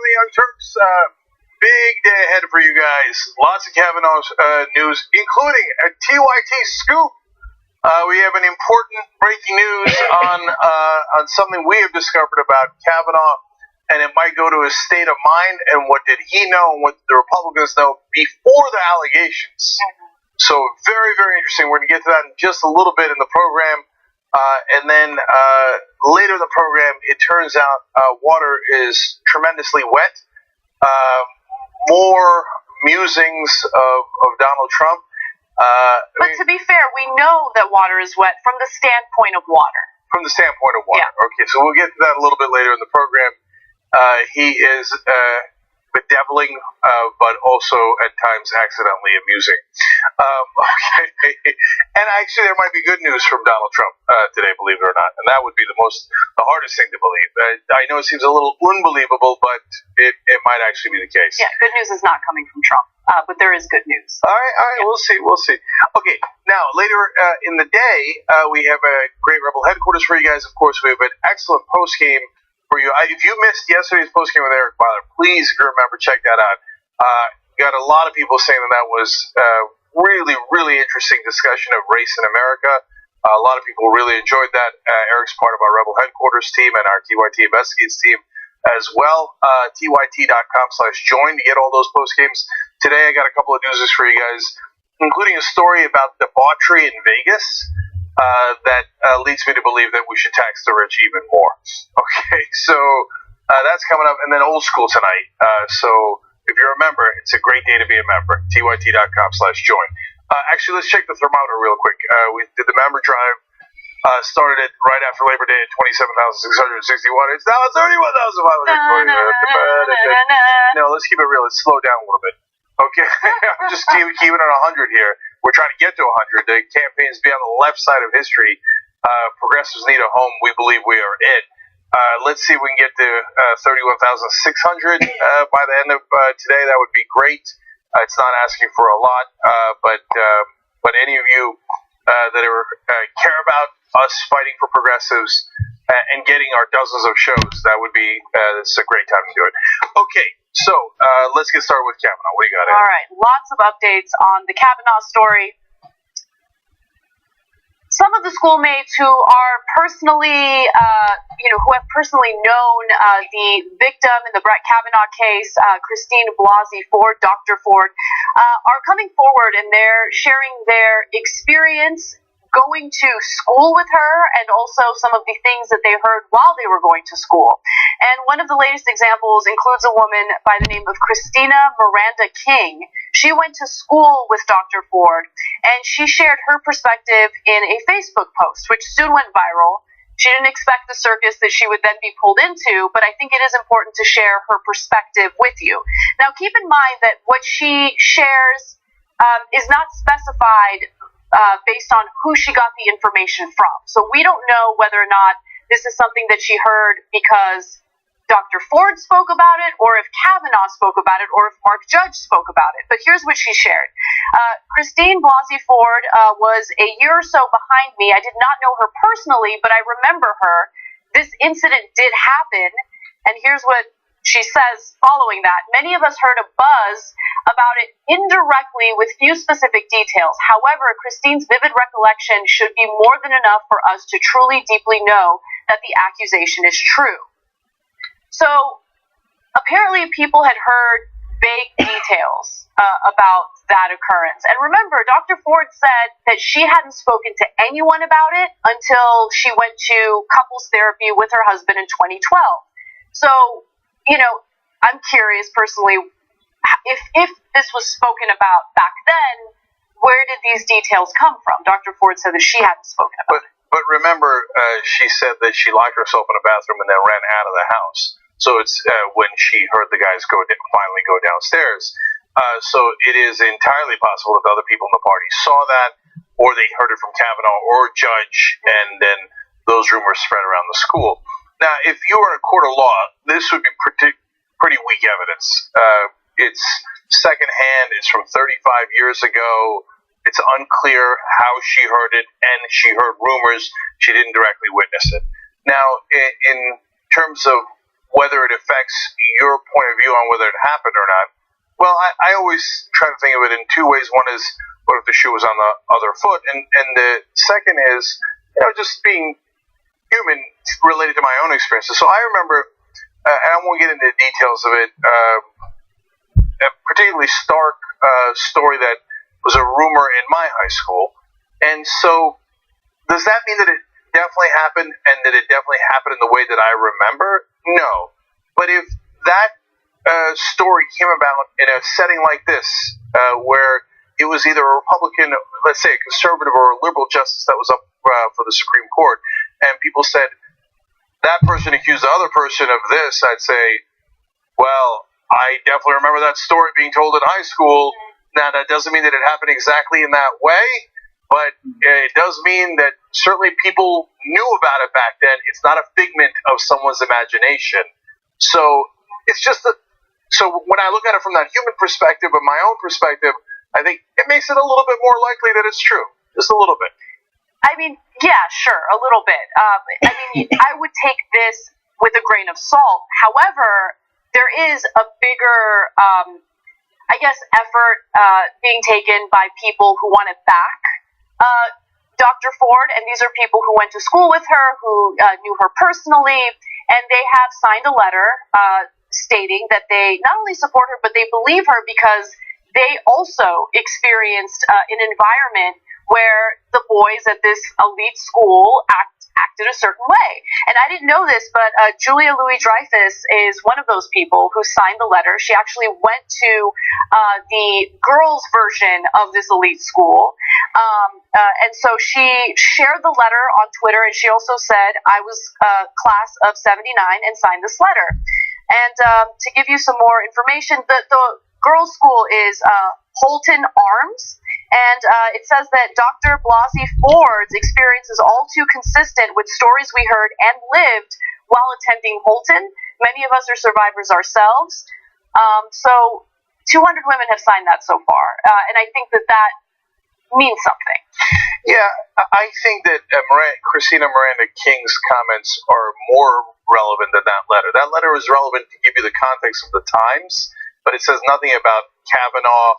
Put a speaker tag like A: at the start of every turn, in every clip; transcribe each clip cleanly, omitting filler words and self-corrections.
A: the Young Turks, big day ahead for you guys. Lots of Kavanaugh news, including a TYT scoop. We have an important breaking news on something we have discovered about Kavanaugh, and it might go to his state of mind and what did he know and what the Republicans know before the allegations. So very, very interesting. We're going to get to that in just a little bit in the program. And then later in the program, it turns out water is tremendously wet. More musings of Donald Trump.
B: But to be fair, we know that water is wet from the standpoint of water.
A: From the standpoint of water.
B: Yeah.
A: Okay, so we'll get to that a little bit later in the program. He is bedeviling, but also at times accidentally amusing. Okay. And actually, there might be good news from Donald Trump today, believe it or not. And that would be the hardest thing to believe. I know it seems a little unbelievable, but it might actually be the case.
B: Yeah, good news is not coming from Trump, but there is good news.
A: All right, yeah. We'll see. Okay, now, later in the day, we have a great Rebel headquarters for you guys. Of course, we have an excellent post-game for you. If you missed yesterday's postgame with Eric Beiler, please, if you remember, check that out. Got a lot of people saying that was really, really interesting discussion of race in America. A lot of people really enjoyed that. Eric's part of our Rebel headquarters team and our TYT Investigates team as well. TYT.com/join to get all those postgames. Today, I got a couple of newses for you guys, including a story about debauchery in Vegas. That leads me to believe that we should tax the rich even more. Okay, so that's coming up. And then old school tonight. So if you're a member, it's a great day to be a member. TYT.com/join. Actually, let's check the thermometer real quick. We did the member drive. Started it right after Labor Day at 27,661. It's now 31,540. No, let's keep it real. Let's slow down a little bit. Okay, I'm just keeping it at 100 here. We're trying to get to 100. The campaign's be on the left side of history. Progressives need a home. We believe we are it. Let's see if we can get to 31,600 by the end of today. That would be great. It's not asking for a lot, but any of you that care about us fighting for progressives and getting our dozens of shows, that would be it's a great time to do it. Okay. So, let's get started with Kavanaugh. What do you got, Ed?
B: All right, lots of updates on the Kavanaugh story. Some of the schoolmates who are personally, who have personally known the victim in the Brett Kavanaugh case, Christine Blasey Ford, Dr. Ford, are coming forward and they're sharing their experience going to school with her and also some of the things that they heard while they were going to school. And one of the latest examples includes a woman by the name of Christina Miranda King. She went to school with Dr. Ford, and she shared her perspective in a Facebook post, which soon went viral. She didn't expect the circus that she would then be pulled into, but I think it is important to share her perspective with you. Now, keep in mind that what she shares is not specified based on who she got the information from. So we don't know whether or not this is something that she heard because Dr. Ford spoke about it, or if Kavanaugh spoke about it, or if Mark Judge spoke about it. But here's what she shared. Christine Blasey Ford was a year or so behind me. I did not know her personally, but I remember her. This incident did happen, and here's what she says following that. Many of us heard a buzz about it indirectly with few specific details. However, Christine's vivid recollection should be more than enough for us to truly deeply know that the accusation is true. So apparently people had heard vague details about that occurrence. And remember, Dr. Ford said that she hadn't spoken to anyone about it until she went to couples therapy with her husband in 2012. So, I'm curious personally, if this was spoken about back then, where did these details come from? Dr. Ford said that she hadn't spoken about it.
A: But remember, she said that she locked herself in a bathroom and then ran out of the house. So it's when she heard the guys finally go downstairs. So it is entirely possible that other people in the party saw that, or they heard it from Kavanaugh or Judge, and then those rumors spread around the school. Now, if you were in a court of law, this would be pretty weak evidence. It's secondhand. It's from 35 years ago. It's unclear how she heard it, and she heard rumors. She didn't directly witness it. Now, in terms of whether it affects your point of view on whether it happened or not, well, I always try to think of it in two ways. One is, what if the shoe was on the other foot? And the second is, just being human related to my own experiences. So I remember, and I won't get into the details of it, a particularly stark story that was a rumor in my high school. And so does that mean that it definitely happened and that it definitely happened in the way that I remember? No. But if that story came about in a setting like this, where it was either a Republican, let's say a conservative or a liberal justice that was up for the Supreme Court, and people said, that person accused the other person of this, I'd say, well, I definitely remember that story being told in high school. Now, that doesn't mean that it happened exactly in that way, but it does mean that certainly people knew about it back then. It's not a figment of someone's imagination. So it's just that. So when I look at it from that human perspective and my own perspective, I think it makes it a little bit more likely that it's true. Just a little bit.
B: I mean, yeah, sure, a little bit. I would take this with a grain of salt. However, there is a bigger, effort being taken by people who want to back Dr. Ford, and these are people who went to school with her, who knew her personally, and they have signed a letter stating that they not only support her, but they believe her because they also experienced an environment where the boys at this elite school acted a certain way. And I didn't know this, but Julia Louis-Dreyfus is one of those people who signed the letter. She actually went to the girls' version of this elite school. And so she shared the letter on Twitter, and she also said, I was class of 79 and signed this letter. And to give you some more information, the girls' school is Holton Arms. And it says that Dr. Blasey Ford's experience is all too consistent with stories we heard and lived while attending Holton. Many of us are survivors ourselves. So 200 women have signed that so far. And I think that means something.
A: Yeah, I think that Christina Miranda King's comments are more relevant than that letter. That letter is relevant to give you the context of the times, but it says nothing about Kavanaugh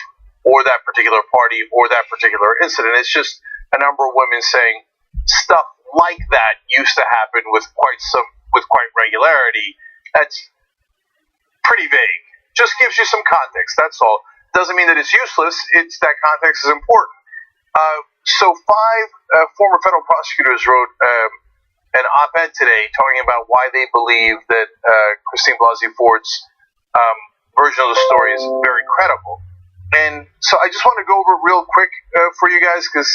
A: or that particular party or that particular incident. It's just a number of women saying stuff like that used to happen with quite regularity. That's pretty vague. Just gives you some context. That's all. Doesn't mean that it's useless. It's that context is important. So 5 former federal prosecutors wrote an op-ed today talking about why they believe that Christine Blasey Ford's version of the story is very credible. And so I just want to go over real quick for you guys, because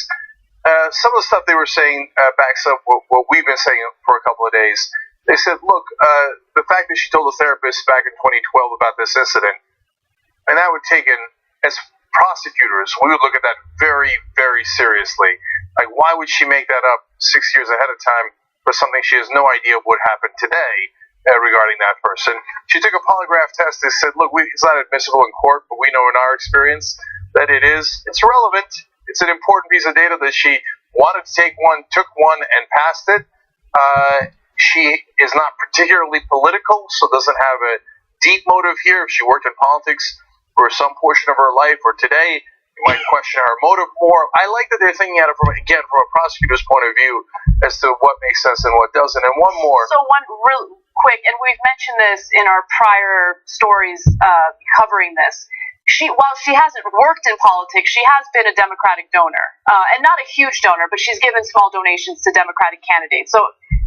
A: some of the stuff they were saying backs up what we've been saying for a couple of days. They said, look, the fact that she told the therapist back in 2012 about this incident, and that would take in, as prosecutors, we would look at that very, very seriously. Like, why would she make that up 6 years ahead of time for something she has no idea would happen today? Regarding that person. She took a polygraph test. They said, look, it's not admissible in court, but we know in our experience that it is. It's relevant. It's an important piece of data that she wanted to take one, took one, and passed it. She is not particularly political, so doesn't have a deep motive here. If she worked in politics for some portion of her life or today, you might question her motive more. I like that they're thinking at it from a prosecutor's point of view as to what makes sense and what doesn't. And one more.
B: So one real quick, and we've mentioned this in our prior stories covering this. While she hasn't worked in politics, she has been a Democratic donor, and not a huge donor, but she's given small donations to Democratic candidates. So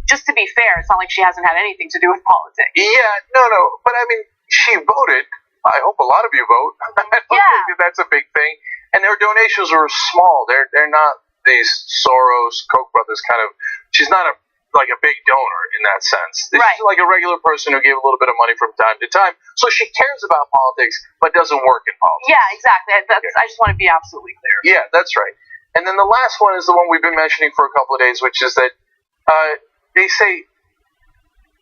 B: just to be fair, it's not like she hasn't had anything to do with politics.
A: Yeah, no, but I mean, she voted. I hope a lot of you vote. I don't think that's a big thing. And their donations are small. They're not these Soros, Koch brothers kind of. She's not like a big donor in that sense. Right. She's like a regular person who gave a little bit of money from time to time. So she cares about politics, but doesn't work in politics.
B: Yeah, exactly. I just want to be absolutely clear.
A: Yeah, that's right. And then the last one is the one we've been mentioning for a couple of days, which is that they say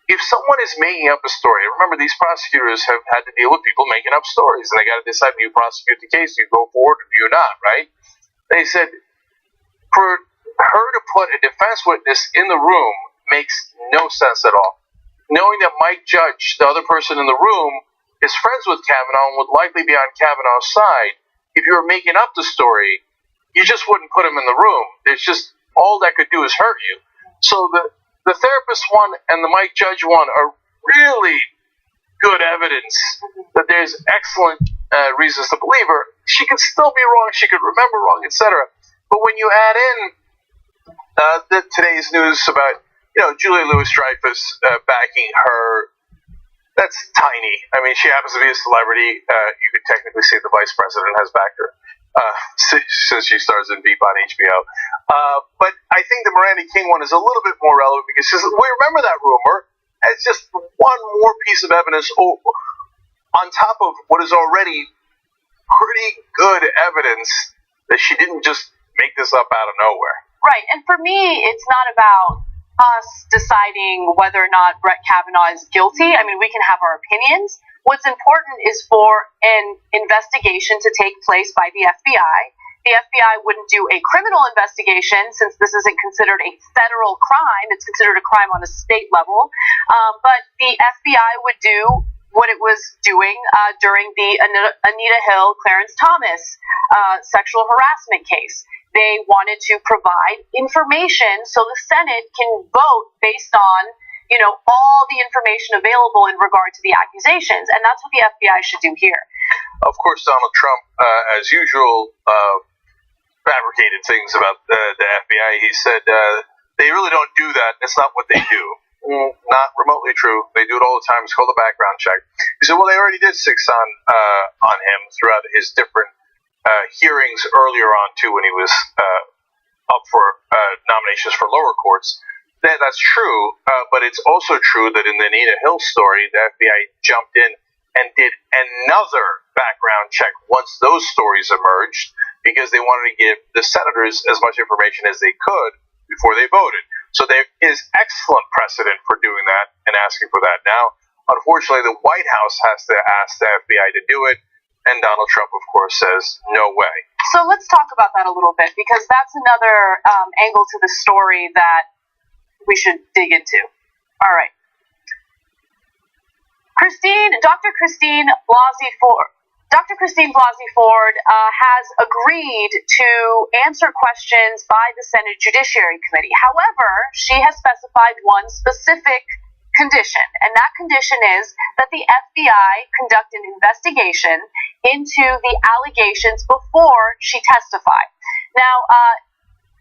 A: if someone is making up a story, remember these prosecutors have had to deal with people making up stories, and they got to decide, do you prosecute the case, do you go forward, or do you not, right? They said for her to put a defense witness in the room makes no sense at all. Knowing that Mike Judge, the other person in the room, is friends with Kavanaugh and would likely be on Kavanaugh's side, if you were making up the story, you just wouldn't put him in the room. It's just, all that could do is hurt you. So the therapist one and the Mike Judge one are really good evidence that there's excellent reasons to believe her. She could still be wrong, she could remember wrong, etc. But when you add in today's news about, Julia Louis-Dreyfus backing her, that's tiny. I mean, she happens to be a celebrity. You could technically say the vice president has backed her since she stars in Veep on HBO. But I think the Miranda King one is a little bit more relevant because we remember that rumor as just one more piece of evidence on top of what is already pretty good evidence that she didn't just make this up out of nowhere.
B: Right, and for me, it's not about us deciding whether or not Brett Kavanaugh is guilty. I mean, we can have our opinions. What's important is for an investigation to take place by the FBI. The FBI wouldn't do a criminal investigation since this isn't considered a federal crime. It's considered a crime on a state level. But the FBI would do what it was doing during the Anita Hill, Clarence Thomas sexual harassment case. They wanted to provide information so the Senate can vote based on, all the information available in regard to the accusations. And that's what the FBI should do here.
A: Of course, Donald Trump, as usual, fabricated things about the FBI. He said they really don't do that. That's not what they do. Not remotely true. They do it all the time. It's called a background check. He said, well, they already did 6 on him throughout his different hearings earlier on, too, when he was up for nominations for lower courts. That's true, but it's also true that in the Anita Hill story, the FBI jumped in and did another background check once those stories emerged because they wanted to give the senators as much information as they could before they voted. So there is excellent precedent for doing that and asking for that. Now, unfortunately, the White House has to ask the FBI to do it, and Donald Trump, of course, says no way.
B: So let's talk about that a little bit, because that's another angle to the story that we should dig into. All right. Dr. Christine Blasey Ford has agreed to answer questions by the Senate Judiciary Committee. However, she has specified one specific condition, and that condition is that the FBI conduct an investigation into the allegations before she testified. Now,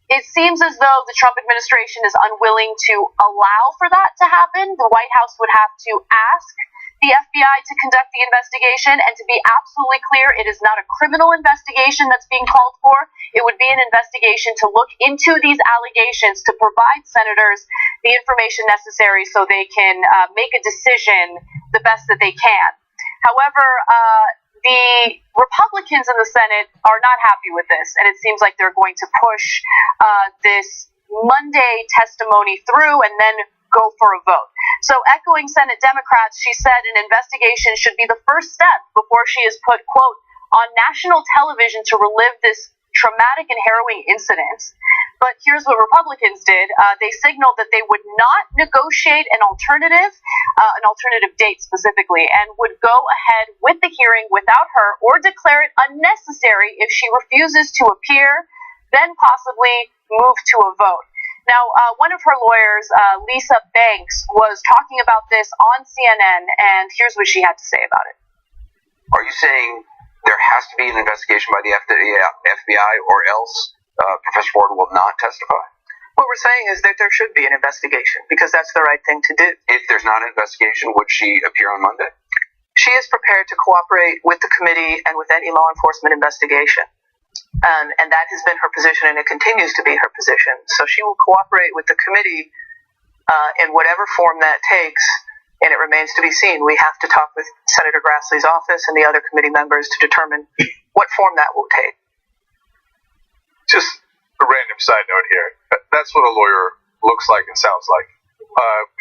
B: it seems as though the Trump administration is unwilling to allow for that to happen. The White House would have to ask the FBI to conduct the investigation, and to be absolutely clear, it is not a criminal investigation that's being called for. It would be an investigation to look into these allegations to provide senators the information necessary so they can make a decision the best that they can. However, the Republicans in the Senate are not happy with this, and it seems like they're going to push this Monday testimony through and then go for a vote. So echoing Senate Democrats, she said an investigation should be the first step before she is put, quote, on national television to relive this traumatic and harrowing incident. But here's what Republicans did. They signaled that they would not negotiate an alternative date specifically, and would go ahead with the hearing without her or declare it unnecessary if she refuses to appear, then possibly move to a vote. Now, one of her lawyers, Lisa Banks, was talking about this on CNN, and here's what she had to say about it.
C: Are you saying there has to be an investigation by the FBI, or else Professor Ford will not testify?
D: What we're saying is that there should be an investigation, because that's the right thing to do.
C: If there's not an investigation, would she appear on Monday?
D: She is prepared to cooperate with the committee and with any law enforcement investigation. And that has been her position, and it continues to be her position. So she will cooperate with the committee in whatever form that takes, and it remains to be seen. We have to talk with Senator Grassley's office and the other committee members to determine what form that will take.
A: Just a random side note here. That's what a lawyer looks like and sounds like.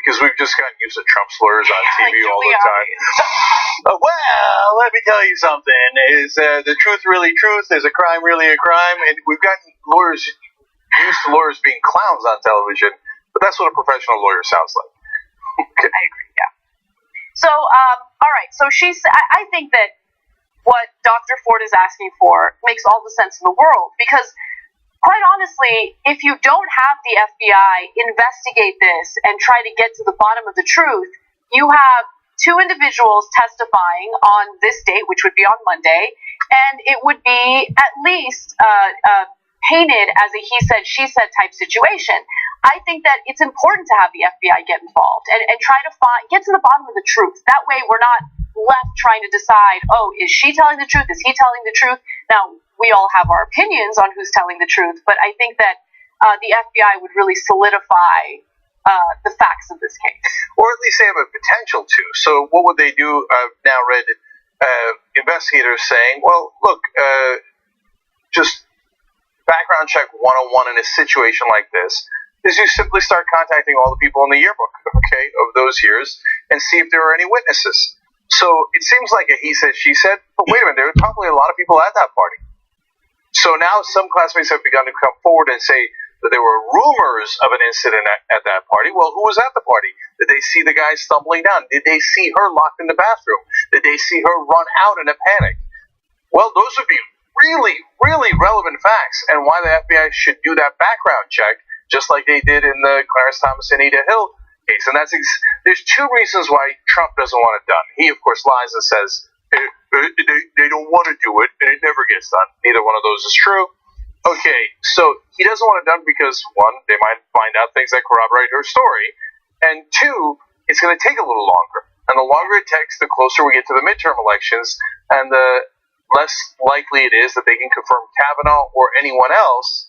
A: because we've just gotten used to Trump slurs on TV all the time. Well, let me tell you something. Is the truth really truth? Is a crime really a crime? And we've gotten lawyers used to lawyers being clowns on television, but that's what a professional lawyer sounds like.
B: I agree, yeah. So, all right. So I think that what Dr. Ford is asking for makes all the sense in the world, because quite honestly, if you don't have the FBI investigate this and try to get to the bottom of the truth, you have two individuals testifying on this date, which would be on Monday, and it would be at least painted as a he said, she said type situation. I think that it's important to have the FBI get involved and try to get to the bottom of the truth. That way we're not left trying to decide, oh, is she telling the truth? Is he telling the truth? Now, we all have our opinions on who's telling the truth, but I think that the FBI would really solidify the facts of this case.
A: Or at least they have a potential to. So what would they do? I've now read investigators saying, well, look, just background check 101 in a situation like this is you simply start contacting all the people in the yearbook, okay, of those years and see if there are any witnesses. So it seems like a he said, she said, but wait a minute, there were probably a lot of people at that party. So now some classmates have begun to come forward and say that there were rumors of an incident at that party. Well, who was at the party? Did they see the guy stumbling down? Did they see her locked in the bathroom? Did they see her run out in a panic? Well, those would be really, really relevant facts, and why the FBI should do that background check, just like they did in the Clarence Thomas and Anita Hill case. And there's two reasons why Trump doesn't want it done. He, of course, lies and says they don't want to do it, and it never gets done. Neither one of those is true. Okay, so he doesn't want it done because, one, they might find out things that corroborate her story, and two, it's going to take a little longer. And the longer it takes, the closer we get to the midterm elections, and the less likely it is that they can confirm Kavanaugh or anyone else.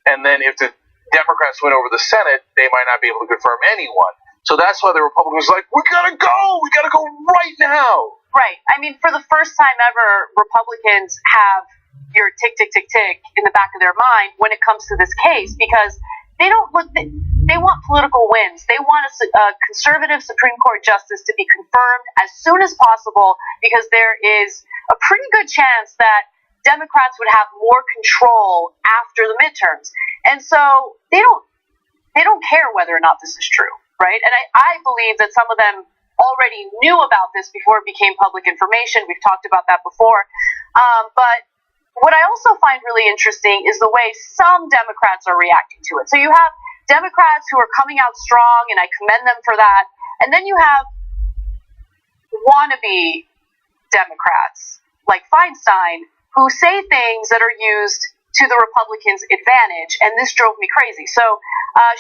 A: And then if the Democrats win over the Senate, they might not be able to confirm anyone. So that's why the Republicans are like, we gotta go right now.
B: Right. I mean, for the first time ever, Republicans have your tick, tick, tick, tick in the back of their mind when it comes to this case, because they don't look. They want political wins. They want a conservative Supreme Court justice to be confirmed as soon as possible, because there is a pretty good chance that Democrats would have more control after the midterms, and so they don't care whether or not this is true, right? And I believe that some of them already knew about this before it became public information. We've talked about that before, but what I also find really interesting is the way some Democrats are reacting to it. So you have Democrats who are coming out strong, and I commend them for that. And then you have wannabe Democrats like Feinstein who say things that are used to the Republicans' advantage, and this drove me crazy. So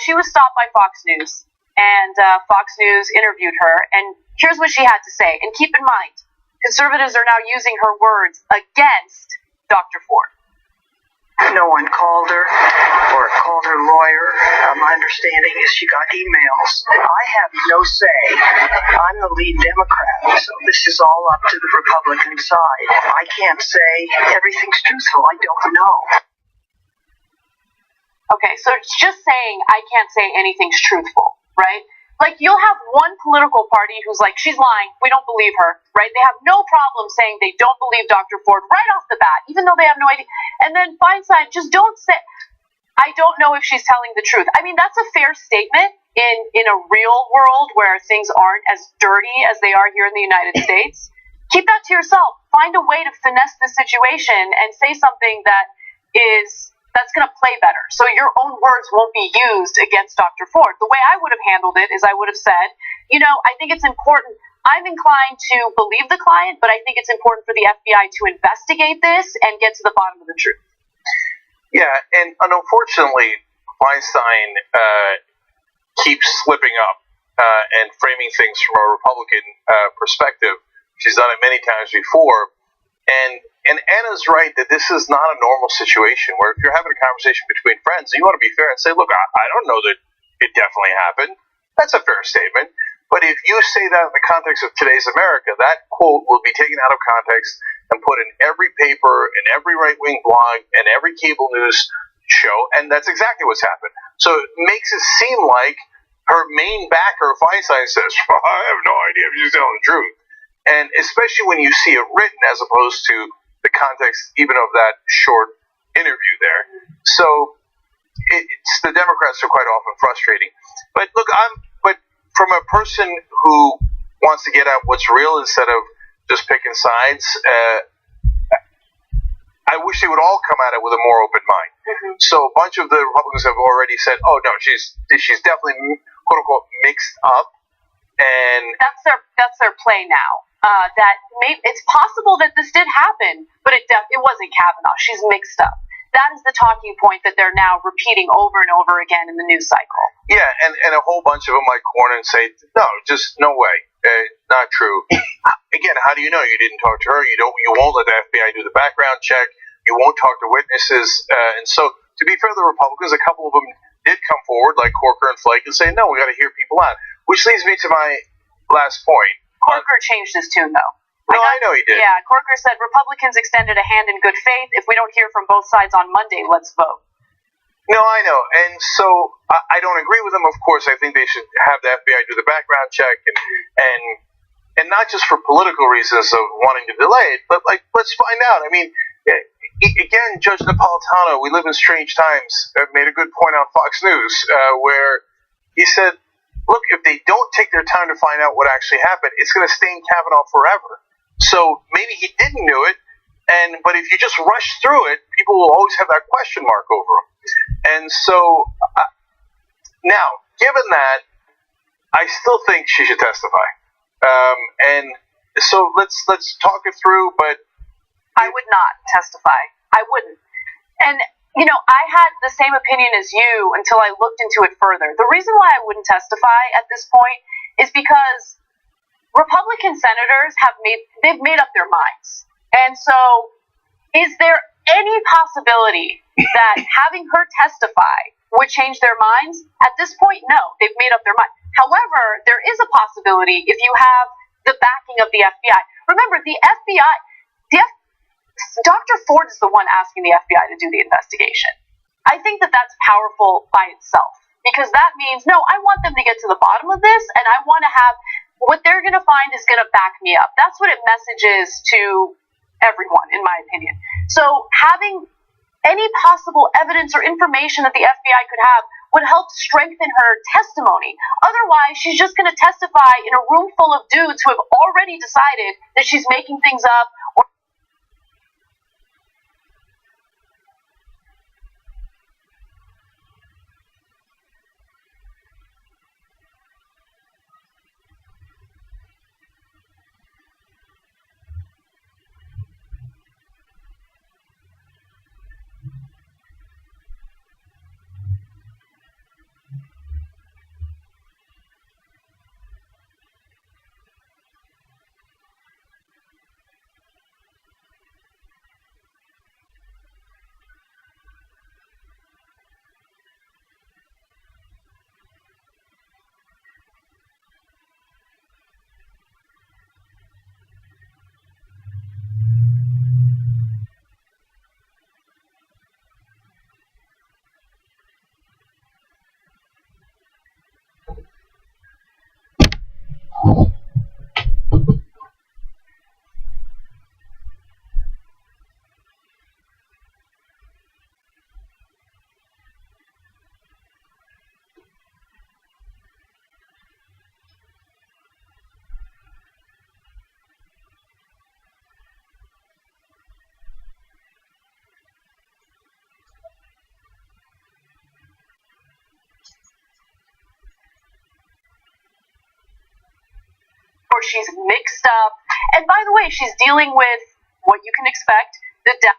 B: she was stopped by Fox News, and Fox News interviewed her, and here's what she had to say. And keep in mind, conservatives are now using her words against Dr. Ford.
E: No one called her or called her lawyer. My understanding is she got emails. I have no say. I'm the lead Democrat, so this is all up to the Republican side. I can't say everything's truthful. I don't know.
B: Okay, so it's just saying I can't say anything's truthful, right? Like, you'll have one political party who's like, she's lying, we don't believe her, right? They have no problem saying they don't believe Dr. Ford right off the bat, even though they have no idea. And then Feinstein, just don't say, I don't know if she's telling the truth. I mean, that's a fair statement in a real world where things aren't as dirty as they are here in the United States. Keep that to yourself. Find a way to finesse the situation and say something that's going to play better, so your own words won't be used against Dr. Ford. The way I would have handled it is I would have said, I think it's important. I'm inclined to believe the client, but I think it's important for the FBI to investigate this and get to the bottom of the truth.
A: Yeah, and unfortunately, Feinstein keeps slipping up and framing things from a Republican perspective. She's done it many times before. And Anna's right that this is not a normal situation where if you're having a conversation between friends, you want to be fair and say, look, I don't know that it definitely happened. That's a fair statement. But if you say that in the context of today's America, that quote will be taken out of context and put in every paper, in every right-wing blog, and every cable news show, and that's exactly what's happened. So it makes it seem like her main backer, Feinstein, says, well, I have no idea if she's telling the truth. And especially when you see it written as opposed to the context even of that short interview there. So it's the Democrats are quite often frustrating. But look, but from a person who wants to get at what's real instead of just picking sides, I wish they would all come at it with a more open mind. Mm-hmm. So a bunch of the Republicans have already said, oh no, she's definitely quote unquote mixed up, and
B: that's their play now. That it's possible that this did happen, but it wasn't Kavanaugh. She's mixed up. That is the talking point that they're now repeating over and over again in the news cycle.
A: Yeah, and a whole bunch of them like corner and say, no, just no way, not true. Again, how do you know you didn't talk to her? You won't let the FBI do the background check. You won't talk to witnesses, and so to be fair to the Republicans, a couple of them did come forward, like Corker and Flake, and say, no, we got to hear people out. Which leads me to my last point.
B: Corker changed his tune, though.
A: No, I know he did.
B: Yeah, Corker said Republicans extended a hand in good faith. If we don't hear from both sides on Monday, let's vote.
A: No, I know. And so I don't agree with him, of course. I think they should have the FBI do the background check and not just for political reasons of wanting to delay it, but like, let's find out. I mean, again, Judge Napolitano, we live in strange times, made a good point on Fox News where he said, look, if they don't take their time to find out what actually happened, it's going to stain Kavanaugh forever. So maybe he didn't do it, but if you just rush through it, people will always have that question mark over him. And so now, given that, I still think she should testify. And so let's talk it through. But
B: I would not testify. I wouldn't. And I had the same opinion as you until I looked into it further. The reason why I wouldn't testify at this point is because Republican senators they've made up their minds. And so is there any possibility that having her testify would change their minds? At this point, no. They've made up their mind. However, there is a possibility if you have the backing of the FBI. Remember, the FBI, Dr. Ford is the one asking the FBI to do the investigation. I think that that's powerful by itself, because that means, no, I want them to get to the bottom of this, and I want to have what they're going to find is going to back me up. That's what it messages to everyone, in my opinion. So having any possible evidence or information that the FBI could have would help strengthen her testimony. Otherwise, she's just going to testify in a room full of dudes who have already decided that she's making things up. Or she's mixed up. And by the way, she's dealing with what you can expect, the death.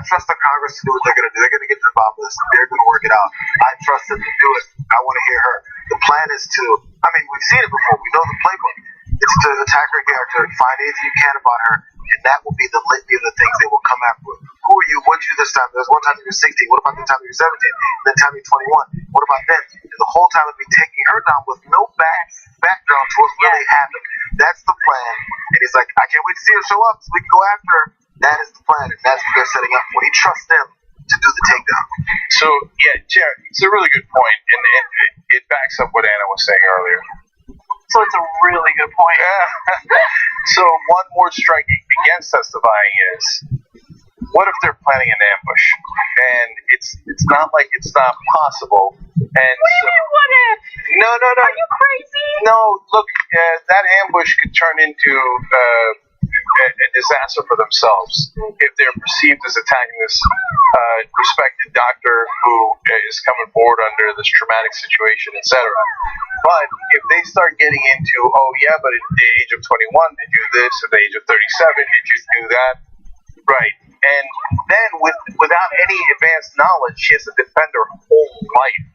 F: trust the Congress to do what they're going to do. They're going to get to the bottom of this. They're going to work it out. I trust them to do it. I want to hear her. The plan is to, I mean, we've seen it before. We know the playbook. It's to attack her character and find anything you can about her, and that will be the litany of the things they will come after with. Who are you? What did you do this time? There's one time you were 16. What about the time you were 17? And then time you're 21? What about then? And the whole time they'll be taking her down with no background to what really happened. That's the plan. And he's like, I can't wait to see her show up so we can go after her. That is the plan, and that's what they're setting up for. He trusts them to do the takedown.
A: So, yeah, Jared, it's a really good point, and it backs up what Anna was saying earlier.
D: So it's a really good point.
A: So one more striking against testifying is, what if they're planning an ambush? And it's not like it's not possible. And
B: What if?
A: No.
B: Are you crazy?
A: No, look, that ambush could turn into a disaster for themselves if they're perceived as attacking this respected doctor who is coming forward under this traumatic situation, etc. But if they start getting into, oh yeah, but at the age of 21 they do this, at the age of 37 did you do that, right? And then without any advanced knowledge, she has to defend her whole life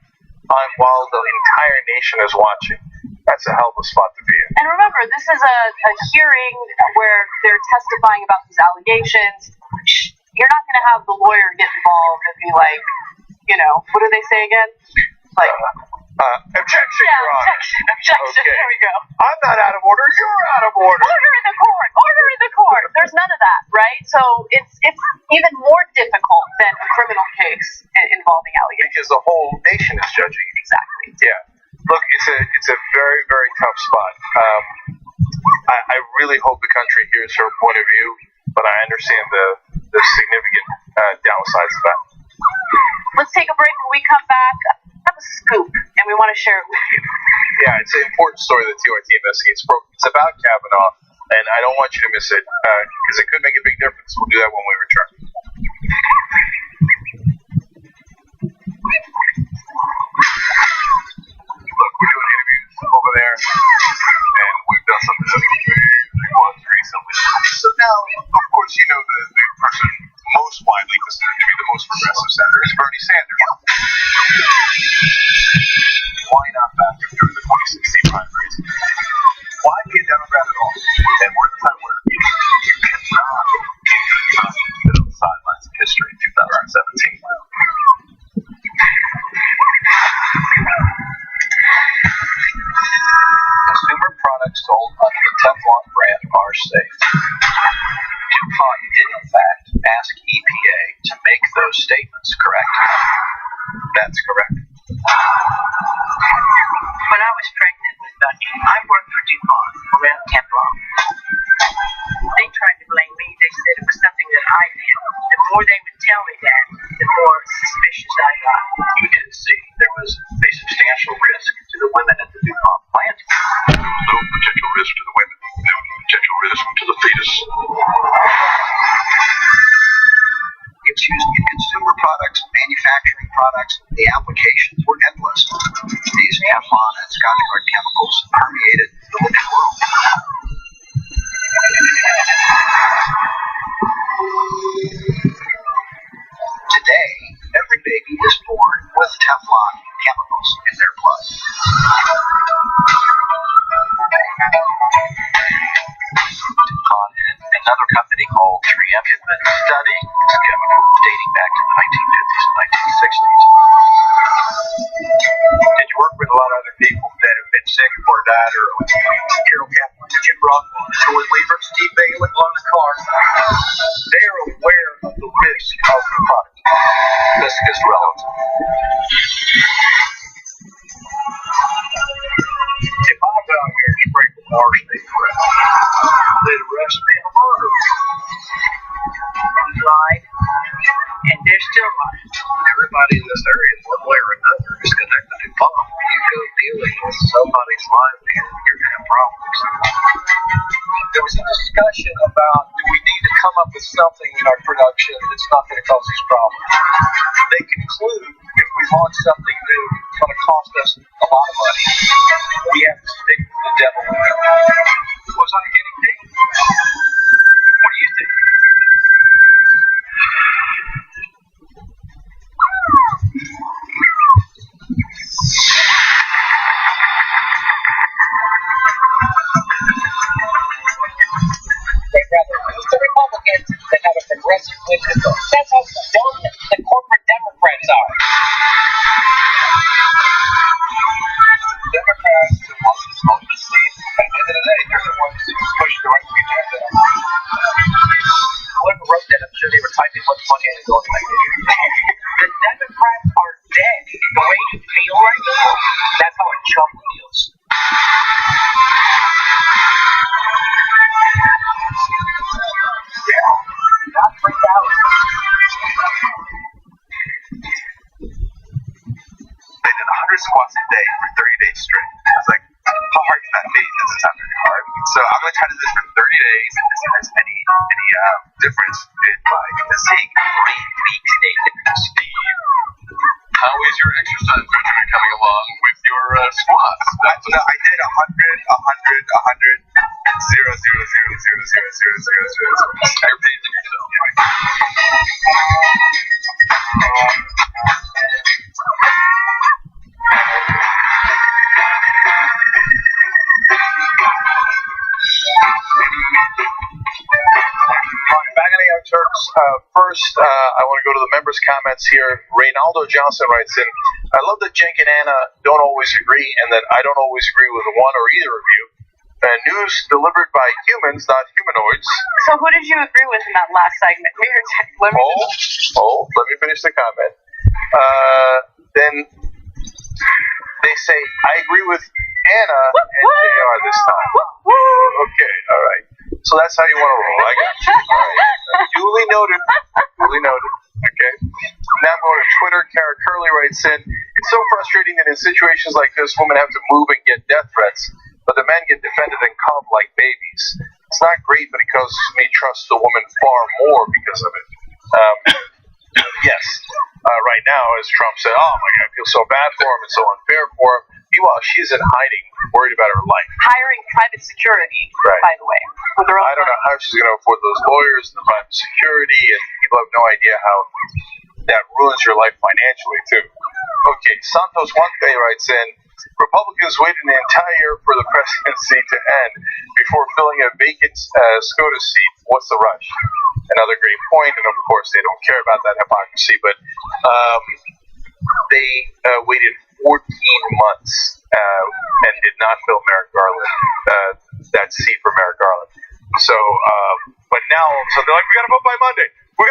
A: while the entire nation is watching. That's a hell of a spot to be in.
B: And remember, this is a hearing where they're testifying about these allegations. You're not going to have the lawyer get involved and be like, what do they say again? Like,
A: objection,
B: yeah,
A: Your Honor.
B: objection.
A: Okay.
B: There we go.
A: I'm not out of order. You're out of order.
B: Order in the court. Order in the court. There's none of that, right? So it's even more difficult than a criminal case involving allegations.
A: Because the whole nation is judging.
B: Exactly.
A: Yeah. Look, it's a very, very tough spot. I really hope the country hears her point of view, but I understand the significant downsides of that.
B: Let's take a break. When we come back, I have a scoop, and we want to share it with you.
A: Yeah, it's an important story that TYT investigates. It's about Kavanaugh, and I don't want you to miss it because it could make a big difference. We'll do that when we return. Look, we're doing interviews over there, and we've done some ones recently. So now, of course, you know the person most widely considered to be the most progressive senator is Bernie Sanders. Why not back him during the 2016 primaries? Why be a Democrat at all? And we're at the time where you cannot get on the sidelines of history in 2017.
G: Consumer products sold under the Teflon brand are safe. DuPont did in fact ask EPA to make those statements, correct?
A: That's correct.
E: When I was pregnant with Becky, I worked for DuPont around Teflon. They tried to blame me. They said it was something that I did. The more they would tell me that, the more suspicious I got.
G: You did see there was a substantial risk to the women at the DuPont plant.
F: No potential risk to the women. No potential risk to the fetus.
G: It's used in consumer products, manufacturing products. The applications were endless. These Teflon and Scotchgard chemicals permeated the living world. Today, every baby is born with Teflon chemicals in their blood. DuPont and another company called 3M had been studying this chemical dating back to the 1950s and 1960s.
F: Did you work with a lot of other people that have been sick or died, or Carol Kaplan, Jim Broadwell, Joy Weaver, Steve Bailey, Lon Carr? They are aware of the risk of the product.
G: Risk is relative.
F: If I go out here and sprinkle arsenic, they'd arrest me for murder.
E: He lied, and they're still lying.
F: Everybody in this area, one way or another, is connected to DuPont. You go dealing with somebody's livelihood, you're going to have problems.
G: There was a discussion about, do we need to come up with something in our production that's not going to cause these problems? They conclude if we launch something new, it's going to cost us a lot of money. We have to stick to the devil. Was I getting paid? What do you think? progressive Clinton. That's how dumb the corporate Democrats are. Democrats who want to smoke the state, at the end of the day, they're the ones who push the right wing agenda. Whoever wrote that, I'm sure they were typing what's funny and going like this. The Democrats are dead. The way you feel right now, that's how a chump feels. Yeah, not 3,000.
F: They did 100 squats a day for 30 days straight. I was like, how hard can that be? That's not very hard. So I'm going to try to do this for 30 days and see if there's any difference in my physique. 3 weeks, Steve.
H: How is your exercise regimen coming along with your squats?
F: No, I did 100, 0, 0, 0, 0, 0, 0, 0, 0, 0.
H: You're pacing yourself.
A: Back on the Young Turks. First, I want to go to the members' comments here. Reynaldo Johnson writes in, I love that Cenk and Anna don't always agree and that I don't always agree with one or either of you. News delivered by humans, not humanoids.
B: So who did you agree with in that last segment?
A: Let me finish the comment. Then they say, I agree with Anna and JR this time. Okay, all right. So that's how you want to roll. I got you. All right. Duly noted. Okay. Now I'm going to Twitter. Kara Curley writes in, it's so frustrating that in situations like this, women have to move and get death threats, but the men get defended and calm like babies. It's not great, but it causes me trust the woman far more because of it. Yes. Right now, as Trump said, oh my God, I feel so bad for him and so unfair for him. Meanwhile, she's in hiding, worried about her life.
B: Hiring private security,
A: right,
B: by the way. With her own
A: I don't know how she's going to afford those lawyers and the private security, and people have no idea how that ruins your life financially, too. Okay, Santos Juante writes in, Republicans waited an entire year for the presidency to end before filling a vacant SCOTUS seat. What's the rush? Another great point, and of course they don't care about that hypocrisy, but they waited 14 months and did not fill Merrick Garland, that seat for Merrick Garland. So, but now all of a sudden they're like, we got to vote by Monday. We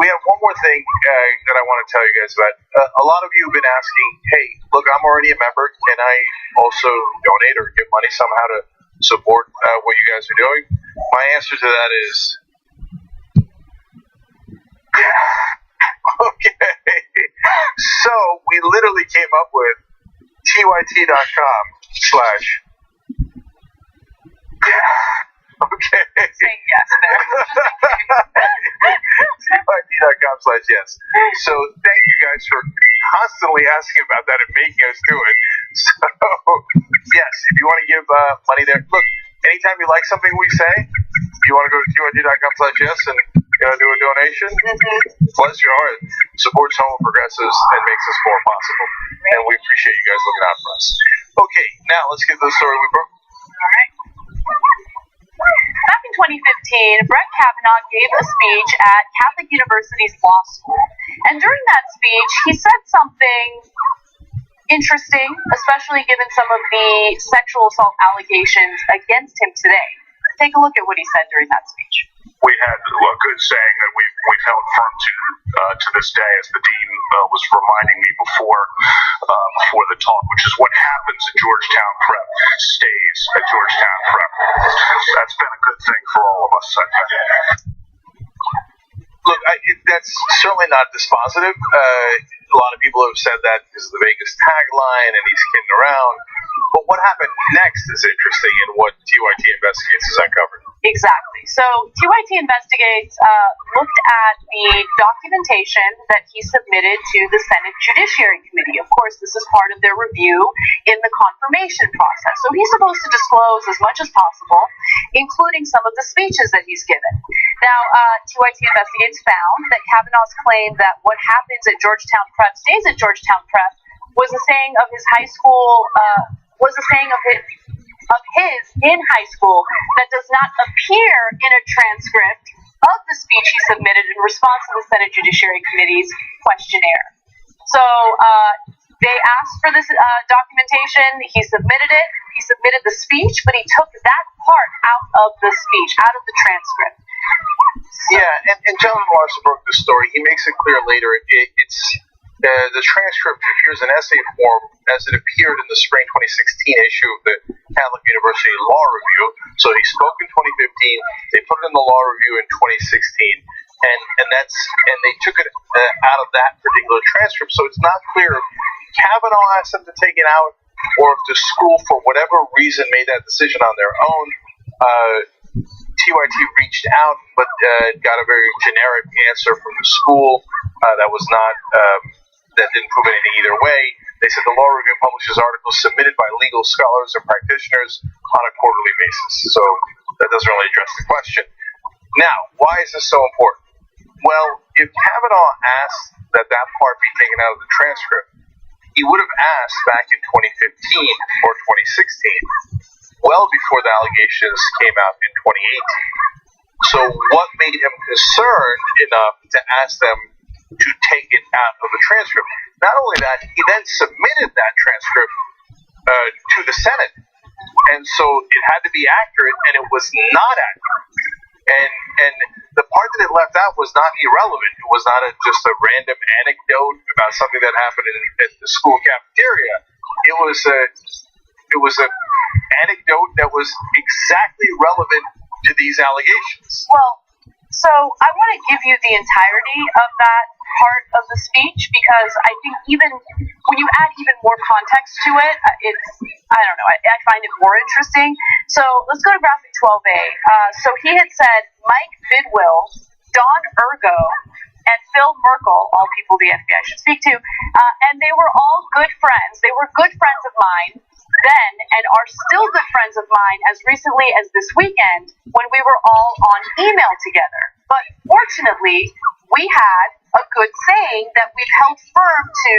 A: have one more thing that I want to tell you guys about. A lot of you have been asking, hey, look, I'm already a member. Can I also donate or give money somehow to support what you guys are doing? My answer to that is, okay. So we literally came up with tyt.com/ Okay.
B: Saying yes there.
A: tyt.com/yes. So thank you guys for constantly asking about that and making us do it. So yes, if you want to give money there, look, anytime you like something we say, you want to go to tyt.com/yes and do a donation. Bless your heart. Supports Homo Progressives and makes us more possible. And we appreciate you guys looking out for us. Okay, now let's get to the story we broke.
B: All right. Back in 2015, Brett Kavanaugh gave a speech at Catholic University's law school. And during that speech, he said something interesting, especially given some of the sexual assault allegations against him today. Take a look at what he said during that speech.
I: We had a good saying that we've held firm to this day, as the dean was reminding me before the talk, which is what happens at Georgetown Prep stays at Georgetown Prep. That's been a good thing for all of us, I think.
A: Look, that's certainly not dispositive. A lot of people have said that because of the Vegas tagline and he's kidding around. But what happened next is interesting in what TYT Investigates has uncovered.
B: Exactly. So TYT Investigates looked at the documentation that he submitted to the Senate Judiciary Committee. Of course, this is part of their review in the confirmation process. So he's supposed to disclose as much as possible, including some of the speeches that he's given. Now, TYT Investigates found that Kavanaugh's claim that what happens at Georgetown Prep stays at Georgetown Prep was a saying of his high school, of his in high school that does not appear in a transcript of the speech he submitted in response to the Senate Judiciary Committee's questionnaire. So they asked for this documentation. He submitted it. He submitted the speech, but he took that part out of the speech, out of the transcript.
A: Yeah, and Jonathan Larson broke this story. He makes it clear later. It's the transcript appears in essay form as it appeared in the spring 2016 issue of the Catholic University Law Review. So he spoke in 2015. They put it in the Law Review in 2016, and they took it out of that particular transcript. So it's not clear if Kavanaugh asked them to take it out, or if the school, for whatever reason, made that decision on their own. TYT reached out, but got a very generic answer from the school that was not that didn't prove anything either way. They said the Law Review publishes articles submitted by legal scholars and practitioners on a quarterly basis. So that doesn't really address the question. Now, why is this so important? Well, if Kavanaugh asked that part be taken out of the transcript, he would have asked back in 2015 or 2016, well before the allegations came out in 2018. So what made him concerned enough to ask them to take it out of the transcript? Not only that, he then submitted that transcript to the Senate. And so it had to be accurate, and it was not accurate. And the part that it left out was not irrelevant. It was not just a random anecdote about something that happened in the school cafeteria. It was an anecdote that was exactly relevant to these allegations.
B: Well, so I want to give you the entirety of that part of the speech, because I think even when you add even more context to it, I find it more interesting. So let's go to graphic 12A. So he had said Mike Bidwill, Don Ergo, and Phil Merkel, all people the FBI should speak to, and they were all good friends. They were good friends of mine then, and are still good friends of mine as recently as this weekend when we were all on email together. But fortunately, we had a good saying that we've held firm to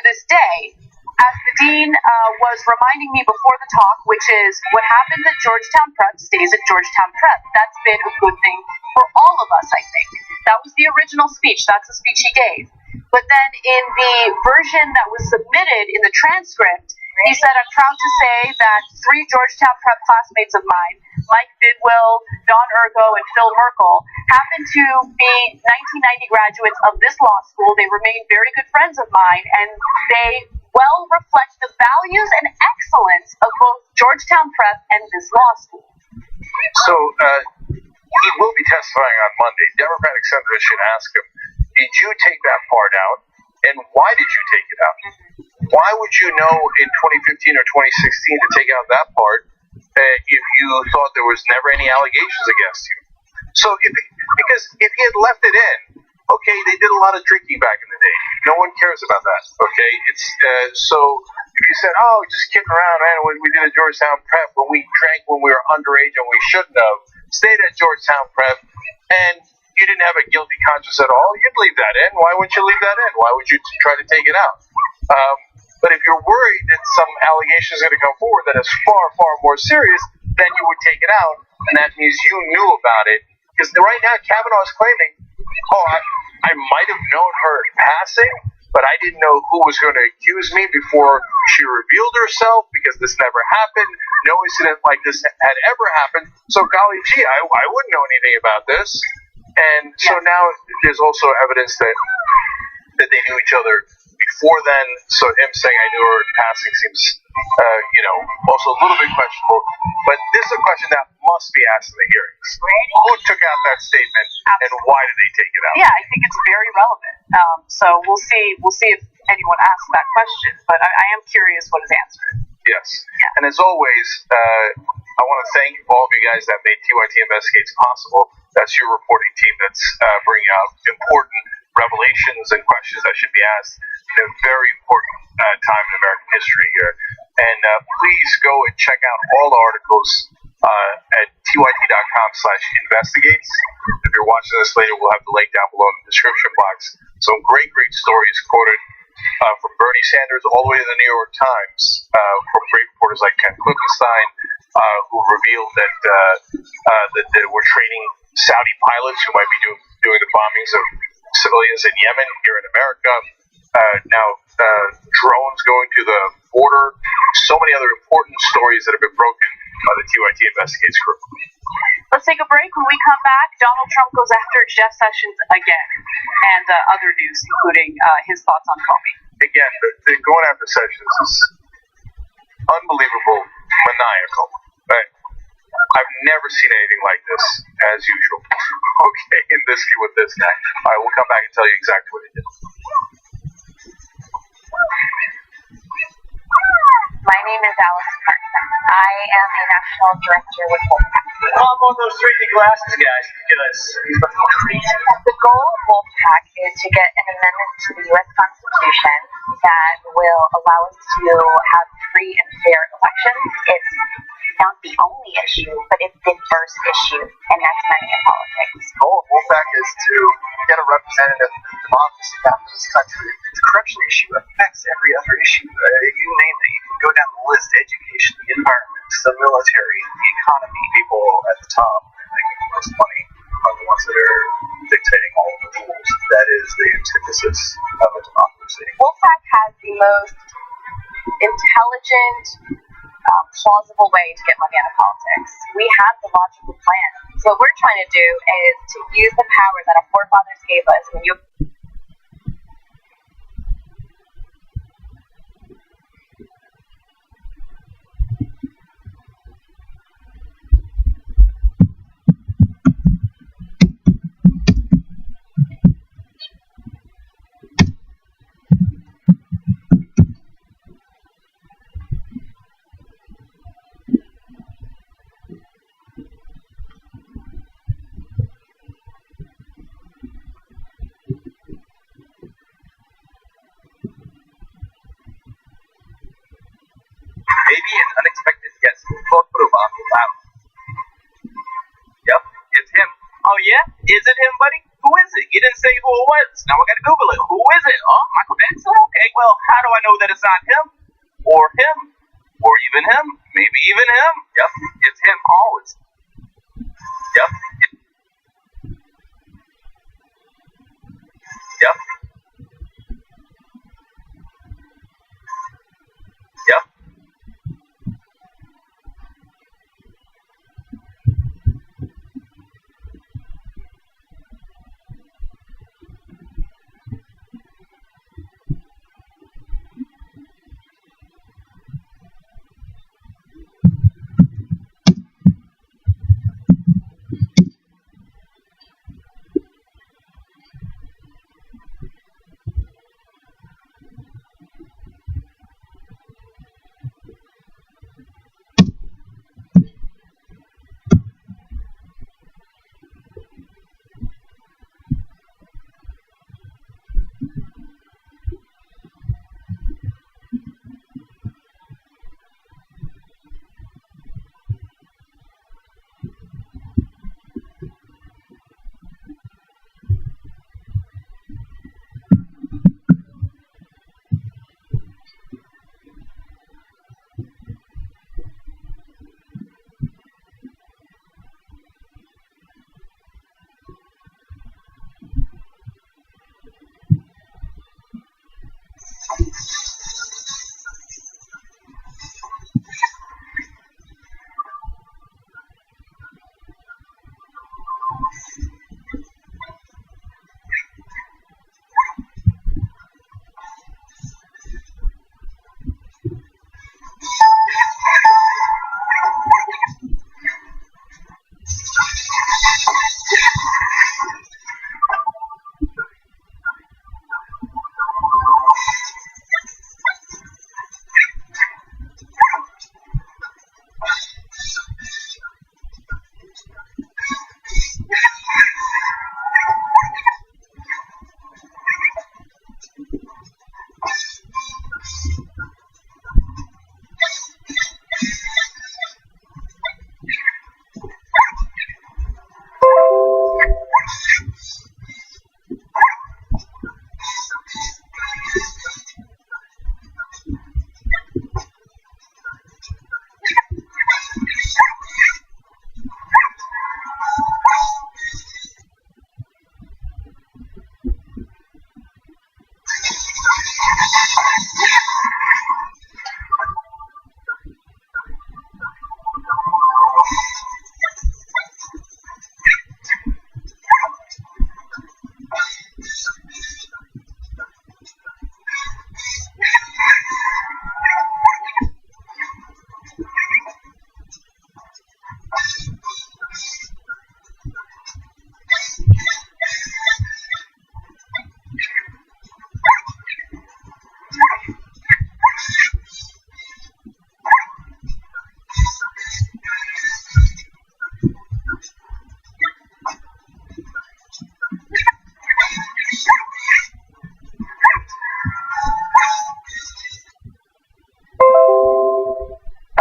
B: this day. As the dean was reminding me before the talk, which is what happens at Georgetown Prep stays at Georgetown Prep. That's been a good thing for all of us, I think. That was the original speech. That's the speech he gave. But then in the version that was submitted in the transcript, he said, I'm proud to say that 3 Georgetown Prep classmates of mine, Mike Bidwill, Don Ergo, and Phil Merkel, happen to be 1990 graduates of this law school. They remain very good friends of mine, and they well reflect the values and excellence of both Georgetown Prep and this law school.
A: So he will be testifying on Monday. Democratic senators should ask him, did you take that part out, and why did you take it out? Why would you know in 2015 or 2016 to take out that part if you thought there was never any allegations against you? So because if he had left it in, okay, they did a lot of drinking back in the day. No one cares about that, okay? It's so if you said, oh, just kidding around, man, we did a Georgetown Prep when we drank when we were underage and we shouldn't have, stayed at Georgetown Prep, and you didn't have a guilty conscience at all, you'd leave that in. Why wouldn't you leave that in? Why would you try to take it out? But if you're worried that some allegation is going to come forward that is far, far more serious, then you would take it out, and that means you knew about it. Because right now, Kavanaugh is claiming, oh, I might have known her in passing, but I didn't know who was going to accuse me before she revealed herself, because this never happened. No incident like this had ever happened. So, golly gee, I wouldn't know anything about this. And so now there's also evidence that they knew each other before then. So him saying I knew her in passing seems, also a little bit questionable. But this is a question that must be asked in the hearings. Who took out that statement, and why did they take it out?
B: Yeah, I think it's very relevant. So we'll see if anyone asks that question. But I am curious what is answered.
A: Yes. Yeah. And as always, I want to thank all of you guys that made TYT Investigates possible. That's your reporting team that's bringing out important revelations and questions that should be asked in a very important time in American history here. And please go and check out all the articles at tyt.com/investigates. If you're watching this later, we'll have the link down below in the description box. Some great stories quoted from Bernie Sanders all the way to the New York Times from great reporters like Ken Klippenstein who revealed that they were training Saudi pilots who might be doing the bombings of civilians in Yemen here in America. Now drones going to the border. So many other important stories that have been broken by the TYT Investigates crew.
B: Let's take a break. When we come back, Donald Trump goes after Jeff Sessions again, and other news, including his thoughts on Comey.
A: Again, the going after Sessions is unbelievable, maniacal. I've never seen anything like this, as usual. Okay, with this guy. All right, we'll come back and tell you exactly what he did.
J: My name is Alice Carson. I am a national director with Wolfpack.
G: Pop on those 3D glasses, guys, because he's crazy.
J: The goal of Wolfpack is to get an amendment to the U.S. Constitution that will allow us to have free and fair elections. It's not the only issue, but it's the first issue in next many in politics.
F: The goal of Wolfpack is to get a representative democracy back in this country. The corruption issue affects every other issue. You name it. You can go down the list: education, the environment, the military, the economy. People at the top making the most money are the ones that are dictating all of the rules. That is the antithesis of a democracy.
J: Wolfpack has the most intelligent, plausible way to get money out of politics. We have the logical plan. So what we're trying to do is to use the power that our forefathers gave us. When you
C: Maybe an unexpected guest will photobomb you out. Yep, it's him. Oh yeah? Is it him, buddy? Who is it? You didn't say who it was. Now I gotta Google it. Who is it? Oh, Michael Jackson? Okay, well, how do I know that it's not him? Or him? Or even him? Maybe even him? Yep, it's him always. Yep. Yep. Yep.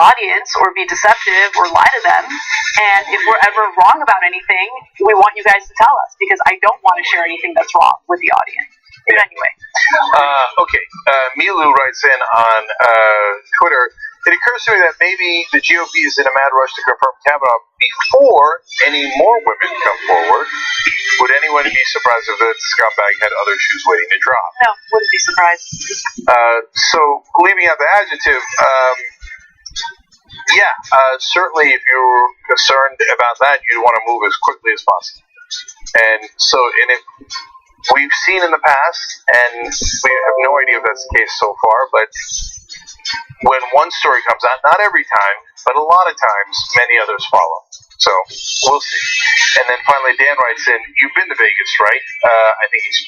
B: audience or be deceptive or lie to them. And if we're ever wrong about anything, we want you guys to tell us, because I don't want to share anything that's wrong with the audience. But anyway.
A: Okay. Milu writes in on Twitter, it occurs to me that maybe the GOP is in a mad rush to confirm Kavanaugh before any more women come forward. Would anyone be surprised if the scumbag had other shoes waiting to drop?
B: No, wouldn't be surprised.
A: So, leaving out the adjective, certainly if you're concerned about that, you'd want to move as quickly as possible. And if we've seen in the past, and we have no idea if that's the case so far, but when one story comes out, not every time, but a lot of times, many others follow. So, we'll see. And then finally, Dan writes in, you've been to Vegas, right? I think he's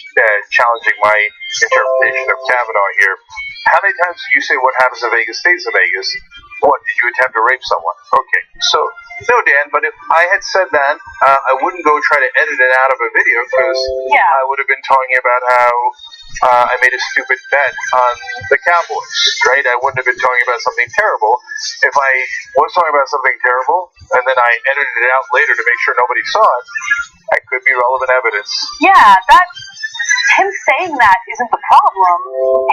A: challenging my interpretation of Kavanaugh here. How many times did you say what happens in Vegas stays in Vegas? What, did you attempt to rape someone? Okay, so, no, Dan, but if I had said that, I wouldn't go try to edit it out of a video, because I would have been talking about how I made a stupid bet on the Cowboys, right? I wouldn't have been talking about something terrible. If I was talking about something terrible, and then I edited it out later to make sure nobody saw it, that could be relevant evidence.
B: Yeah, him saying that isn't the problem.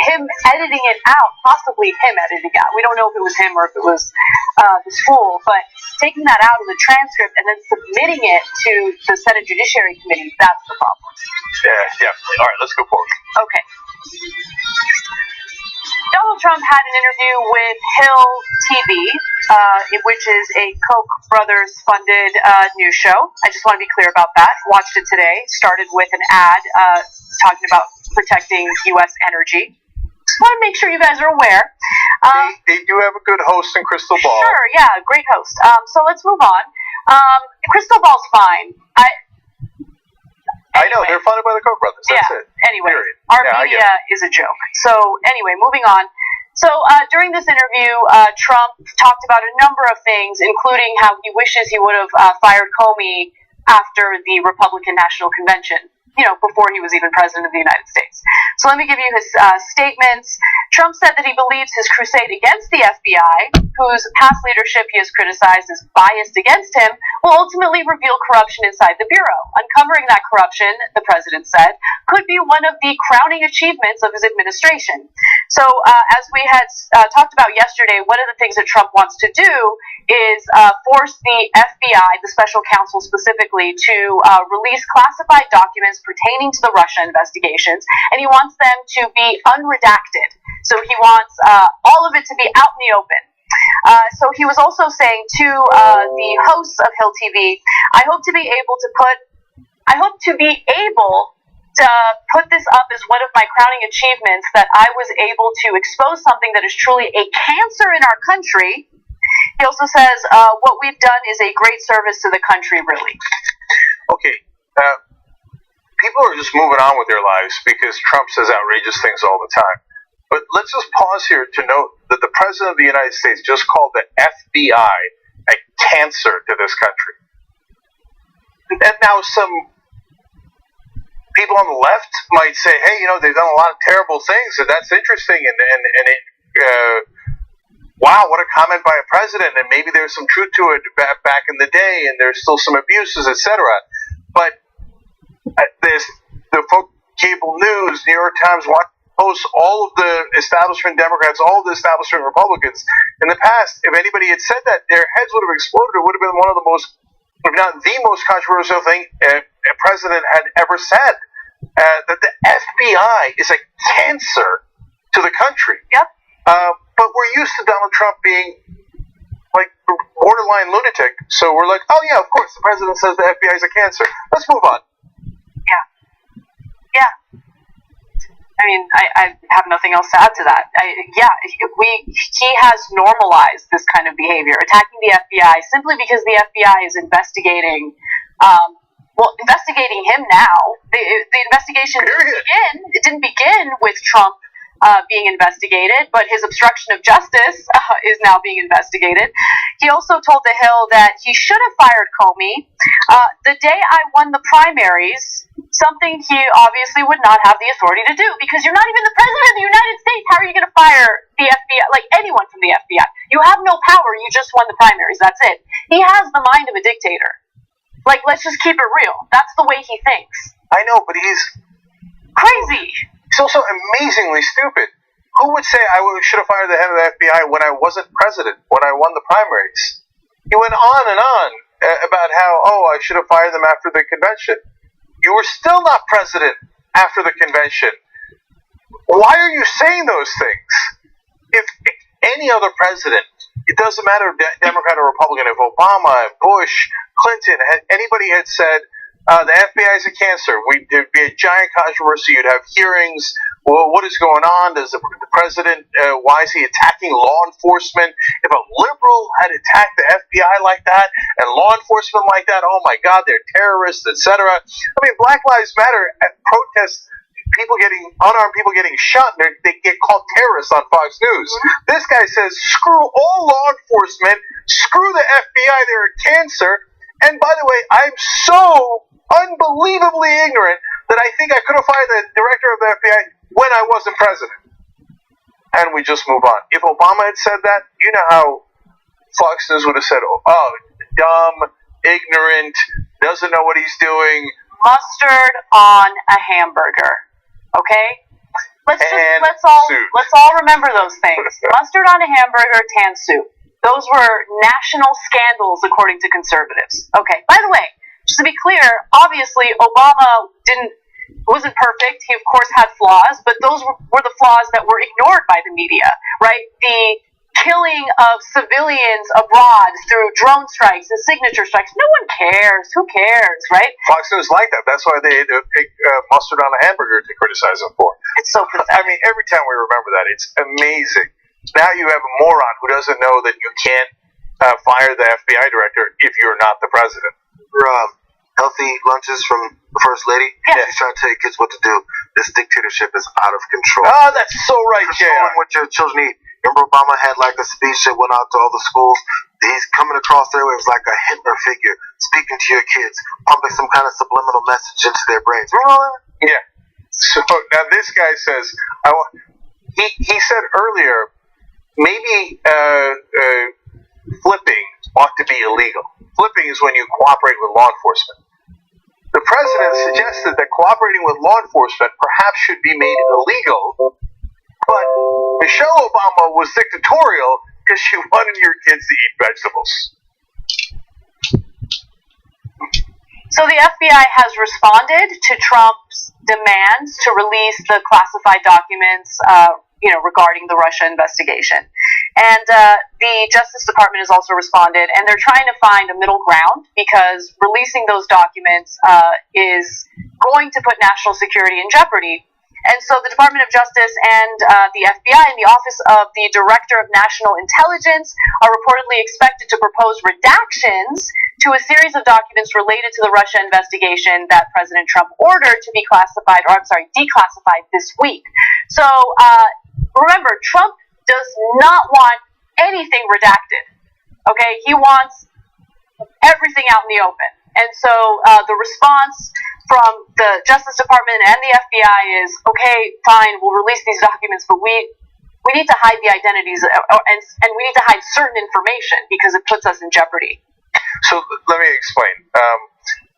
B: Him editing it out, possibly him editing it out. We don't know if it was him or if it was this fool, but taking that out of the transcript and then submitting it to the Senate Judiciary Committee, that's the problem.
A: Yeah. All right, let's go forward.
B: Okay. Donald Trump had an interview with Hill TV, which is a Koch brothers funded news show. I just want to be clear about that. Watched it today. Started with an ad talking about protecting U.S. energy. Just want to make sure you guys are aware.
A: They do have a good host in Crystal Ball.
B: Sure, yeah, great host. So let's move on. Crystal Ball's fine.
A: I know, they're funded by the Koch brothers. That's it.
B: Anyway,
A: Period.
B: our media is a joke. So anyway, moving on. So during this interview, Trump talked about a number of things, including how he wishes he would have fired Comey after the Republican National Convention, before he was even president of the United States. So let me give you his statements. Trump said that he believes his crusade against the FBI, whose past leadership he has criticized as biased against him, will ultimately reveal corruption inside the Bureau. Uncovering that corruption, the president said, could be one of the crowning achievements of his administration. So as we had talked about yesterday, one of the things that Trump wants to do is force the FBI, the special counsel specifically, to release classified documents pertaining to the Russia investigations, and he wants them to be unredacted. So he wants all of it to be out in the open. So he was also saying to the hosts of Hill TV, I hope to be able to put this up as one of my crowning achievements, that I was able to expose something that is truly a cancer in our country. He also says, what we've done is a great service to the country, really.
A: Okay. People are just moving on with their lives because Trump says outrageous things all the time. But let's just pause here to note that the President of the United States just called the FBI a cancer to this country. And now some people on the left might say, hey, they've done a lot of terrible things, and that's interesting, wow, what a comment by a president, and maybe there's some truth to it back in the day, and there's still some abuses, etc. But the cable news, New York Times, Washington Post, all of the establishment Democrats, all of the establishment Republicans, in the past, if anybody had said that, their heads would have exploded. It would have been one of the most, if not the most controversial thing a president had ever said. That the FBI is a cancer to the country.
B: Yep.
A: But we're used to Donald Trump being like borderline lunatic, so we're like, oh yeah, of course, the president says the FBI is a cancer. Let's move on.
B: Yeah. I mean, I have nothing else to add to that. He has normalized this kind of behavior, attacking the FBI simply because the FBI is investigating. Investigating him now. The investigation didn't begin with Trump being investigated, but his obstruction of justice is now being investigated. He also told The Hill that he should have fired Comey. The day I won the primaries, something he obviously would not have the authority to do, because you're not even the president of the United States. How are you going to fire the FBI, like anyone from the FBI? You have no power. You just won the primaries. That's it. He has the mind of a dictator. Like, let's just keep it real. That's the way he thinks.
A: I know, but he's
B: crazy.
A: He's also amazingly stupid. Who would say I should have fired the head of the FBI when I wasn't president, when I won the primaries? He went on and on about how, I should have fired them after the convention. You were still not president after the convention. Why are you saying those things? If any other president, it doesn't matter if Democrat or Republican, if Obama, Bush, Clinton, anybody had said, the FBI is a cancer, there'd be a giant controversy, you'd have hearings. Well, what is going on? Does the president, why is he attacking law enforcement? If a liberal had attacked the FBI like that, and law enforcement like that, oh my God, they're terrorists, etc. I mean, Black Lives Matter protests, unarmed people getting shot, and they get called terrorists on Fox News. This guy says, screw all law enforcement, screw the FBI, they're a cancer. And by the way, I'm so unbelievably ignorant that I think I could have fired the director of the FBI when I wasn't president. And we just move on. If Obama had said that, you know how Fox News would have said, dumb, ignorant, doesn't know what he's doing.
B: Mustard on a hamburger. Okay? Let's all remember those things. Mustard on a hamburger, tan soup. Those were national scandals according to conservatives. Okay. By the way, just to be clear, obviously Obama wasn't perfect. He of course had flaws, but those were the flaws that were ignored by the media, right? The killing of civilians abroad through drone strikes and signature strikes. No one cares. Who cares, right?
A: Fox News like that. That's why they pick mustard on a hamburger to criticize him for.
B: It's so pathetic.
A: I mean, every time we remember that, it's amazing. Now you have a moron who doesn't know that you can't fire the FBI director if you're not the president.
F: Healthy lunches from the First Lady.
B: Yeah.
F: She's trying to tell your kids what to do. This dictatorship is out of control.
A: Oh, that's so right, Jay.
F: What your children eat. Remember Obama had like a speech that went out to all the schools. He's coming across there with like a Hitler figure speaking to your kids, pumping some kind of subliminal message into their brains. Remember all that?
A: Yeah. So now this guy says, he said earlier, maybe flipping ought to be illegal. Flipping is when you cooperate with law enforcement. The president suggested that cooperating with law enforcement perhaps should be made illegal, but Michelle Obama was dictatorial because she wanted your kids to eat vegetables.
B: So the FBI has responded to Trump's demands to release the classified documents, regarding the Russia investigation. And the Justice Department has also responded, and they're trying to find a middle ground because releasing those documents is going to put national security in jeopardy. And so the Department of Justice and the FBI and the Office of the Director of National Intelligence are reportedly expected to propose redactions to a series of documents related to the Russia investigation that President Trump ordered to be declassified this week. So remember, Trump does not want anything redacted. Okay? He wants everything out in the open. And so the response from the Justice Department and the FBI is, okay, fine, we'll release these documents, but we need to hide the identities and we need to hide certain information because it puts us in jeopardy.
A: So let me explain.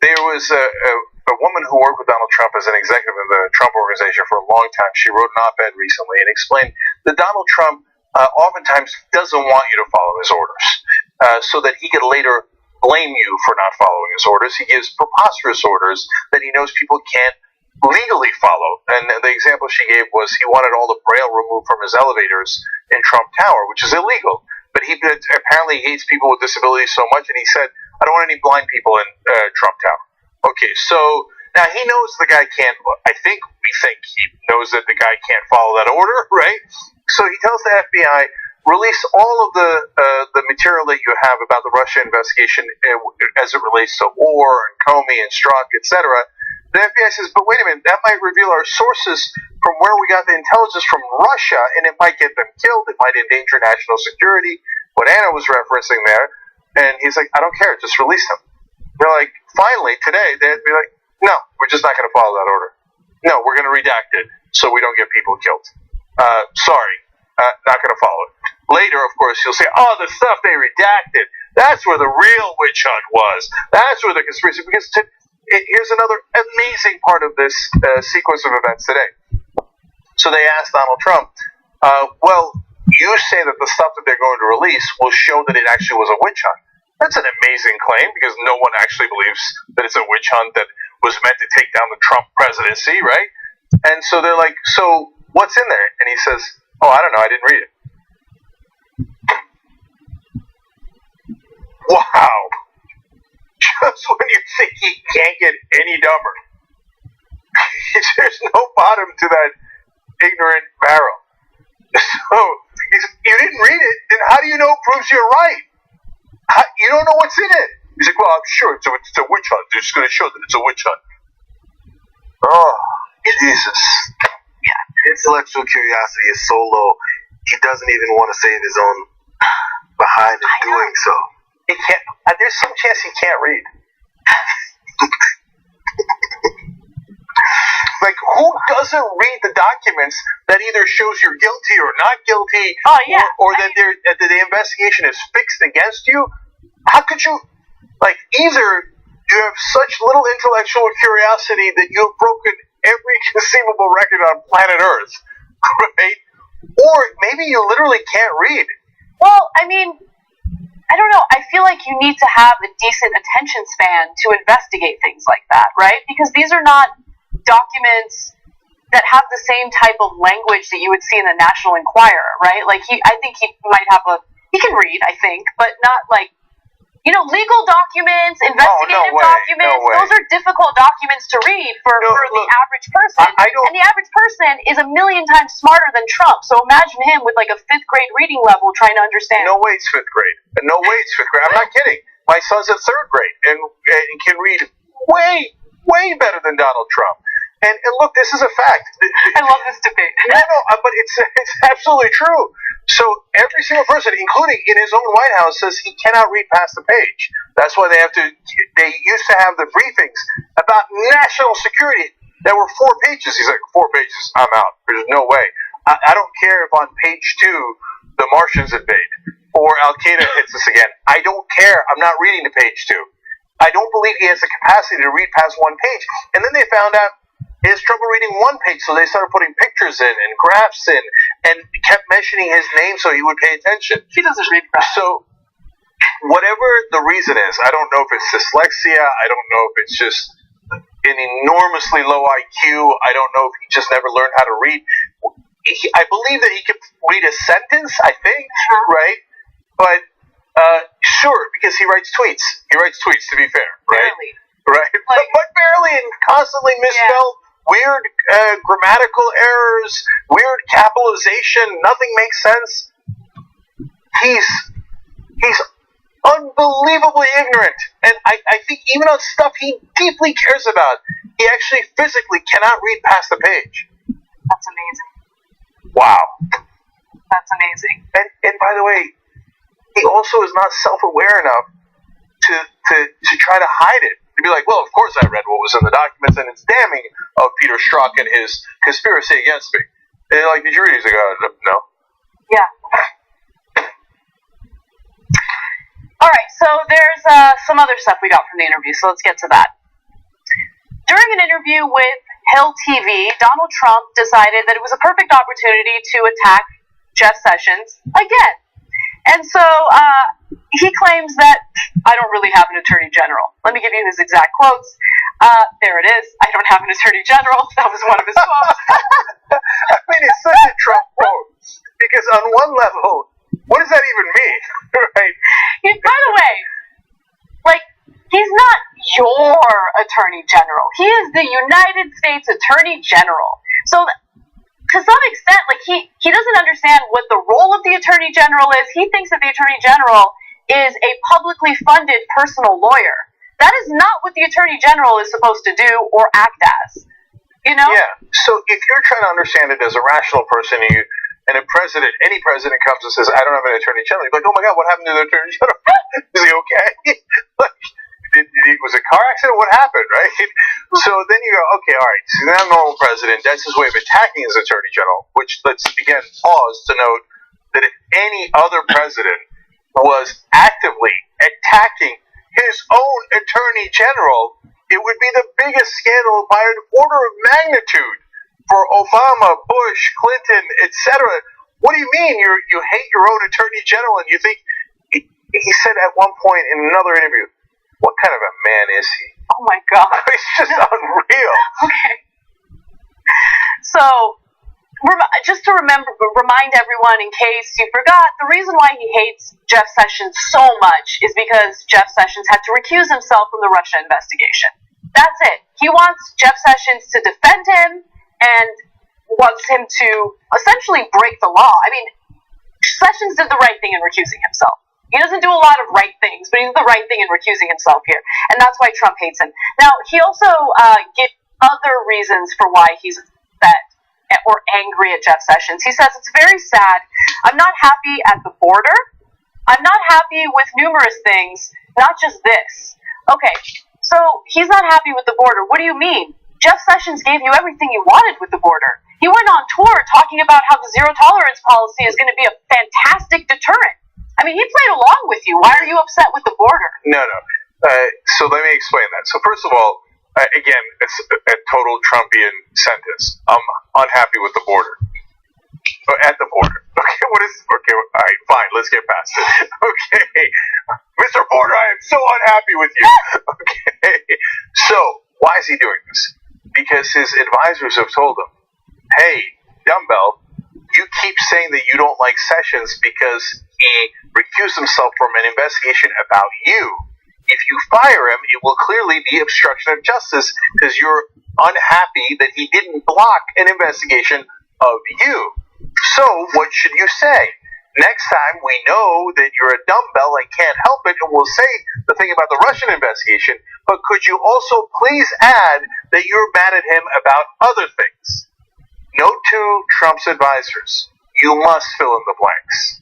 A: There was a woman who worked with Donald Trump as an executive in the Trump Organization for a long time. She wrote an op-ed recently and explained that Donald Trump oftentimes doesn't want you to follow his orders so that he could later blame you for not following his orders. He gives preposterous orders that he knows people can't legally follow. And the example she gave was he wanted all the Braille removed from his elevators in Trump Tower, which is illegal. But he apparently hates people with disabilities so much, and he said, I don't want any blind people in Trump Tower. Okay, so now he knows the guy can't, we think he knows that the guy can't follow that order, right? So he tells the FBI, release all of the material that you have about the Russia investigation as it relates to Orr and Comey and Strzok, etc. The FBI says, but wait a minute, that might reveal our sources from where we got the intelligence from Russia, and it might get them killed, it might endanger national security, what Anna was referencing there. And he's like, I don't care, just release them. They're like, finally, today, they'd be like, no, we're just not going to follow that order. No, we're going to redact it so we don't get people killed. Sorry, not going to follow it. Later, of course, you'll say, oh, the stuff they redacted, that's where the real witch hunt was. That's where the conspiracy, because here's another amazing part of this sequence of events today. So they asked Donald Trump, well, you say that the stuff that they're going to release will show that it actually was a witch hunt. That's an amazing claim, because no one actually believes that it's a witch hunt that was meant to take down the Trump presidency, right? And so they're like, so what's in there? And he says, oh, I don't know, I didn't read it. Wow. Just when you think he can't get any dumber. There's no bottom to that ignorant barrel. So, you didn't read it, then how do you know it proves you're right? You don't know what's in it. He's like, well, I'm sure it's a witch hunt. They're just going to show that it's a witch hunt. Oh, Jesus.
F: Yeah, intellectual curiosity is so low, he doesn't even want to save his own behind in doing so.
A: He can't. There's some chance he can't read. Like, who doesn't read the documents that either shows you're guilty or not guilty, or that the investigation is fixed against you? How could you, like, either you have such little intellectual curiosity that you have broken every conceivable record on planet Earth, right? Or maybe you literally can't read.
B: Well, I mean, I don't know. I feel like you need to have a decent attention span to investigate things like that, right? Because these are not documents that have the same type of language that you would see in the National Enquirer, right? Like, I think he might have he can read, I think, but not like, legal documents, investigative documents. Those are difficult documents to read for the average person. And the average person is a million times smarter than Trump. So imagine him with like a 5th grade reading level trying to understand.
A: No way it's 5th grade. No way it's 5th grade. I'm not kidding. My son's at 3rd grade and can read way better than Donald Trump. And look, this is a fact.
B: I love this debate.
A: No, but it's absolutely true. So every single person, including in his own White House, says he cannot read past the page. That's why they used to have the briefings about national security that were 4 pages. He's like, 4 pages, I'm out. There's no way. I don't care if on page 2 the Martians invade or Al-Qaeda hits us again. I don't care. I'm not reading to page 2. I don't believe he has the capacity to read past 1 page. And then they found out he has trouble reading 1 page, so they started putting pictures in and graphs in and kept mentioning his name so he would pay attention.
B: He doesn't read graphs.
A: So, whatever the reason is, I don't know if it's dyslexia, I don't know if it's just an enormously low IQ, I don't know if he just never learned how to read. I believe that he could read a sentence, I think, right? But, sure, because he writes tweets. He writes tweets, to be fair, right?
B: Barely.
A: Right? But barely, and constantly misspelled. Weird grammatical errors, weird capitalization, nothing makes sense. He's unbelievably ignorant. And I think even on stuff he deeply cares about, he actually physically cannot read past the page.
B: That's amazing.
A: Wow.
B: That's amazing.
A: And by the way, he also is not self-aware enough to try to hide it. To be like, well, of course I read what was in the documents, and it's damning of Peter Strzok and his conspiracy against me. And they're like, did you read it? He's like, no.
B: Yeah. All right, so there's some other stuff we got from the interview, so let's get to that. During an interview with Hill TV, Donald Trump decided that it was a perfect opportunity to attack Jeff Sessions again. And so he claims that I don't really have an attorney general. Let me give you his exact quotes. There it is. I don't have an attorney general. That was one of his quotes.
A: I mean, it's such a Trump quote. Because on one level, what does that even mean? Right?
B: By the way, like, he's not your attorney general. He is the United States Attorney General. So to some extent, like, he doesn't understand what the role of the Attorney General is. He thinks that the Attorney General is a publicly funded personal lawyer. That is not what the Attorney General is supposed to do or act as. You know?
A: Yeah. So if you're trying to understand it as a rational person, and any president comes and says, I don't have an Attorney General, you're like, oh my God, what happened to the Attorney General? Is he okay? Like, was it a car accident? What happened, right? So then you go, okay, all right, so that normal president, that's his way of attacking his attorney general, which let's again pause to note that if any other president was actively attacking his own attorney general, it would be the biggest scandal by an order of magnitude for Obama, Bush, Clinton, etc. What do you mean you hate your own attorney general and you think, he said at one point in another interview, what kind of a man is he?
B: Oh my God.
A: It's just unreal.
B: Okay. So, just to remind everyone in case you forgot, the reason why he hates Jeff Sessions so much is because Jeff Sessions had to recuse himself from the Russia investigation. That's it. He wants Jeff Sessions to defend him and wants him to essentially break the law. I mean, Sessions did the right thing in recusing himself. He doesn't do a lot of right things, but he did the right thing in recusing himself here. And that's why Trump hates him. Now, he also gives other reasons for why he's upset or angry at Jeff Sessions. He says, it's very sad. I'm not happy at the border. I'm not happy with numerous things, not just this. Okay, so he's not happy with the border. What do you mean? Jeff Sessions gave you everything you wanted with the border. He went on tour talking about how the zero-tolerance policy is going to be a fantastic deterrent. I mean, he played along with you. Why are you upset with the border?
A: No. So let me explain that. So first of all, again, it's a total Trumpian sentence. I'm unhappy with the border. At the border. Okay, okay, all right, fine, let's get past it. Okay, Mr. Border, I am so unhappy with you. Okay, so why is he doing this? Because his advisors have told him, hey, dumbbell, you keep saying that you don't like Sessions because he recused himself from an investigation about you. If you fire him, it will clearly be obstruction of justice because you're unhappy that he didn't block an investigation of you. So what should you say? Next time we know that you're a dumbbell and can't help it, and we'll say the thing about the Russian investigation, but could you also please add that you're mad at him about other things? Note to Trump's advisors, you must fill in the blanks.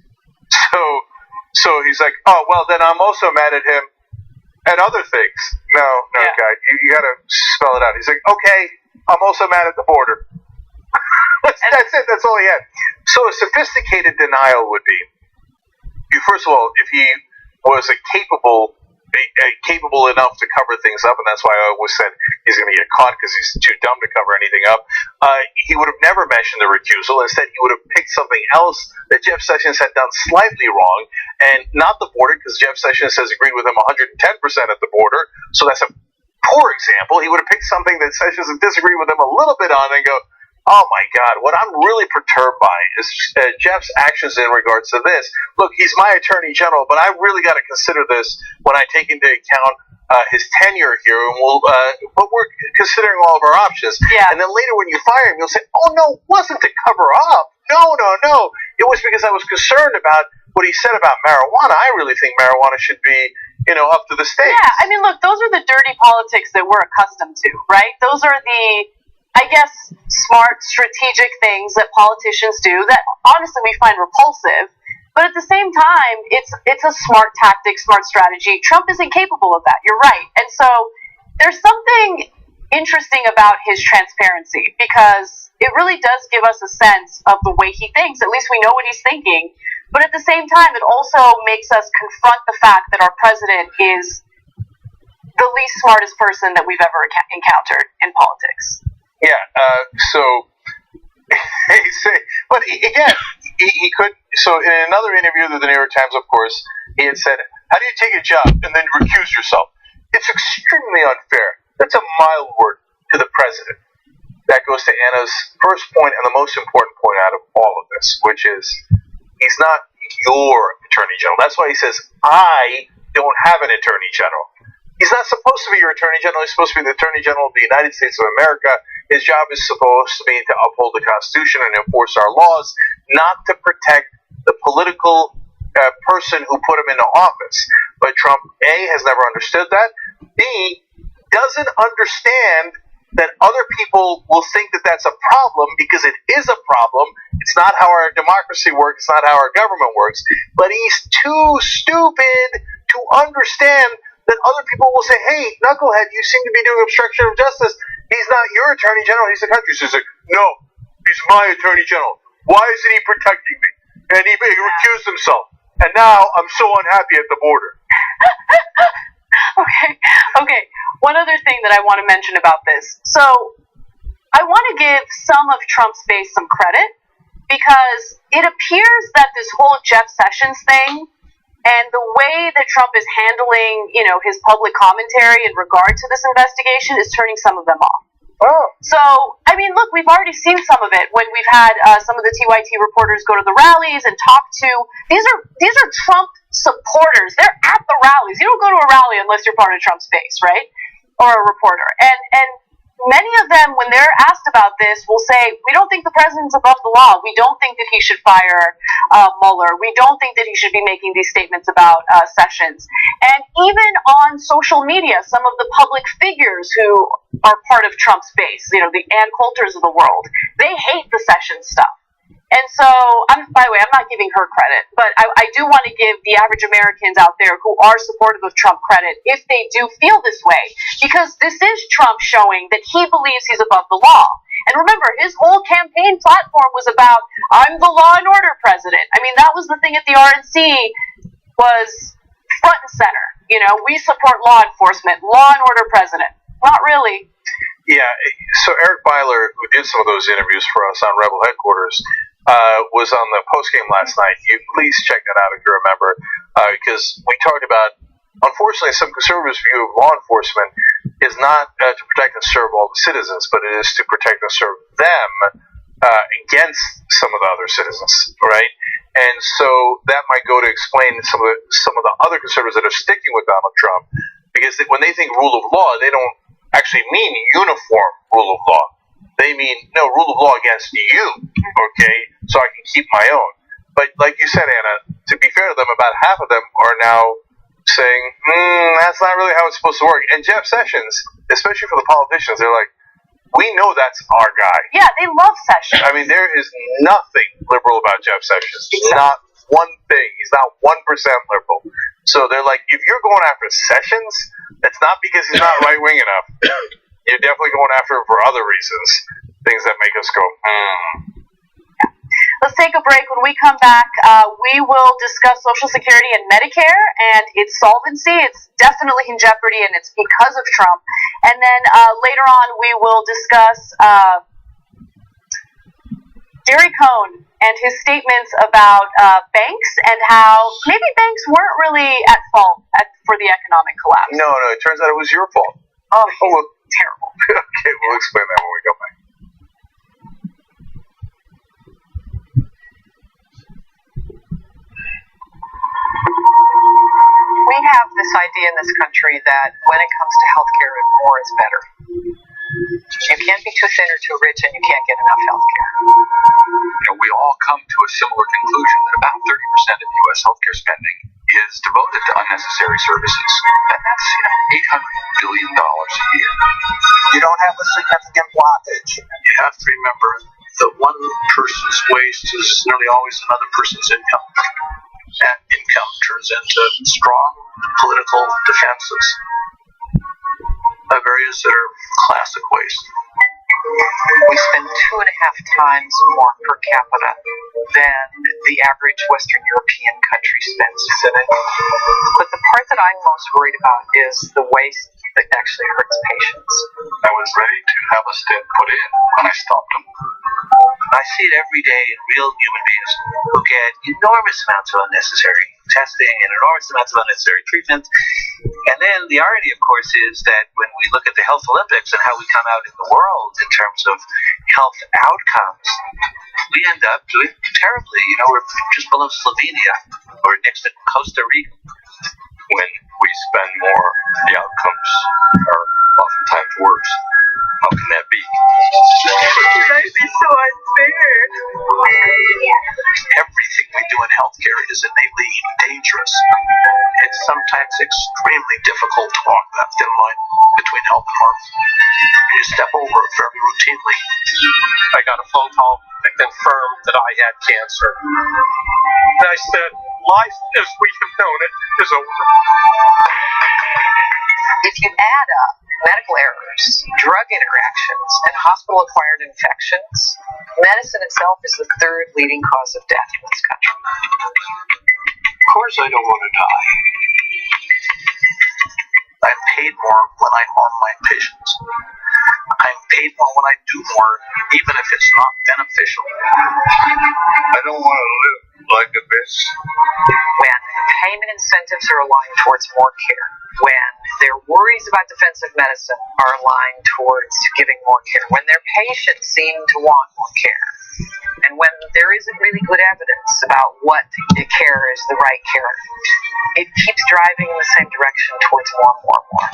A: So he's like, oh, well, then I'm also mad at him at other things. No, yeah. Guy, you got to spell it out. He's like, okay, I'm also mad at the border. That's it. That's all he had. So a sophisticated denial would be, first of all, if he was capable enough to cover things up, and that's why I always said he's going to get caught because he's too dumb to cover anything up, he would have never mentioned the recusal. Instead, he would have picked something else that Jeff Sessions had done slightly wrong, and not the border, because Jeff Sessions has agreed with him 110% at the border, so that's a poor example. He would have picked something that Sessions had disagreed with him a little bit on and go, oh my God, what I'm really perturbed by is Jeff's actions in regards to this. Look, he's my attorney general, but I really got to consider this when I take into account his tenure here, and but we're considering all of our options.
B: Yeah.
A: And then later when you fire him, you'll say, oh no, it wasn't to cover up. No. It was because I was concerned about what he said about marijuana. I really think marijuana should be, up to the states.
B: Yeah, I mean, look, those are the dirty politics that we're accustomed to, right? Those are the, I guess, smart, strategic things that politicians do that honestly we find repulsive. But at the same time, it's a smart tactic, smart strategy. Trump isn't capable of that. You're right. And so there's something interesting about his transparency because it really does give us a sense of the way he thinks. At least we know what he's thinking. But at the same time, it also makes us confront the fact that our president is the least smartest person that we've ever encountered in politics.
A: Yeah, but again, he could. So in another interview with the New York Times, of course, he had said, how do you take a job and then recuse yourself? It's extremely unfair. That's a mild word to the president. That goes to Anna's first point and the most important point out of all of this, which is he's not your attorney general. That's why he says, I don't have an attorney general. He's not supposed to be your attorney general. He's supposed to be the attorney general of the United States of America. His job is supposed to be to uphold the Constitution and enforce our laws, not to protect the political person who put him into office. But Trump, A, has never understood that. B, doesn't understand that other people will think that that's a problem because it is a problem. It's not how our democracy works. It's not how our government works. But he's too stupid to understand that other people will say, hey, knucklehead, you seem to be doing obstruction of justice. He's not your attorney general. He's the country's. He's like, no, he's my attorney general. Why isn't he protecting me? And he recused himself. And now I'm so unhappy at the border.
B: Okay. One other thing that I want to mention about this. So, I want to give some of Trump's base some credit, because it appears that this whole Jeff Sessions thing and the way that Trump is handling, his public commentary in regard to this investigation is turning some of them off.
A: Oh.
B: So, I mean, look, we've already seen some of it when we've had some of the TYT reporters go to the rallies and talk to. These are Trump supporters. They're at the rallies. You don't go to a rally unless you're part of Trump's base, right? Or a reporter. And many of them, when they're asked about this, will say, we don't think the president's above the law. We don't think that he should fire Mueller. We don't think that he should be making these statements about Sessions. And even on social media, some of the public figures who are part of Trump's base, the Ann Coulters of the world, they hate the Sessions stuff. And so, by the way, I'm not giving her credit, but I do want to give the average Americans out there who are supportive of Trump credit if they do feel this way, because this is Trump showing that he believes he's above the law. And remember, his whole campaign platform was about, I'm the law and order president. I mean, that was the thing at the RNC, was front and center. We support law enforcement, law and order president. Not really.
A: Yeah, so Eric Byler, who did some of those interviews for us on Rebel Headquarters, was on the postgame last night. You please check that out if you remember, because we talked about, unfortunately, some conservatives' view of law enforcement is not to protect and serve all the citizens, but it is to protect and serve them against some of the other citizens, right? And so that might go to explain some of the other conservatives that are sticking with Donald Trump, because when they think rule of law, they don't actually mean uniform rule of law. They mean, no, rule of law against you, okay, so I can keep my own. But like you said, Anna, to be fair to them, about half of them are now saying, that's not really how it's supposed to work. And Jeff Sessions, especially for the politicians, they're like, we know that's our guy.
B: Yeah, they love Sessions.
A: I mean, there is nothing liberal about Jeff Sessions. Exactly. Not one thing. He's not 1% liberal. So they're like, if you're going after Sessions, it's not because he's not right-wing enough. You're definitely going after him for other reasons, things that make us go,
B: Let's take a break. When we come back, we will discuss Social Security and Medicare and its solvency. It's definitely in jeopardy, and it's because of Trump. And then later on, we will discuss Gary Cohn and his statements about banks and how maybe banks weren't really at fault for the economic collapse.
A: No, it turns out it was your fault.
B: Oh, well, terrible.
A: Okay, we'll explain that when we go back.
D: We have this idea in this country that when it comes to healthcare, more is better. You can't be too thin or too rich, and you can't get enough healthcare.
H: We all come to a similar conclusion that about 30% of U.S. healthcare spending is devoted to unnecessary services, and that's $800 billion a year.
F: You don't have a significant blockage.
G: You have to remember that one person's waste is nearly always another person's income. That income turns into strong political defenses of areas that are classic waste.
D: We spend 2.5 times more per capita than the average Western European country spends. But the part that I'm most worried about is the waste that actually hurts patients.
H: I was ready to have a stent put in when I stopped him.
G: I see it every day in real human beings who get enormous amounts of unnecessary testing and enormous amounts of unnecessary treatment. And then the irony, of course, is that when we look at the Health Olympics and how we come out in the world in terms of health outcomes, we end up doing terribly. We're just below Slovenia or next to Costa Rica.
H: When we spend more, the outcomes are oftentimes worse. How can that be?
D: It might be so unfair.
G: Everything we do in healthcare is innately dangerous. It's sometimes extremely difficult to walk that thin line between health and harm. You step over it fairly routinely.
K: I got a phone call that confirmed that I had cancer. And I said, life as we have known it is over.
D: If you add up medical errors relationships, drug interactions, and hospital-acquired infections, medicine itself is the third leading cause of death in this country.
G: Of course I don't want to die.
C: I'm paid more when I harm my patients. I'm paid more when I do more, even if it's not beneficial.
F: I don't want to live like a bitch.
D: When payment incentives are aligned towards more care, when their worries about defensive medicine are aligned towards giving more care, when their patients seem to want more care, and when there isn't really good evidence about what care is the right care, it keeps driving in the same direction towards more and more and more.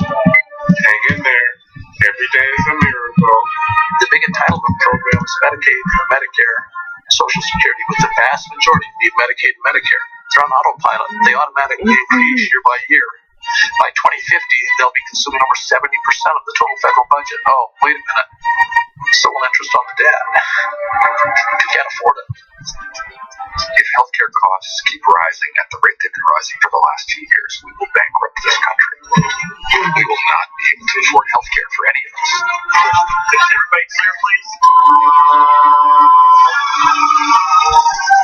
F: Hang in there. Every day is a miracle.
C: The big entitlement programs, Medicaid, Medicare, Social Security, with the vast majority being Medicaid and Medicare, they're on autopilot. They automatically increase year by year. By 2050, they'll be consuming over 70% of the total federal budget. Oh, wait a minute. Still an interest on the debt. You can't afford it. If healthcare costs keep rising at the rate they've been rising for the last few years, we will bankrupt this country. We will not be able to afford healthcare for any of us.
G: Is everybody clear, please?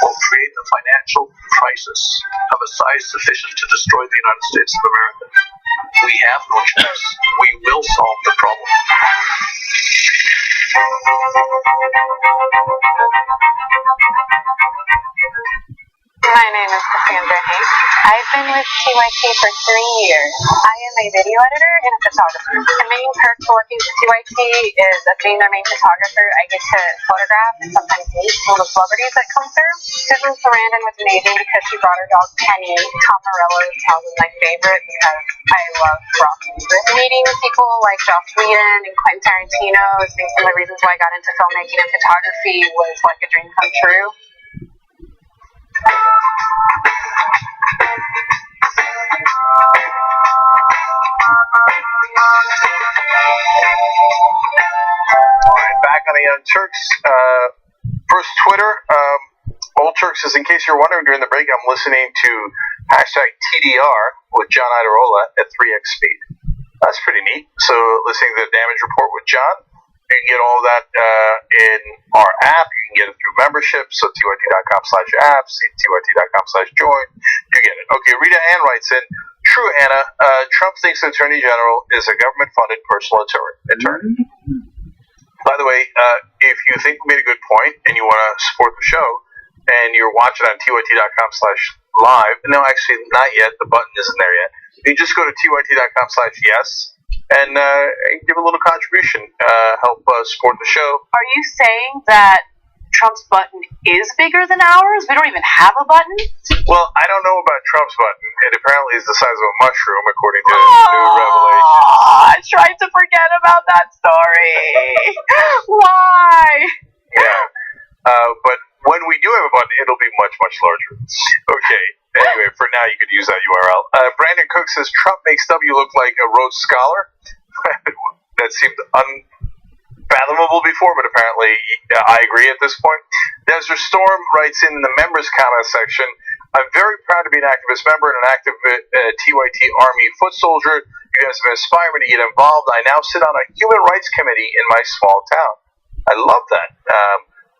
C: We'll create a financial crisis of a size sufficient to destroy the United States of America. We have no choice. We will solve the problem.
J: My name is Cassandra Hank. I've been with TYT for 3 years. I am a video editor and a photographer. The main perk for working with TYT is of being their main photographer. I get to photograph and sometimes meet some of the celebrities that come through. Susan Sarandon was amazing because she brought her dog Penny. Tom Morello is probably my favorite because I love rock music. Meeting people like Joss Whedon and Quentin Tarantino is some of the reasons why I got into filmmaking and photography was like a dream come true.
A: Alright, back on the Young Turks. First, Twitter. Old Turks says, in case you're wondering, during the break, I'm listening to #TDR with John Idarola at 3x speed. That's pretty neat. So, listening to the damage report with John. You can get all of that in our app. You can get it through membership. So, tyt.com/apps, tyt.com/join. You get it. Okay, Rita Ann writes in, true, Anna. Trump thinks the Attorney General is a government-funded personal attorney. By the way, if you think we made a good point and you want to support the show and you're watching on tyt.com/live, no, actually not yet. The button isn't there yet. You just go to tyt.com/yes and give a little contribution. Help support the show.
B: Are you saying that Trump's button is bigger than ours? We don't even have a button?
A: Well, I don't know about Trump's button. It apparently is the size of a mushroom, according to new revelations.
B: I tried to forget about that story. Why?
A: Yeah. But when we do have a button, it'll be much, much larger. Okay. Anyway, for now, you could use that URL. Brandon Cook says, Trump makes W look like a Rhodes Scholar. That seemed unfathomable before, but apparently I agree at this point. Desert Storm writes in the members comment section, I'm very proud to be an activist member and an active TYT Army foot soldier. You guys have inspired me to get involved. I now sit on a human rights committee in my small town. I love that.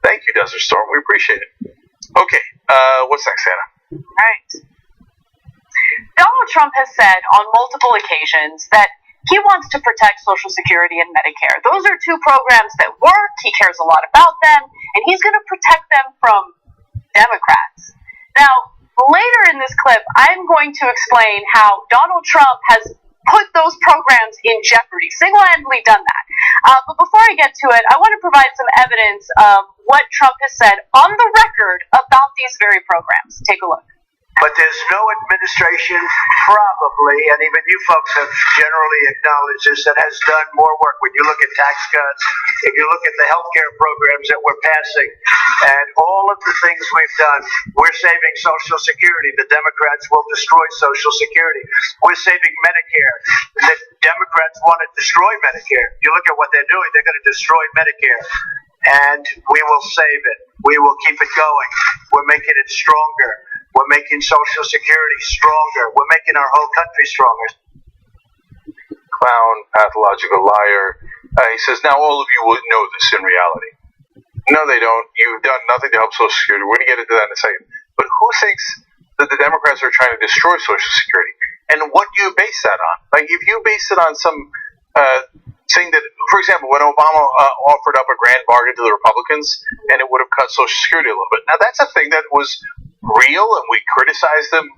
A: Thank you, Desert Storm. We appreciate it. Okay, what's next, Anna?
B: Right. Donald Trump has said on multiple occasions that he wants to protect Social Security and Medicare. Those are two programs that work. He cares a lot about them, and he's going to protect them from Democrats. Now, later in this clip, I'm going to explain how Donald Trump has put those programs in jeopardy, single-handedly done that. But before I get to it, I want to provide some evidence of what Trump has said on the record about these very programs. Take a look.
L: But there's no administration, probably, and even you folks have generally acknowledged this, that has done more work. When you look at tax cuts, if you look at the healthcare programs that we're passing, and all of the things we've done, we're saving Social Security. The Democrats will destroy Social Security. We're saving Medicare. The Democrats want to destroy Medicare. You look at what they're doing, they're going to destroy Medicare. And we will save it. We will keep it going. We're making it stronger. We're making Social Security stronger. We're making our whole country stronger.
A: clown, pathological liar. He says, now all of you would know this in reality. No, they don't. You've done nothing to help Social Security. We're going to get into that in a second. But who thinks that the Democrats are trying to destroy Social Security? And what do you base that on? Like, if you base it on some thing that, for example, when Obama offered up a grand bargain to the Republicans, and it would have cut Social Security a little bit. Now, that's a thing that was real, and we criticized them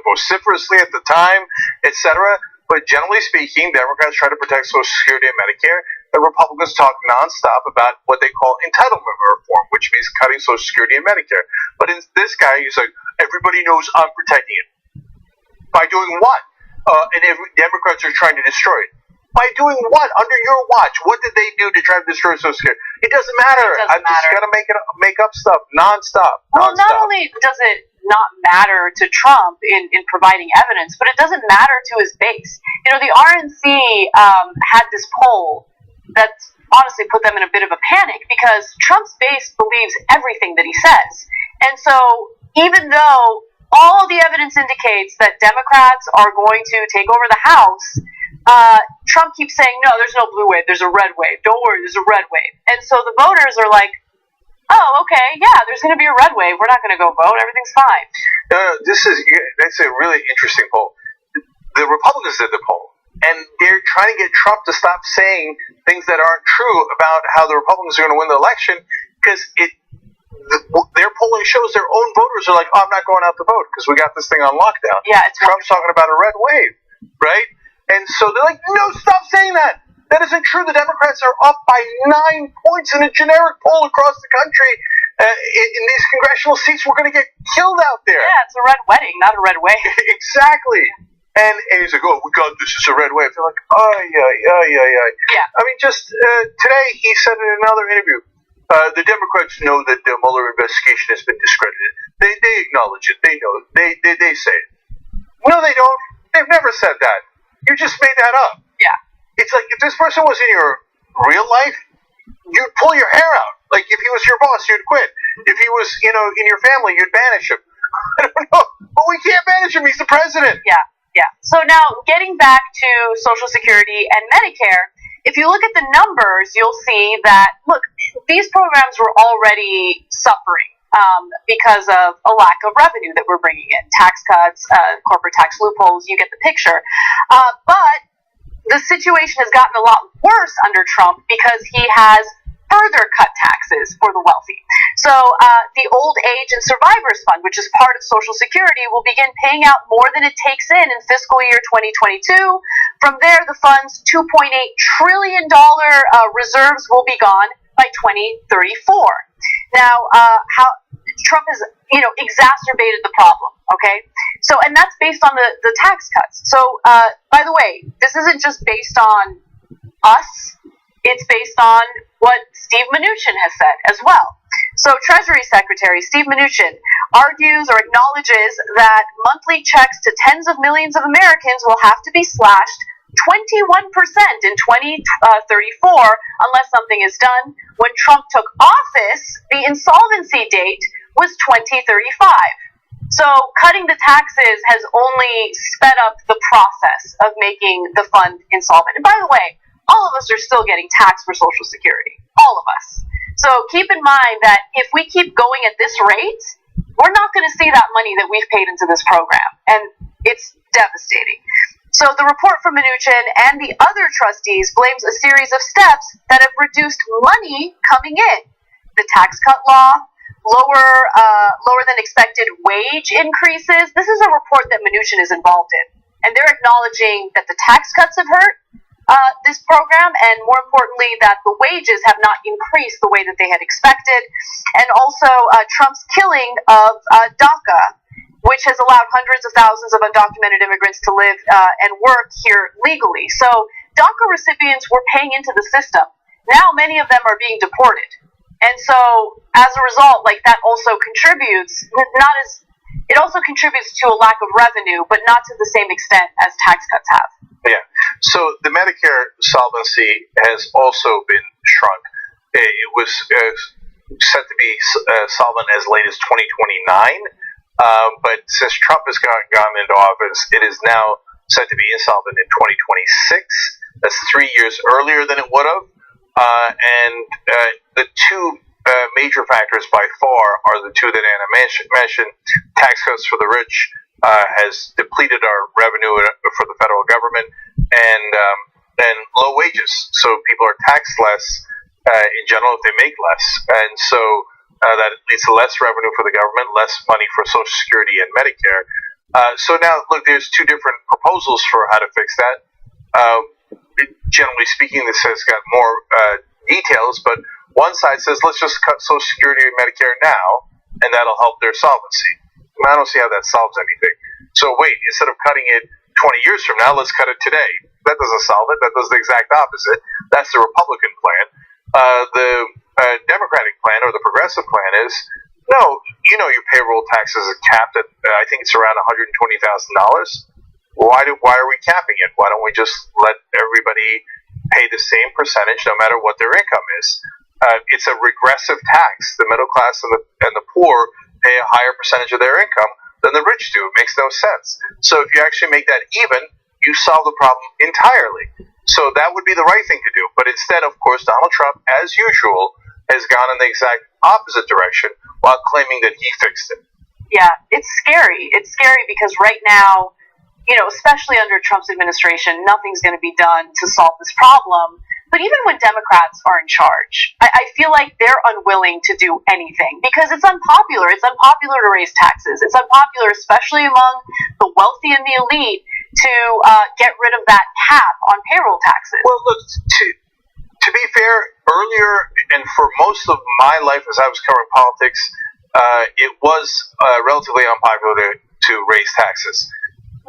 A: vociferously at the time, etc. But generally speaking, Democrats try to protect Social Security and Medicare. The Republicans talk nonstop about what they call entitlement reform, which means cutting Social Security and Medicare. But in this guy, he's like, everybody knows I'm protecting it. By doing what? And Democrats are trying to destroy it. By doing what? Under your watch. What did they do to try to destroy Social Security? It doesn't matter. I've just got to make up stuff nonstop.
B: Well, not only does it not matter to Trump in providing evidence, but it doesn't matter to his base. You know, the RNC had this poll that's honestly put them in a bit of a panic because Trump's base believes everything that he says. And so even though all the evidence indicates that Democrats are going to take over the House, Trump keeps saying, no, there's no blue wave, there's a red wave. Don't worry, there's a red wave. And so the voters are like, oh, okay, yeah, there's going to be a red wave. We're not going to go vote. Everything's fine.
A: That's a really interesting poll. The Republicans did the poll, and they're trying to get Trump to stop saying things that aren't true about how the Republicans are going to win the election because their polling shows their own voters are like, oh, I'm not going out to vote because we got this thing on lockdown.
B: Yeah,
A: Trump's talking about a red wave, right? And so they're like, no, stop saying that. That isn't true. The Democrats are up by 9 points in a generic poll across the country. In these congressional seats, we're going to get killed out there.
B: Yeah, it's a red wedding, not a red wave.
A: Exactly. And he's like, oh, we got this. It's a red wave. They're like,
B: Yeah.
A: I mean, just today he said in another interview, the Democrats know that the Mueller investigation has been discredited. They acknowledge it. They know it. They say it. No, they don't. They've never said that. You just made that up.
B: Yeah.
A: It's like if this person was in your real life, you'd pull your hair out. Like if he was your boss, you'd quit. If he was, in your family, you'd banish him. I don't know, but we can't banish him. He's the president.
B: Yeah. So now getting back to Social Security and Medicare, if you look at the numbers, you'll see that, look, these programs were already suffering because of a lack of revenue that we're bringing in. Tax cuts, corporate tax loopholes, you get the picture. But the situation has gotten a lot worse under Trump because he has further cut taxes for the wealthy. So the Old Age and Survivors Fund, which is part of Social Security, will begin paying out more than it takes in fiscal year 2022. From there, the fund's $2.8 trillion reserves will be gone by 2034. Now, how Trump has, exacerbated the problem, okay? So, and that's based on the tax cuts. So, by the way, this isn't just based on us. It's based on what Steve Mnuchin has said as well. So Treasury Secretary Steve Mnuchin argues or acknowledges that monthly checks to tens of millions of Americans will have to be slashed 21% in 2034 unless something is done. When Trump took office, the insolvency date was 2035. So cutting the taxes has only sped up the process of making the fund insolvent. And by the way, all of us are still getting taxed for Social Security. All of us. So keep in mind that if we keep going at this rate, we're not going to see that money that we've paid into this program. And it's devastating. So the report from Mnuchin and the other trustees blames a series of steps that have reduced money coming in. The tax cut law, lower than expected wage increases. This is a report that Mnuchin is involved in. And they're acknowledging that the tax cuts have hurt this program, and more importantly, that the wages have not increased the way that they had expected. And also Trump's killing of DACA, which has allowed hundreds of thousands of undocumented immigrants to live and work here legally. So DACA recipients were paying into the system. Now many of them are being deported. And so as a result, that also contributes, it also contributes to a lack of revenue, but not to the same extent as tax cuts have.
A: Yeah. So the Medicare solvency has also been shrunk. It was set to be solvent as late as 2029, but since Trump has gone into office, it is now set to be insolvent in 2026. That's 3 years earlier than it would have. And the two major factors by far are the two that Anna mentioned. Tax cuts for the rich has depleted our revenue for the federal government, and low wages. So people are taxed less in general if they make less. And so that leads to less revenue for the government, less money for Social Security and Medicare. So now, look, there's two different proposals for how to fix that. Generally speaking, this has got more details, but one side says, let's just cut Social Security and Medicare now, and that'll help their solvency. I don't see how that solves anything. So wait, instead of cutting it 20 years from now, let's cut it today. That doesn't solve it. That does the exact opposite. That's the Republican plan. The Democratic plan, or the progressive plan, is, no, your payroll taxes are capped at, I think it's around $120,000. Why are we capping it? Why don't we just let everybody pay the same percentage no matter what their income is? It's a regressive tax. The middle class and the poor pay a higher percentage of their income than the rich do. It makes no sense. So if you actually make that even, you solve the problem entirely. So that would be the right thing to do. But instead, of course, Donald Trump, as usual, has gone in the exact opposite direction while claiming that he fixed it.
B: Yeah, it's scary. It's scary because right now, especially under Trump's administration, nothing's going to be done to solve this problem. But even when Democrats are in charge, I feel like they're unwilling to do anything because it's unpopular. It's unpopular to raise taxes. It's unpopular, especially among the wealthy and the elite, to get rid of that cap on payroll taxes.
A: Well, look, to be fair, earlier and for most of my life as I was covering politics, it was relatively unpopular to raise taxes.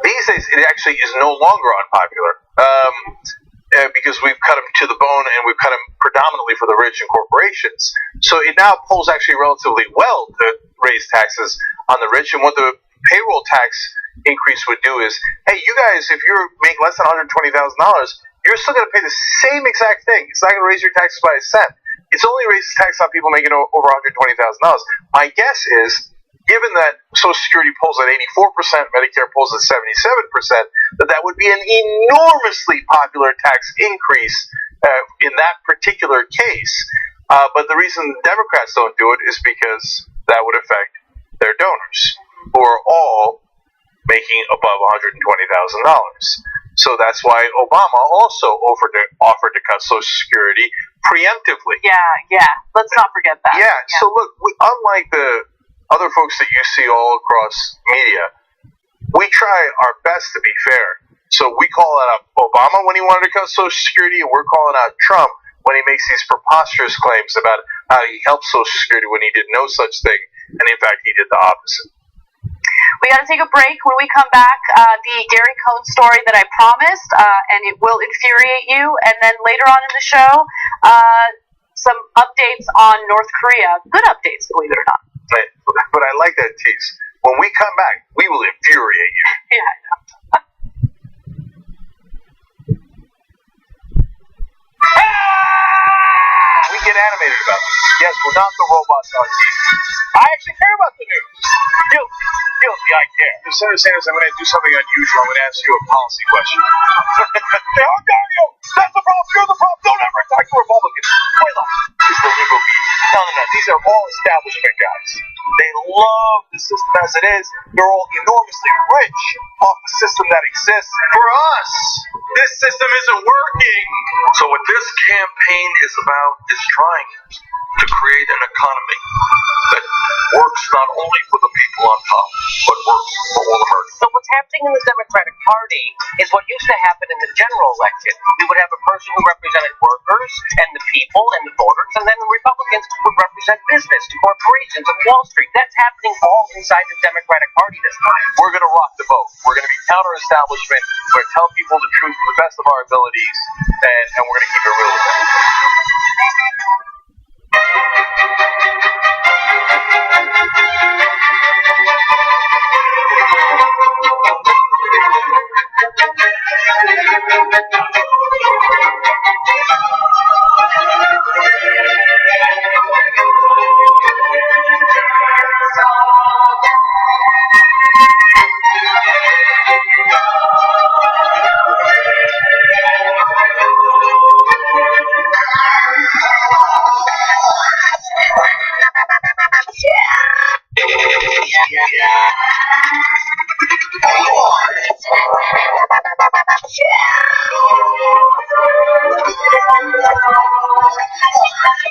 A: These days, it actually is no longer unpopular. Because we've cut them to the bone, and we've cut them predominantly for the rich and corporations. So it now pulls actually relatively well to raise taxes on the rich. And what the payroll tax increase would do is, hey, you guys, if you make less than $120,000, you're still going to pay the same exact thing. It's not going to raise your taxes by a cent. It's only raises tax on people making over $120,000. My guess is, given that Social Security pulls at 84%, Medicare pulls at 77%, that would be an enormously popular tax increase in that particular case. But the reason the Democrats don't do it is because that would affect their donors, who are all making above $120,000. So that's why Obama also offered to cut Social Security preemptively.
B: Yeah. Let's not forget that.
A: Yeah. So look, unlike the other folks that you see all across media, we try our best to be fair. So we call out Obama when he wanted to cut Social Security, and we're calling out Trump when he makes these preposterous claims about how he helped Social Security when he did no such thing, and in fact he did the opposite.
B: We got to take a break. When we come back, the Gary Cohn story that I promised, and it will infuriate you. And then later on in the show, some updates on North Korea. Good updates, believe it or not.
A: But I like that tease. When we come back, we will infuriate you.
B: Yeah, I know.
A: We get animated about this. Yes, we're not the robots on TV. I actually care about the news. Guilty, I care. If Senator Sanders, I'm going to do something unusual. I'm going to ask you a policy question. How dare you? That's the problem. You're the problem. Don't ever attack the Republicans. Wait up. Is the liberal media. No. These are all establishment guys. They love the system as it is. They're all enormously rich off the system that exists. For us, this system isn't working.
H: So what this campaign is about is trying to create an economy that works not only for the people on top, but works for all Americans.
M: So what's happening in the Democratic Party is what used to happen in the general election. We would have a person who represented workers and the people and the voters, and then the Republicans would represent business, corporations, and Wall Street. That's happening all inside the Democratic Party this time.
A: We're going to rock the boat. We're going to be counter-establishment. We're going to tell people the truth to the best of our abilities, and we're going to keep it real with them.
N: Welcome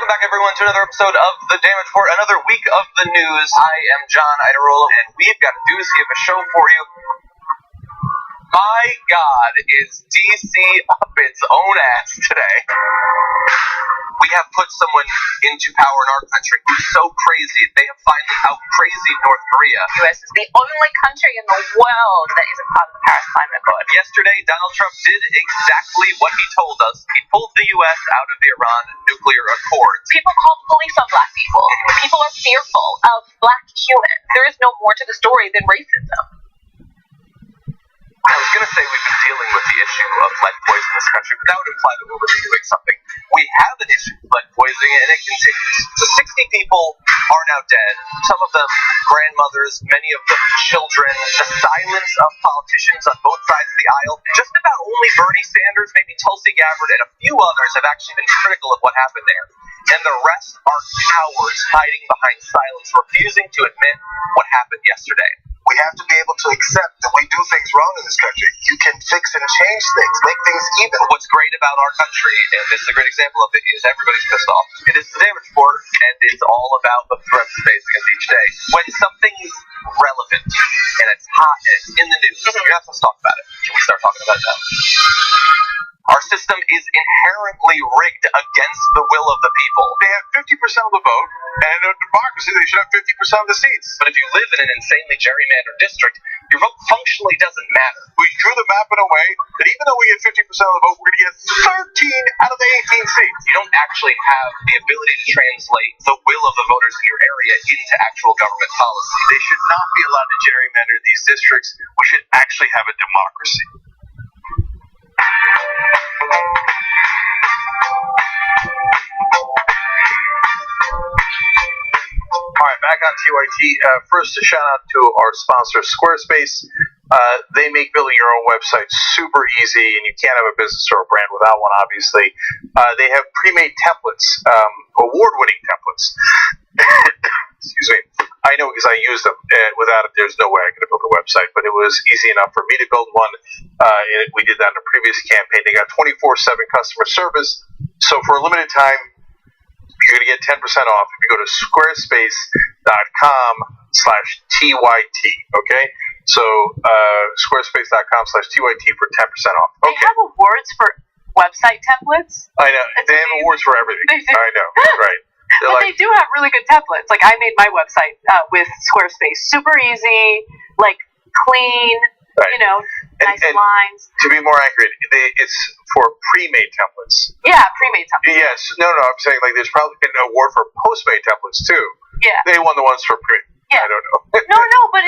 N: back, everyone, to another episode of The Damage Report, another week of the news. I am John Idarola, and we've got a doozy of a show for you. My God, is DC up its own ass today. We have put someone into power in our country who's so crazy, they have finally out-crazied North Korea.
J: The U.S. is the only country in the world that isn't part of the Paris Climate Accord.
N: Yesterday, Donald Trump did exactly what he told us. He pulled the U.S. out of the Iran nuclear accords.
J: People call the police on black people. People are fearful of black humans. There is no more to the story than racism.
N: I was going to say we've been dealing with the issue of lead poisoning in this country, but that would imply that we're really doing something. We have an issue with lead poisoning, and it continues. So 60 people are now dead, some of them grandmothers, many of them children. The silence of politicians on both sides of the aisle. Just about only Bernie Sanders, maybe Tulsi Gabbard, and a few others have actually been critical of what happened there. And the rest are cowards hiding behind silence, refusing to admit what happened yesterday.
F: We have to be able to accept that we do things wrong in this country. You can fix and change things, make things even.
N: What's great about our country, and this is a great example of it, is everybody's pissed off. It is the Damage Report, and it's all about the threats facing us each day. When something's relevant, and it's hot, and it's in the news, you're not supposed to talk about it. Can we start talking about that? Our system is inherently rigged against the will of the people.
A: They have 50% of the vote, and in a democracy, they should have 50% of the seats.
N: But if you live in an insanely gerrymandered district, your vote functionally doesn't matter.
A: We drew the map in a way that even though we get 50% of the vote, we're going to get 13 out of the 18 seats.
N: You don't actually have the ability to translate the will of the voters in your area into actual government policy.
A: They should not be allowed to gerrymander these districts. We should actually have a democracy. Alright, back on TYT. First, a shout out to our sponsor, Squarespace. They make building your own website super easy, and you can't have a business or a brand without one, obviously. They have pre-made templates, award-winning templates. Excuse me. I know because I use them. Without it, there's no way I could have built a website, but it was easy enough for me to build one. And we did that in a previous campaign. They got 24/7 customer service. So for a limited time, you're going to get 10% off if you go to squarespace.com/TYT. Okay? So squarespace.com/TYT for 10% off. Okay.
B: They have awards for website templates.
A: I know. They have awards for everything. I know. Right.
B: But they do have really good templates. Like, I made my website with Squarespace. Super easy, like, clean,
A: right.
B: Nice lines.
A: To be more accurate, it's for pre-made templates.
B: Yeah, pre-made templates.
A: Yes. No, I'm saying, like, there's probably been an award for post-made templates, too.
B: Yeah.
A: They won the ones for pre.
B: Yeah.
A: I don't know.
B: No, but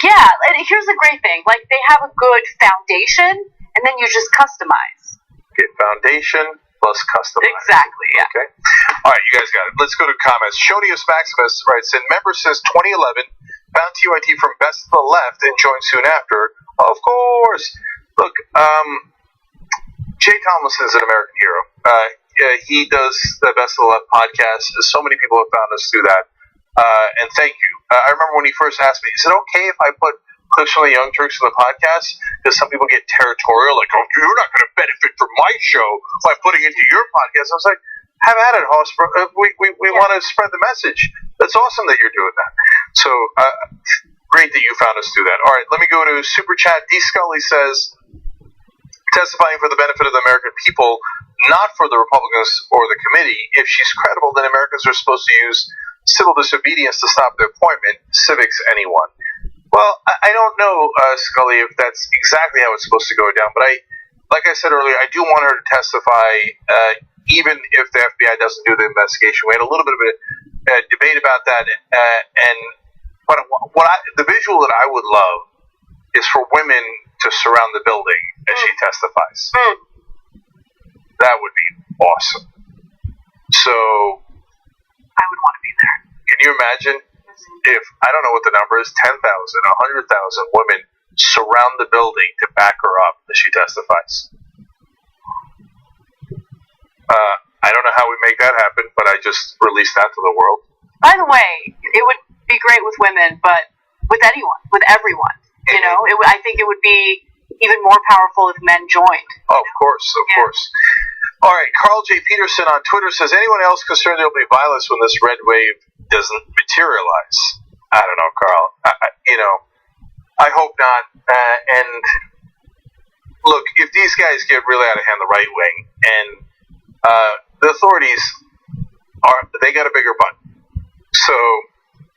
B: yeah, and here's the great thing. Like, they have a good foundation, and then you just customize.
A: Okay, foundation plus customize.
B: Exactly, yeah.
A: Okay. All right, you guys got it. Let's go to comments. Shonius Maximus writes in, member since 2011, found TYT from Best of the Left and joined soon after. Of course. Look, Jay Tomlinson is an American hero. He does the Best of the Left podcast. So many people have found us through that. And thank you. I remember when he first asked me, is it okay if I put clips from the Young Turks in the podcast? Because some people get territorial, like, oh, you're not going to benefit from my show by putting it into your podcast. I was like, have at it, host. We want to spread the message. That's awesome that you're doing that. So, great that you found us through that. All right, let me go to Super Chat. D. Scully says, testifying for the benefit of the American people, not for the Republicans or the committee. If she's credible, then Americans are supposed to use civil disobedience to stop the appointment, civics anyone. Well, I don't know, Scully, if that's exactly how it's supposed to go down, but like I said earlier, I do want her to testify, even if the FBI doesn't do the investigation. We had a little bit of a debate about that, and the visual that I would love is for women to surround the building as she testifies. That would be awesome. So,
B: I would want to be there.
A: Can you imagine if, I don't know what the number is, 10,000, 100,000 women surround the building to back her up as she testifies? I don't know how we make that happen, but I just released that to the world.
B: By the way, it would be great with women, but with anyone, with everyone. You know, I think it would be even more powerful if men joined.
A: Oh, of course. All right, Carl J. Peterson on Twitter says, anyone else concerned there will be violence when this red wave doesn't materialize? I don't know, Carl. I hope not. And look, if these guys get really out of hand, the right wing, and the authorities they got a bigger butt. So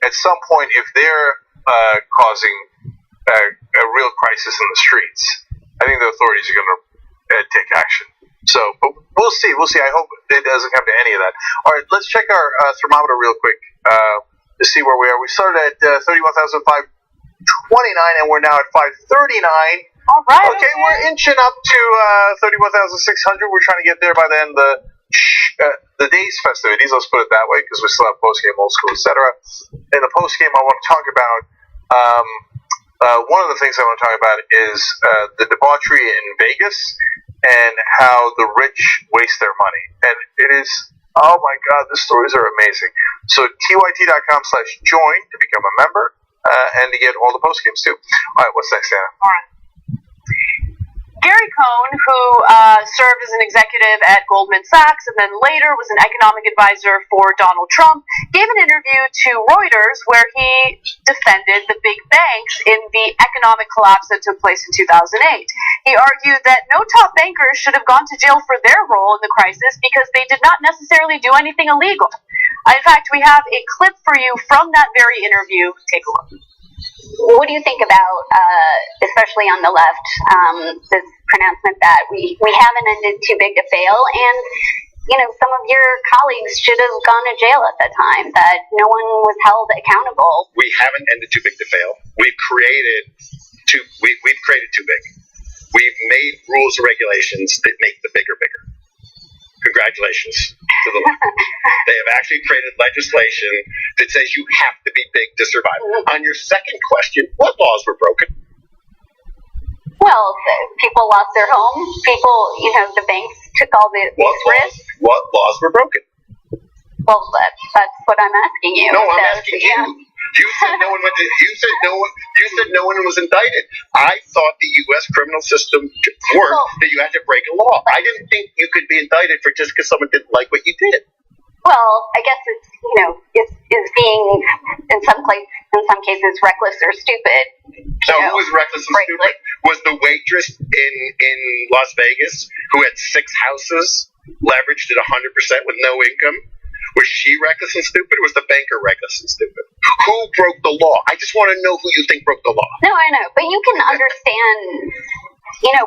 A: at some point, if they're causing a real crisis in the streets, I think the authorities are going to take action. So, but we'll see. I hope it doesn't come to any of that. All right, let's check our thermometer real quick to see where we are. We started at 31,529, and we're now at 539.
B: All right.
A: Okay, we're inching up to 31,600. We're trying to get there by the end of the day's festivities. Let's put it that way, because we still have post game, old school, etc. In the post game, I want to talk about. One of the things I want to talk about is the debauchery in Vegas and how the rich waste their money. And it is, oh my God, the stories are amazing. So tyt.com/join to become a member and to get all the post games too. All right, what's next, Anna?
B: All right. Gary Cohn, who served as an executive at Goldman Sachs and then later was an economic advisor for Donald Trump, gave an interview to Reuters where he defended the big banks in the economic collapse that took place in 2008. He argued that no top bankers should have gone to jail for their role in the crisis because they did not necessarily do anything illegal. In fact, we have a clip for you from that very interview. Take a look.
O: What do you think about, especially on the left, this pronouncement that we haven't ended too big to fail, and some of your colleagues should have gone to jail at the time, that no one was held accountable?
P: We haven't ended too big to fail. We've created too big. We've made rules and regulations that make the bigger bigger. Congratulations to the left. They have actually created legislation that says you have to be big to survive. On your second question, what laws were broken?
O: Well, people lost their homes. People, the banks took all these risks.
P: What laws were broken?
O: Well, that's what I'm asking you.
P: No, I'm asking you. You said no one went to. You said no one was indicted. I thought the U.S. criminal system worked that you had to break a law. I didn't think you could be indicted for just because someone didn't like what you did.
O: Well, I guess it's being in some cases reckless or stupid.
P: So who was reckless and stupid? Was the waitress in Las Vegas who had 6 houses leveraged at 100% with no income? Was she reckless and stupid, or was the banker reckless and stupid? Who broke the law? I just want to know who you think broke the law.
O: No, I know, but you can understand,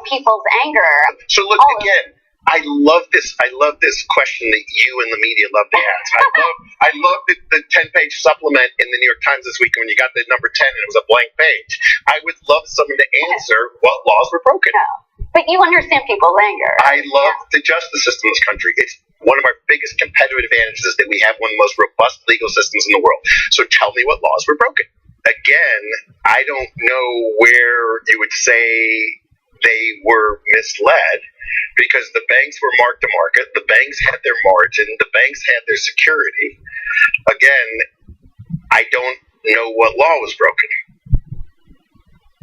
O: people's anger.
P: So look again. I love this question that you and the media love to ask. I love the 10-page supplement in the New York Times this week when you got the number 10 and it was a blank page. I would love someone to answer what laws were broken.
O: No, but you understand people's anger.
P: I love the justice system in this country. It's one of our biggest competitive advantages is that we have one of the most robust legal systems in the world. So tell me what laws were broken. Again, I don't know where you would say they were misled, because the banks were marked to market, the banks had their margin, the banks had their security. Again, I don't know what law was broken.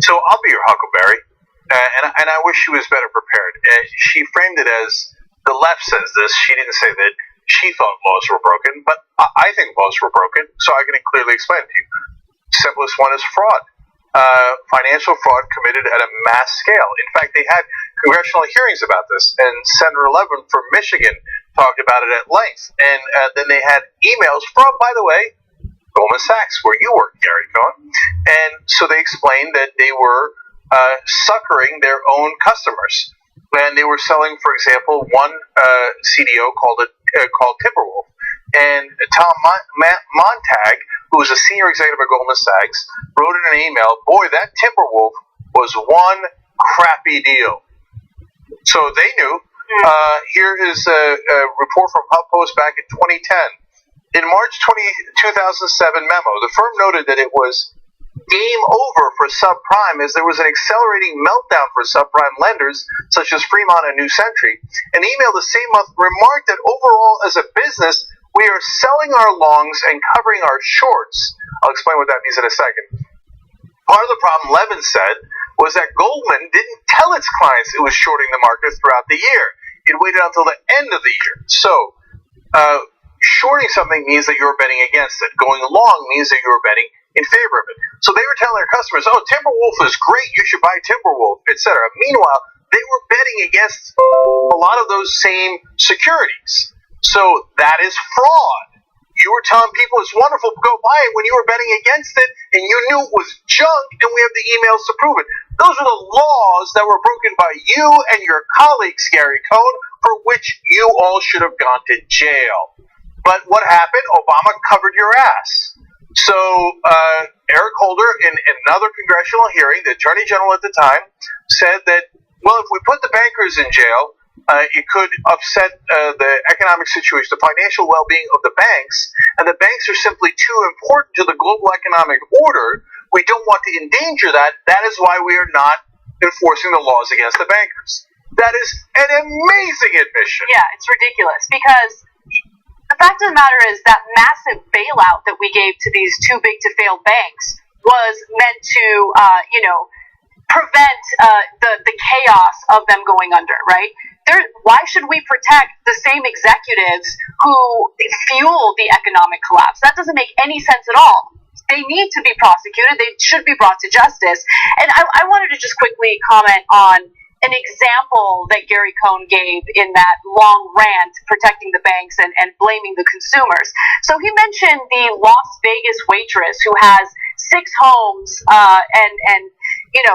A: So I'll be your Huckleberry, and I wish she was better prepared. She framed it as the left says this. She didn't say that she thought laws were broken, but I think laws were broken, so I can clearly explain it to you. Simplest one is fraud. Financial fraud committed at a mass scale. In fact, they had congressional hearings about this, and Senator Levin from Michigan talked about it at length. And then they had emails from, by the way, Goldman Sachs, where you work, Gary Cohn. And so they explained that they were suckering their own customers. And they were selling, for example, one CDO called Timberwolf. And Tom Montag, who was a senior executive at Goldman Sachs, wrote in an email, boy, that Timberwolf was one crappy deal. So they knew. Here is a report from HuffPost back in 2010. In March 2007 memo, the firm noted that it was game over for subprime as there was an accelerating meltdown for subprime lenders such as Fremont and New Century. An email the same month remarked that overall as a business, we are selling our longs and covering our shorts. I'll explain what that means in a second. Part of the problem, Levin said, was that Goldman didn't tell its clients it was shorting the market throughout the year. It waited until the end of the year. So, shorting something means that you're betting against it. Going long means that you're betting in favor of it. So they were telling their customers, oh, Timberwolf is great, you should buy Timberwolf, etc. Meanwhile, they were betting against a lot of those same securities. So that is fraud. You were telling people it's wonderful, go buy it when you were betting against it and you knew it was junk, and we have the emails to prove it. Those are the laws that were broken by you and your colleagues, Gary Cohn, for which you all should have gone to jail. But what happened? Obama covered your ass. So Eric Holder, in another congressional hearing, the Attorney General at the time, said that, well, if we put the bankers in jail, it could upset the economic situation, the financial well-being of the banks, and the banks are simply too important to the global economic order. We don't want to endanger that. That is why we are not enforcing the laws against the bankers. That is an amazing admission.
B: Yeah, it's ridiculous because the fact of the matter is that massive bailout that we gave to these too big to fail banks was meant to, prevent the chaos of them going under, right? Why should we protect the same executives who fuel the economic collapse? That doesn't make any sense at all. They need to be prosecuted. They should be brought to justice. And I wanted to just quickly comment on an example that Gary Cohn gave in that long rant protecting the banks and blaming the consumers. So he mentioned the Las Vegas waitress who has 6 homes and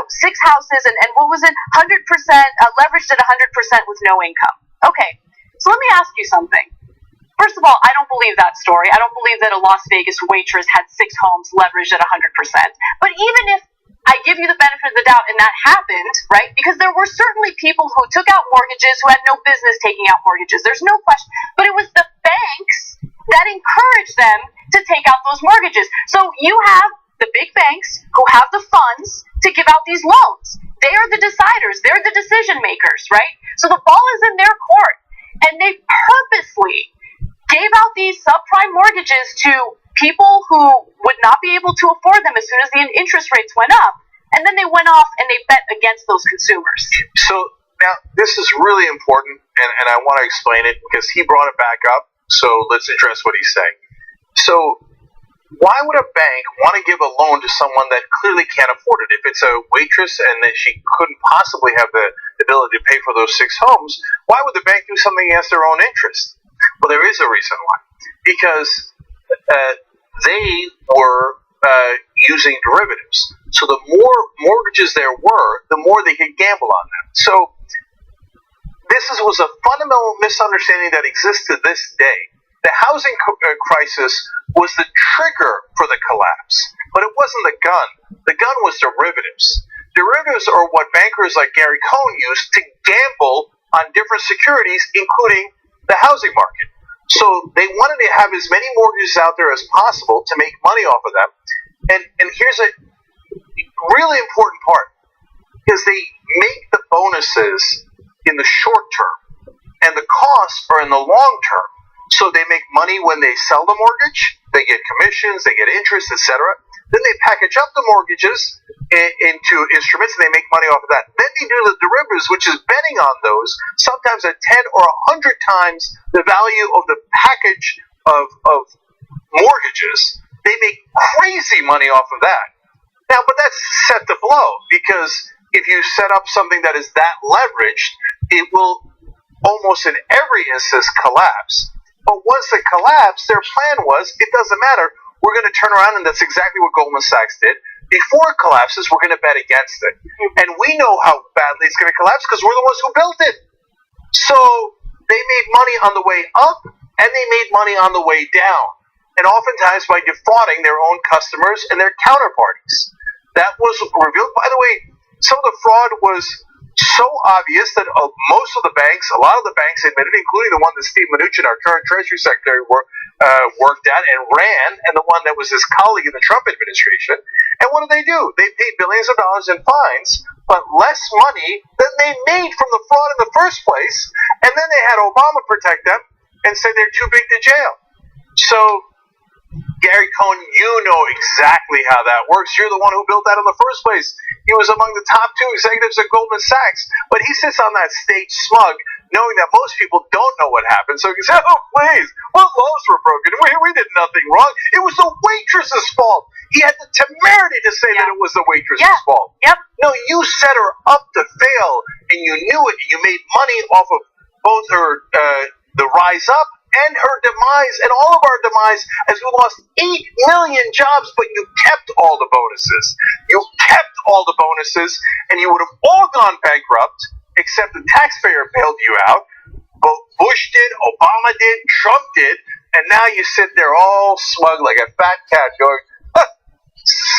B: 6 houses and what was it, 100% leveraged at 100% with no income. Okay, so let me ask you something. First of all, I don't believe that story. I don't believe that a Las Vegas waitress had 6 homes leveraged at 100%. But even if I give you the benefit of the doubt and that happened, right? Because there were certainly people who took out mortgages who had no business taking out mortgages. There's no question. But it was the banks that encouraged them to take out those mortgages. So you have the big banks who have the funds to give out these loans. They are the deciders. They're the decision makers, right? So the ball is in their court. And they purposely gave out these subprime mortgages to people who would not be able to afford them as soon as the interest rates went up. And then they went off and they bet against those consumers.
A: So now this is really important, and I want to explain it because he brought it back up. So let's address what he's saying. So why would a bank want to give a loan to someone that clearly can't afford it? If it's a waitress and that she couldn't possibly have the ability to pay for those 6 homes, why would the bank do something against their own interest? Well, there is a reason why. Because they were using derivatives. So the more mortgages there were, the more they could gamble on them. So this was a fundamental misunderstanding that exists to this day. The housing crisis was the trigger for the collapse, but it wasn't the gun. The gun was derivatives. Derivatives are what bankers like Gary Cohn use to gamble on different securities, including the housing market. So they wanted to have as many mortgages out there as possible to make money off of them. And here's a really important part, because they make the bonuses in the short term, and the costs are in the long term. So they make money when they sell the mortgage, they get commissions, they get interest, etc. Then they package up the mortgages into instruments, and they make money off of that. Then they do the derivatives, which is betting on those, sometimes at 10 or 100 times the value of the package of mortgages. They make crazy money off of that. Now, but that's set to blow, because if you set up something that is that leveraged, it will almost in every instance collapse. But once it collapsed, their plan was, it doesn't matter, we're going to turn around, and that's exactly what Goldman Sachs did. Before it collapses, we're going to bet against it. And we know how badly it's going to collapse because we're the ones who built it. So they made money on the way up, and they made money on the way down. And oftentimes by defrauding their own customers and their counterparties. That was revealed. By the way, some of the fraud was so obvious that most of the banks, a lot of the banks admitted, including the one that Steve Mnuchin, our current Treasury Secretary, worked at and ran, and the one that was his colleague in the Trump administration. And what do? They paid billions of dollars in fines, but less money than they made from the fraud in the first place. And then they had Obama protect them and say they're too big to jail. So, Gary Cohn, you know exactly how that works. You're the one who built that in the first place. He was among the top 2 executives at Goldman Sachs, but he sits on that stage smug, knowing that most people don't know what happened. So he says, oh, please, what laws were broken? We did nothing wrong. It was the waitress's fault. He had the temerity to say that it was the waitress's fault.
B: Yep.
A: No, you set her up to fail, and you knew it. You made money off of both her, the rise up, and her demise, and all of our demise, as we lost 8 million jobs, but you kept all the bonuses. You kept all the bonuses, and you would have all gone bankrupt, except the taxpayer bailed you out. Bush did, Obama did, Trump did, and now you sit there all smug like a fat cat going,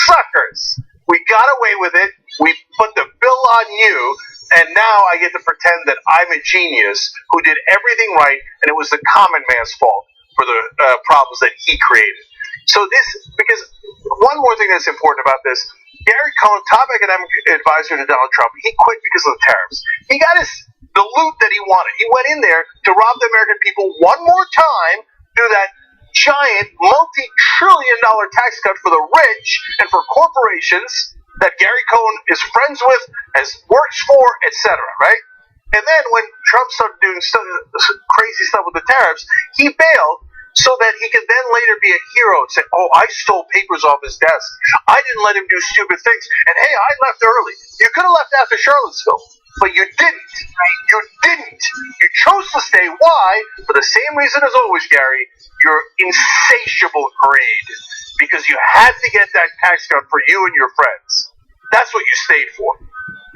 A: suckers, we got away with it, we put the bill on you, and now I get to pretend that I'm a genius who did everything right, and it was the common man's fault for the problems that he created. So because one more thing that's important about this, Gary Cohn, top economic advisor to Donald Trump, he quit because of the tariffs. He got the loot that he wanted. He went in there to rob the American people one more time through that giant multi-trillion-dollar tax cut for the rich and for corporations that Gary Cohn is friends with, has worked for, etc., right? And then when Trump started doing crazy stuff with the tariffs, he bailed so that he could then later be a hero and say, oh, I stole papers off his desk. I didn't let him do stupid things. And hey, I left early. You could have left after Charlottesville, but you didn't. You didn't. You chose to stay. Why? For the same reason as always, Gary, your insatiable greed. Because you had to get that tax cut for you and your friends. That's what you stayed for.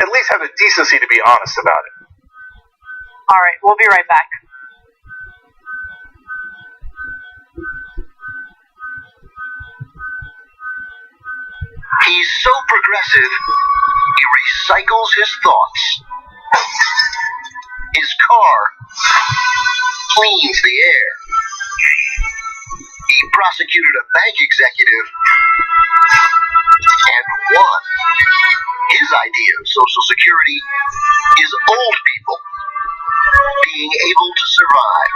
A: At least have the decency to be honest about it.
B: All right, we'll be right back.
Q: He's so progressive, he recycles his thoughts. His car cleans the air. He prosecuted a bank executive and won. His idea of Social Security is old people being able to survive.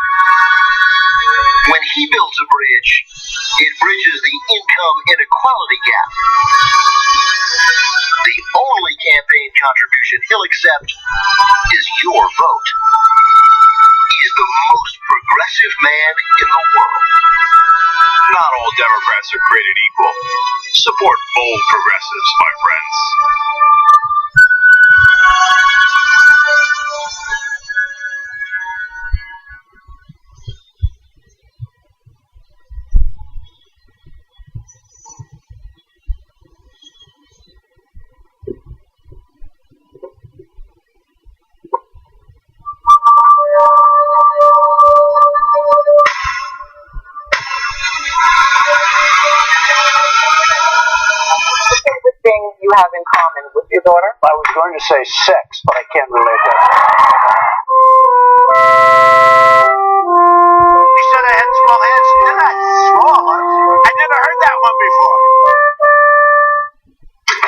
Q: When he builds a bridge, it bridges the income inequality gap. The only campaign contribution he'll accept is your vote. He's the most progressive man in the world.
R: Not all Democrats are created equal. Support bold progressives, my friends.
E: You have in common with your daughter?
L: I was going to say sex, but I can't relate that.
A: You said I had small hands. They're not small. I never heard that one before.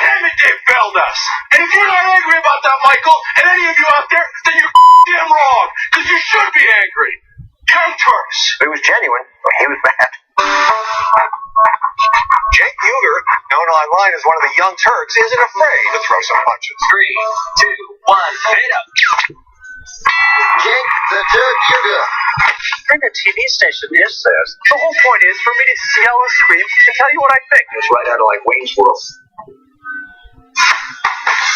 R: Damn it, they failed us. And if you're not angry about that, Michael, and any of you out there, then you're damn wrong. Because you should be angry. Young Turks.
F: It was genuine. He was bad.
A: Cenk Uygur, known online as one of the Young Turks, isn't afraid to throw some punches.
C: 3, 2, 1, hit up.
Q: Cenk the Turk Uygur.
L: What kind of TV station is this? The whole point is for me to yell and scream and tell you what I think.
F: It's right out of like Wayne's World.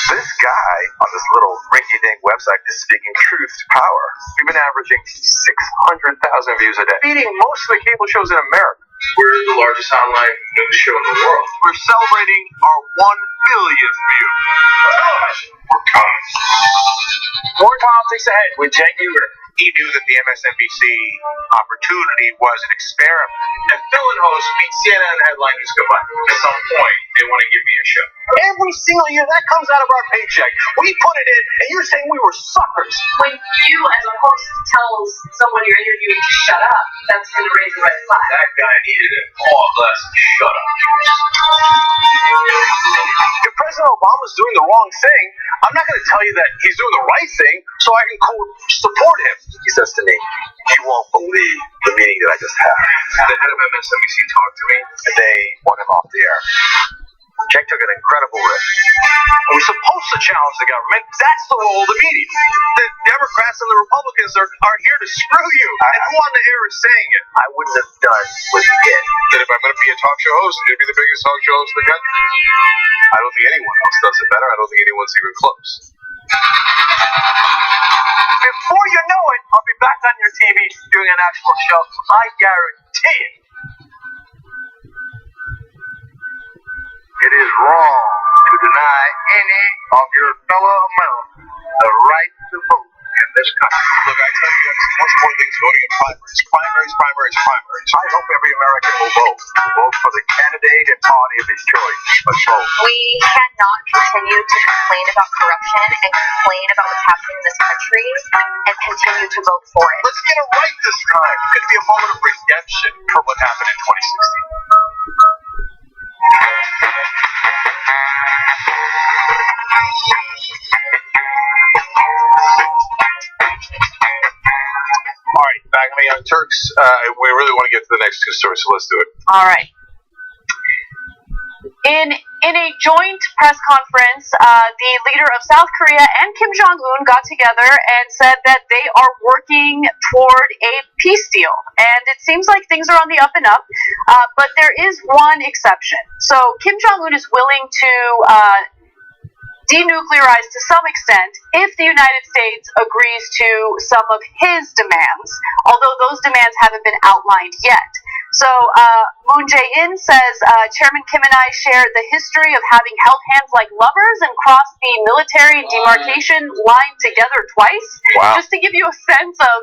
F: This guy on this little rinky-dink website is speaking truth to power. We've been averaging 600,000 views a day.
A: Beating most of the cable shows in America.
R: We're the largest online news show in the world.
A: We're celebrating our 1 billionth view.
R: We're coming.
A: More politics ahead with Cenk Uygur. He knew that the MSNBC opportunity was an experiment. And fill-in host beat CNN headline news goodbye. At some point,
R: they want to give me a show. Every single year, that comes out of our paycheck. We put it in, and you're saying we were suckers.
B: When you, as a host, tells someone you're interviewing to shut up, that's going to raise a red flag.
R: That guy needed a Paul Glass to shut up. If President Obama's doing the wrong thing, I'm not going to tell you that he's doing the right thing so I can support him. He says to me, you won't believe the meeting that I just had. The head of MSNBC talked to me, and they want him off the air. Jake took an incredible risk. We're supposed to challenge the government. That's the role of the media. The Democrats and the Republicans are here to screw you. And who on the air is saying it? I wouldn't have done what you did. That if I'm going to be a talk show host, you'd be the biggest talk show host in the country. I don't think anyone else does it better. I don't think anyone's even close. Before you know it, I'll be back on your TV doing an actual show. I guarantee it.
Q: It is wrong to deny any of your fellow Americans the right to vote in this country.
R: Look, I tell you, it's much more things voting in primaries. I hope every American will vote. Vote for the candidate and party of his choice. But vote.
J: We cannot continue to complain about corruption and complain about what's happening in this country and continue to vote for it.
R: Let's get it right this time. It'd be a moment of redemption for what happened in 2016. All right, back on the Young Turks. We really want to get to the next two stories, so let's do it.
B: All right. In a joint press conference, the leader of South Korea and Kim Jong-un got together and said that they are working toward a peace deal. And it seems like things are on the up and up, but there is one exception. So Kim Jong-un is willing to denuclearize to some extent if the United States agrees to some of his demands, although those demands haven't been outlined yet. So Moon Jae-in says, Chairman Kim and I share the history of having held hands like lovers and crossed the military demarcation line together twice.
A: Wow.
B: Just to give you a sense of,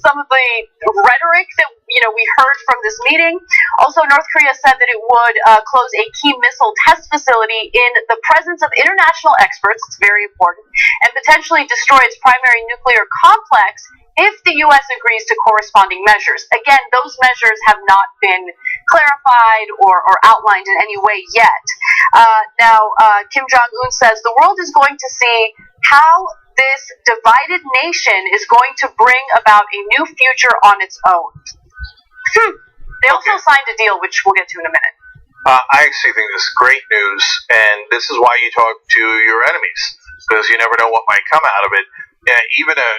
B: some of the rhetoric that, we heard from this meeting. Also, North Korea said that it would close a key missile test facility in the presence of international experts, it's very important, and potentially destroy its primary nuclear complex if the U.S. agrees to corresponding measures. Again, those measures have not been clarified or outlined in any way yet. Now, Kim Jong-un says the world is going to see how this divided nation is going to bring about a new future on its own. They also signed a deal, which we'll get to in a minute.
A: I actually think this is great news, and this is why you talk to your enemies, because you never know what might come out of it. Even a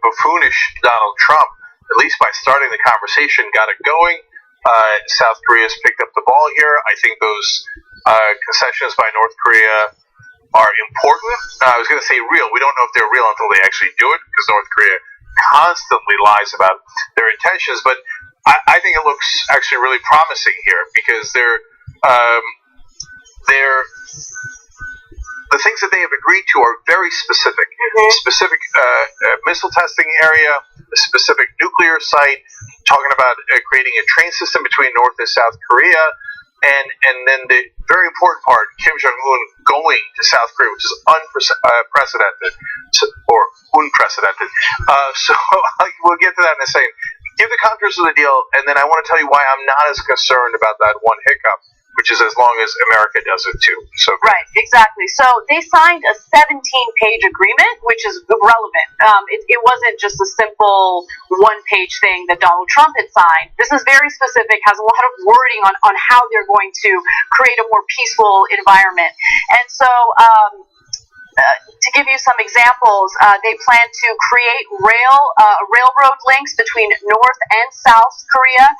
A: buffoonish Donald Trump, at least by starting the conversation, got it going. South Korea's picked up the ball here. I think those concessions by North Korea are important. I was going to say real. We don't know if they're real until they actually do it, because North Korea constantly lies about their intentions. But I think it looks actually really promising here, because the things that they have agreed to are very specific. Specific missile testing area, a specific nuclear site, talking about creating a train system between North and South Korea, and then the very important part, Kim Jong-un going to South Korea, which is unprecedented, or unprecedented. So we'll get to that in a second. Give the contours of the deal, and then I want to tell you why I'm not as concerned about that one hiccup, which is as long as America does it too. So
B: right, exactly. So they signed a 17-page agreement, which is relevant. It wasn't just a simple one-page thing that Donald Trump had signed. This is very specific, has a lot of wording on how they're going to create a more peaceful environment. And so to give you some examples, they plan to create railroad links between North and South Korea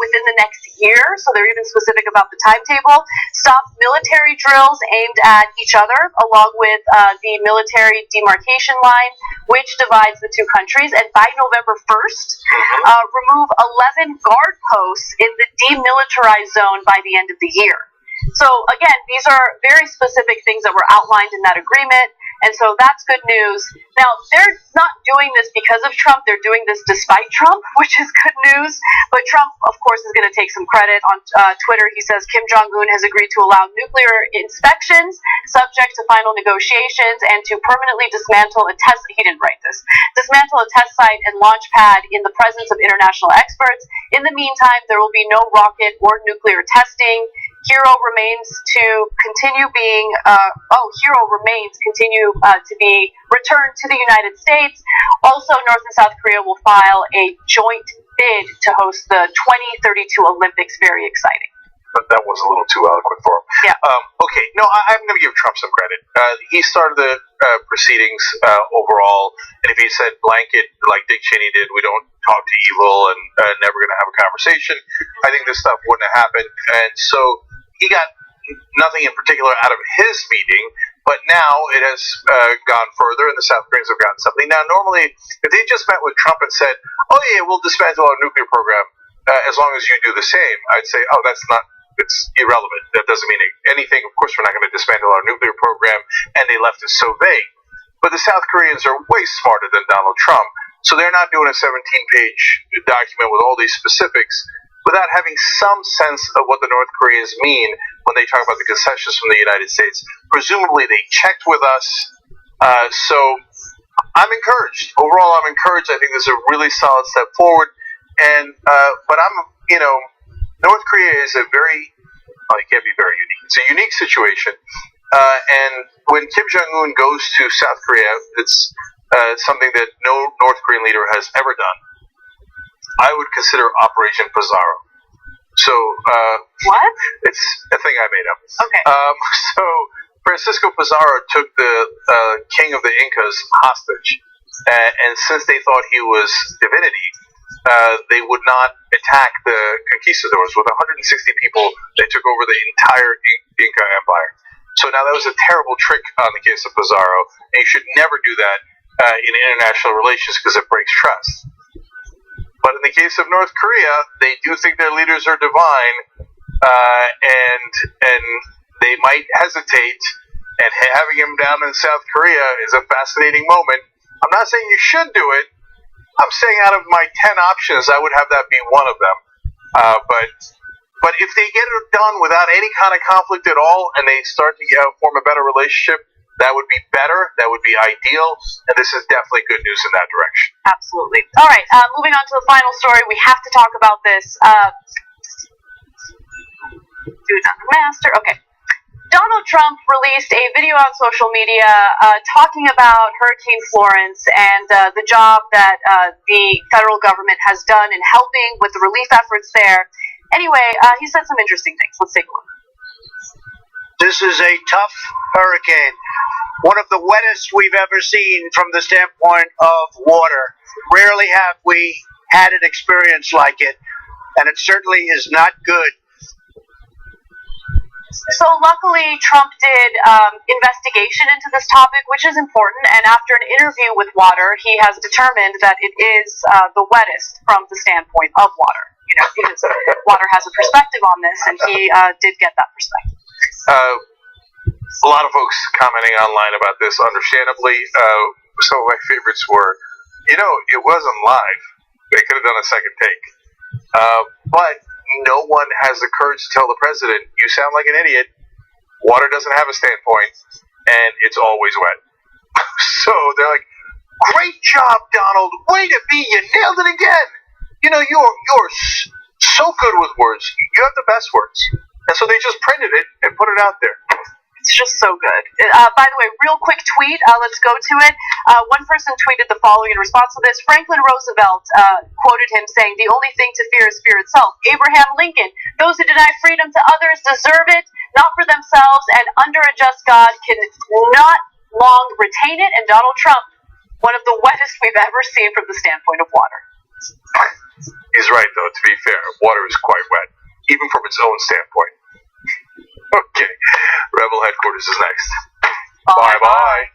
B: within the next year, so they're even specific about the timetable. Stop military drills aimed at each other, along with the military demarcation line, which divides the two countries. And by November 1st, remove 11 guard posts in the demilitarized zone by the end of the year. So again, these are very specific things that were outlined in that agreement. And so that's good news. Now, they're not doing this because of Trump. They're doing this despite Trump, which is good news. But Trump, of course, is going to take some credit. On Twitter, he says Kim Jong-un has agreed to allow nuclear inspections subject to final negotiations and to permanently dismantle a test. He didn't write this. Dismantle a test site and launch pad in the presence of international experts. In the meantime, there will be no rocket or nuclear testing. Hero remains to continue being. Hero remains continue to be returned to the United States. Also, North and South Korea will file a joint bid to host the 2032 Olympics. Very exciting.
A: But that was a little too eloquent for him.
B: Yeah.
A: Okay. No, I'm going to give Trump some credit. He started the proceedings overall, and if he said blanket like Dick Cheney did, we don't talk to evil and never going to have a conversation, I think this stuff wouldn't have happened. And so he got nothing in particular out of his meeting, but now it has gone further, and the South Koreans have gotten something. Now, normally, if they just met with Trump and said, "Oh yeah, we'll dismantle our nuclear program as long as you do the same," I'd say, "Oh, it's irrelevant. That doesn't mean anything. Of course, we're not going to dismantle our nuclear program," and they left it so vague. But the South Koreans are way smarter than Donald Trump, so they're not doing a 17-page document with all these specifics without having some sense of what the North Koreans mean when they talk about the concessions from the United States. Presumably, they checked with us. So I'm encouraged. Overall, I'm encouraged. I think this is a really solid step forward. And but North Korea is it can't be very unique. It's a unique situation. And when Kim Jong-un goes to South Korea, it's something that no North Korean leader has ever done. I would consider Operation Pizarro. So,
B: what?
A: It's a thing I made up.
B: Okay.
A: So, Francisco Pizarro took the king of the Incas hostage, and since they thought he was divinity, they would not attack the conquistadors. With 160 people, they took over the entire Inca Empire. So now that was a terrible trick on the case of Pizarro, and you should never do that in international relations because it breaks trust. But in the case of North Korea, they do think their leaders are divine, and they might hesitate. And having him down in South Korea is a fascinating moment. I'm not saying you should do it. I'm saying out of my 10 options, I would have that be one of them. But if they get it done without any kind of conflict at all, and they start to form a better relationship, that would be better. That would be ideal. And this is definitely good news in that direction.
B: Absolutely. All right. Moving on to the final story. We have to talk about this. Dude, not the master. Okay. Donald Trump released a video on social media talking about Hurricane Florence and the job that the federal government has done in helping with the relief efforts there. Anyway, he said some interesting things. Let's take a look.
L: This is a tough hurricane, one of the wettest we've ever seen from the standpoint of water. Rarely have we had an experience like it, and it certainly is not good.
B: So luckily, Trump did investigation into this topic, which is important, and after an interview with Water, he has determined that it is the wettest from the standpoint of water. Because Water has a perspective on this, and he did get that perspective.
A: A lot of folks commenting online about this, understandably. Some of my favorites were, it wasn't live. They could have done a second take. But no one has the courage to tell the president, you sound like an idiot. Water doesn't have a standpoint, and it's always wet. So they're like, great job, Donald. Way to be. You nailed it again. You're so good with words. You have the best words. And so they just printed it and put it out there.
B: It's just so good. By the way, real quick tweet. Let's go to it. One person tweeted the following in response to this. Franklin Roosevelt quoted him saying, "The only thing to fear is fear itself." Abraham Lincoln, "Those who deny freedom to others deserve it, not for themselves, and under a just God can not long retain it." And Donald Trump, one of the wettest we've ever seen from the standpoint of water.
A: He's right, though, to be fair. Water is quite wet, even from its own standpoint. Okay. Rebel Headquarters is next. Bye-bye.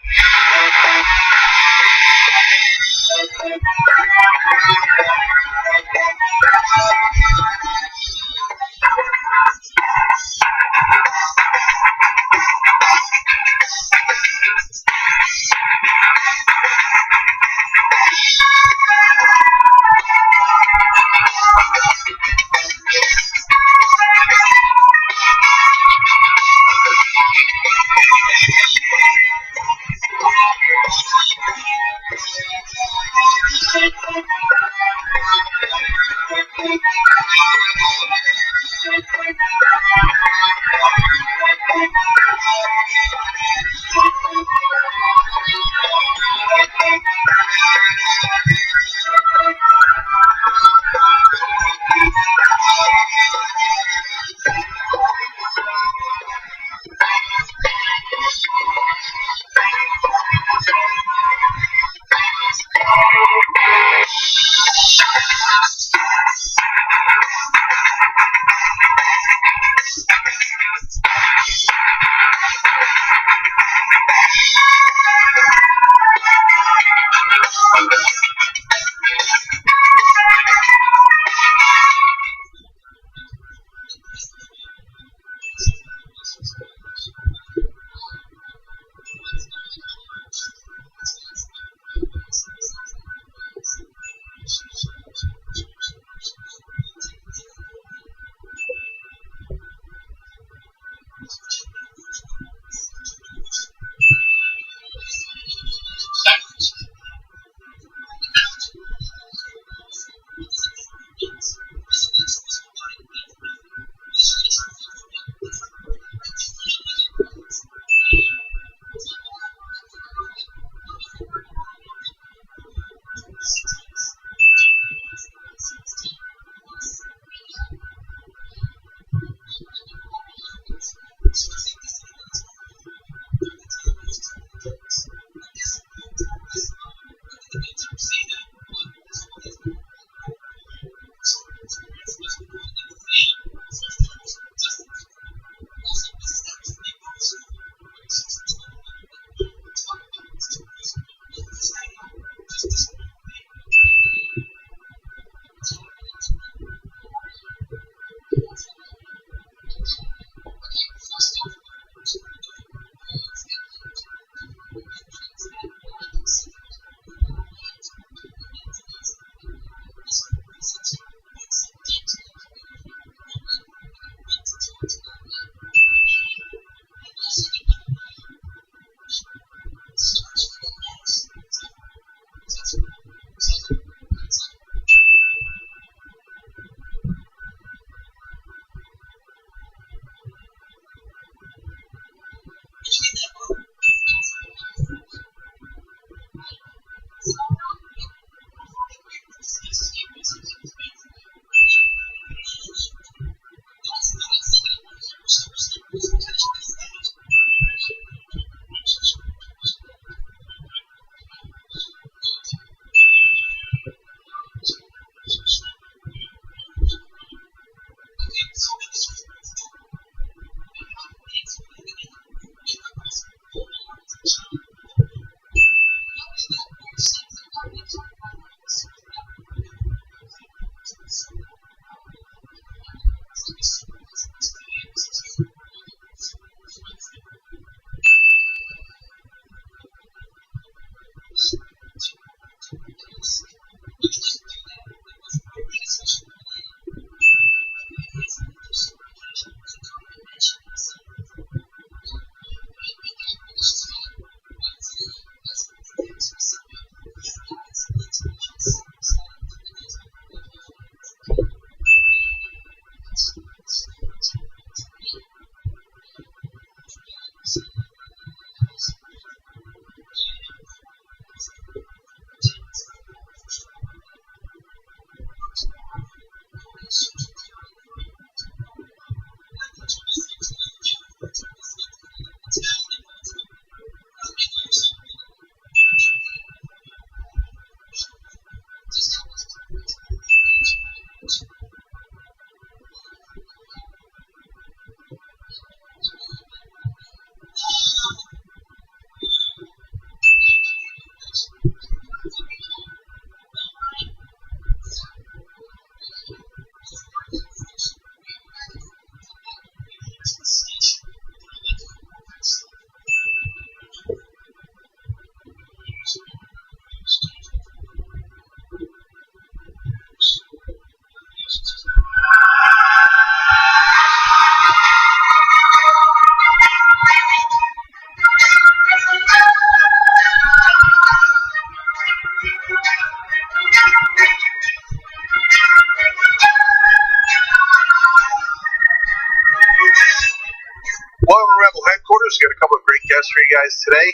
A: Welcome to Rebel Headquarters. Got a couple of great guests for you guys today.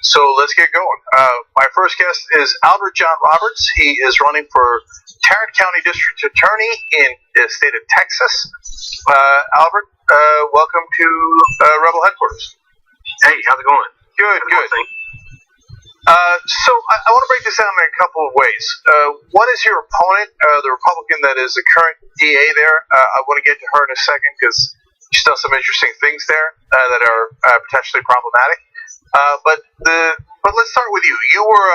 A: So let's get going. My first guest is Albert John Roberts. He is running for Tarrant County District Attorney in the state of Texas. Albert, welcome to Rebel Headquarters.
S: Hey, how's it going?
A: Good. So I want to break this down in a couple of ways. One is your opponent, the Republican that is the current DA there. I want to get to her in a second because she's done some interesting things there that are potentially problematic. But let's start with you. You were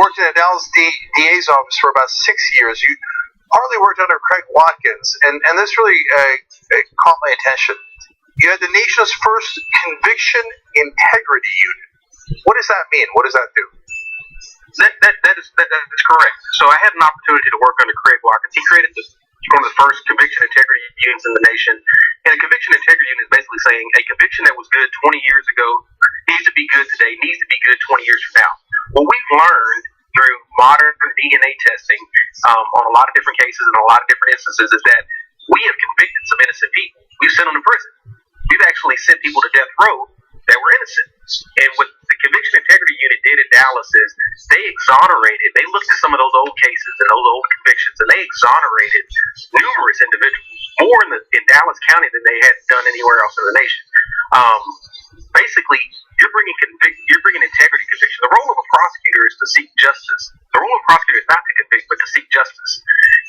A: worked in the Dallas DA's office for about 6 years. You partly worked under Craig Watkins, and this really caught my attention. You had the nation's first conviction integrity unit. What does that mean? What does that do?
S: That is correct. So I had an opportunity to work under Craig Watkins. He created one of the first conviction integrity units in the nation. And a conviction integrity unit is basically saying a conviction that was good 20 years ago needs to be good today, needs to be good 20 years from now. What we've learned through modern DNA testing on a lot of different cases and a lot of different instances is that we have convicted some innocent people. We've sent them to prison. We've actually sent people to death row that were innocent. And what the Conviction Integrity Unit did in Dallas is they exonerated, they looked at some of those old cases and those old convictions, and they exonerated numerous individuals, more in Dallas County than they had done anywhere else in the nation. Basically, you're bringing integrity conviction. The role of a prosecutor is to seek justice. The role of a prosecutor is not to convict, but to seek justice.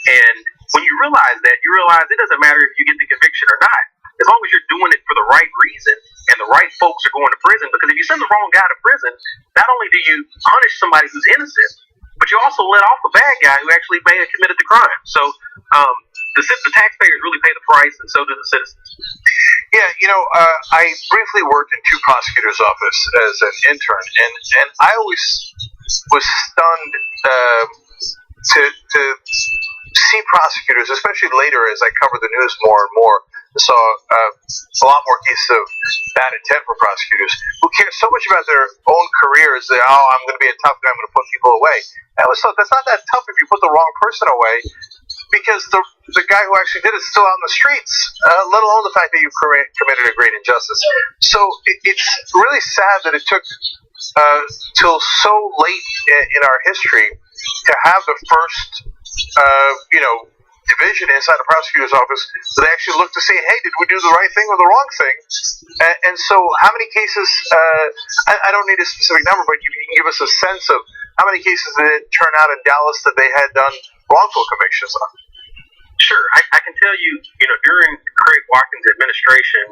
S: And when you realize that, you realize it doesn't matter if you get the conviction or not. As long as you're doing it for the right reason and the right folks are going to prison. Because if you send the wrong guy to prison, not only do you punish somebody who's innocent, but you also let off a bad guy who actually may have committed the crime. So the taxpayers really pay the price, and so do the citizens.
A: Yeah, I briefly worked in two prosecutors' office as an intern, and I always was stunned to see prosecutors, especially later as I covered the news more and more. I saw a lot more cases of bad intent for prosecutors who care so much about their own careers that, I'm going to be a tough guy, I'm going to put people away. I always thought that's not that tough if you put the wrong person away, because the guy who actually did it is still out in the streets, let alone the fact that you've committed a great injustice. So it's really sad that it took till so late in our history to have the first, division inside the prosecutor's office, so they actually look to say, hey, did we do the right thing or the wrong thing? And so how many cases, I don't need a specific number, but you can give us a sense of how many cases did it turn out in Dallas that they had done wrongful convictions on?
S: Sure. I can tell you, during Craig Watkins' administration,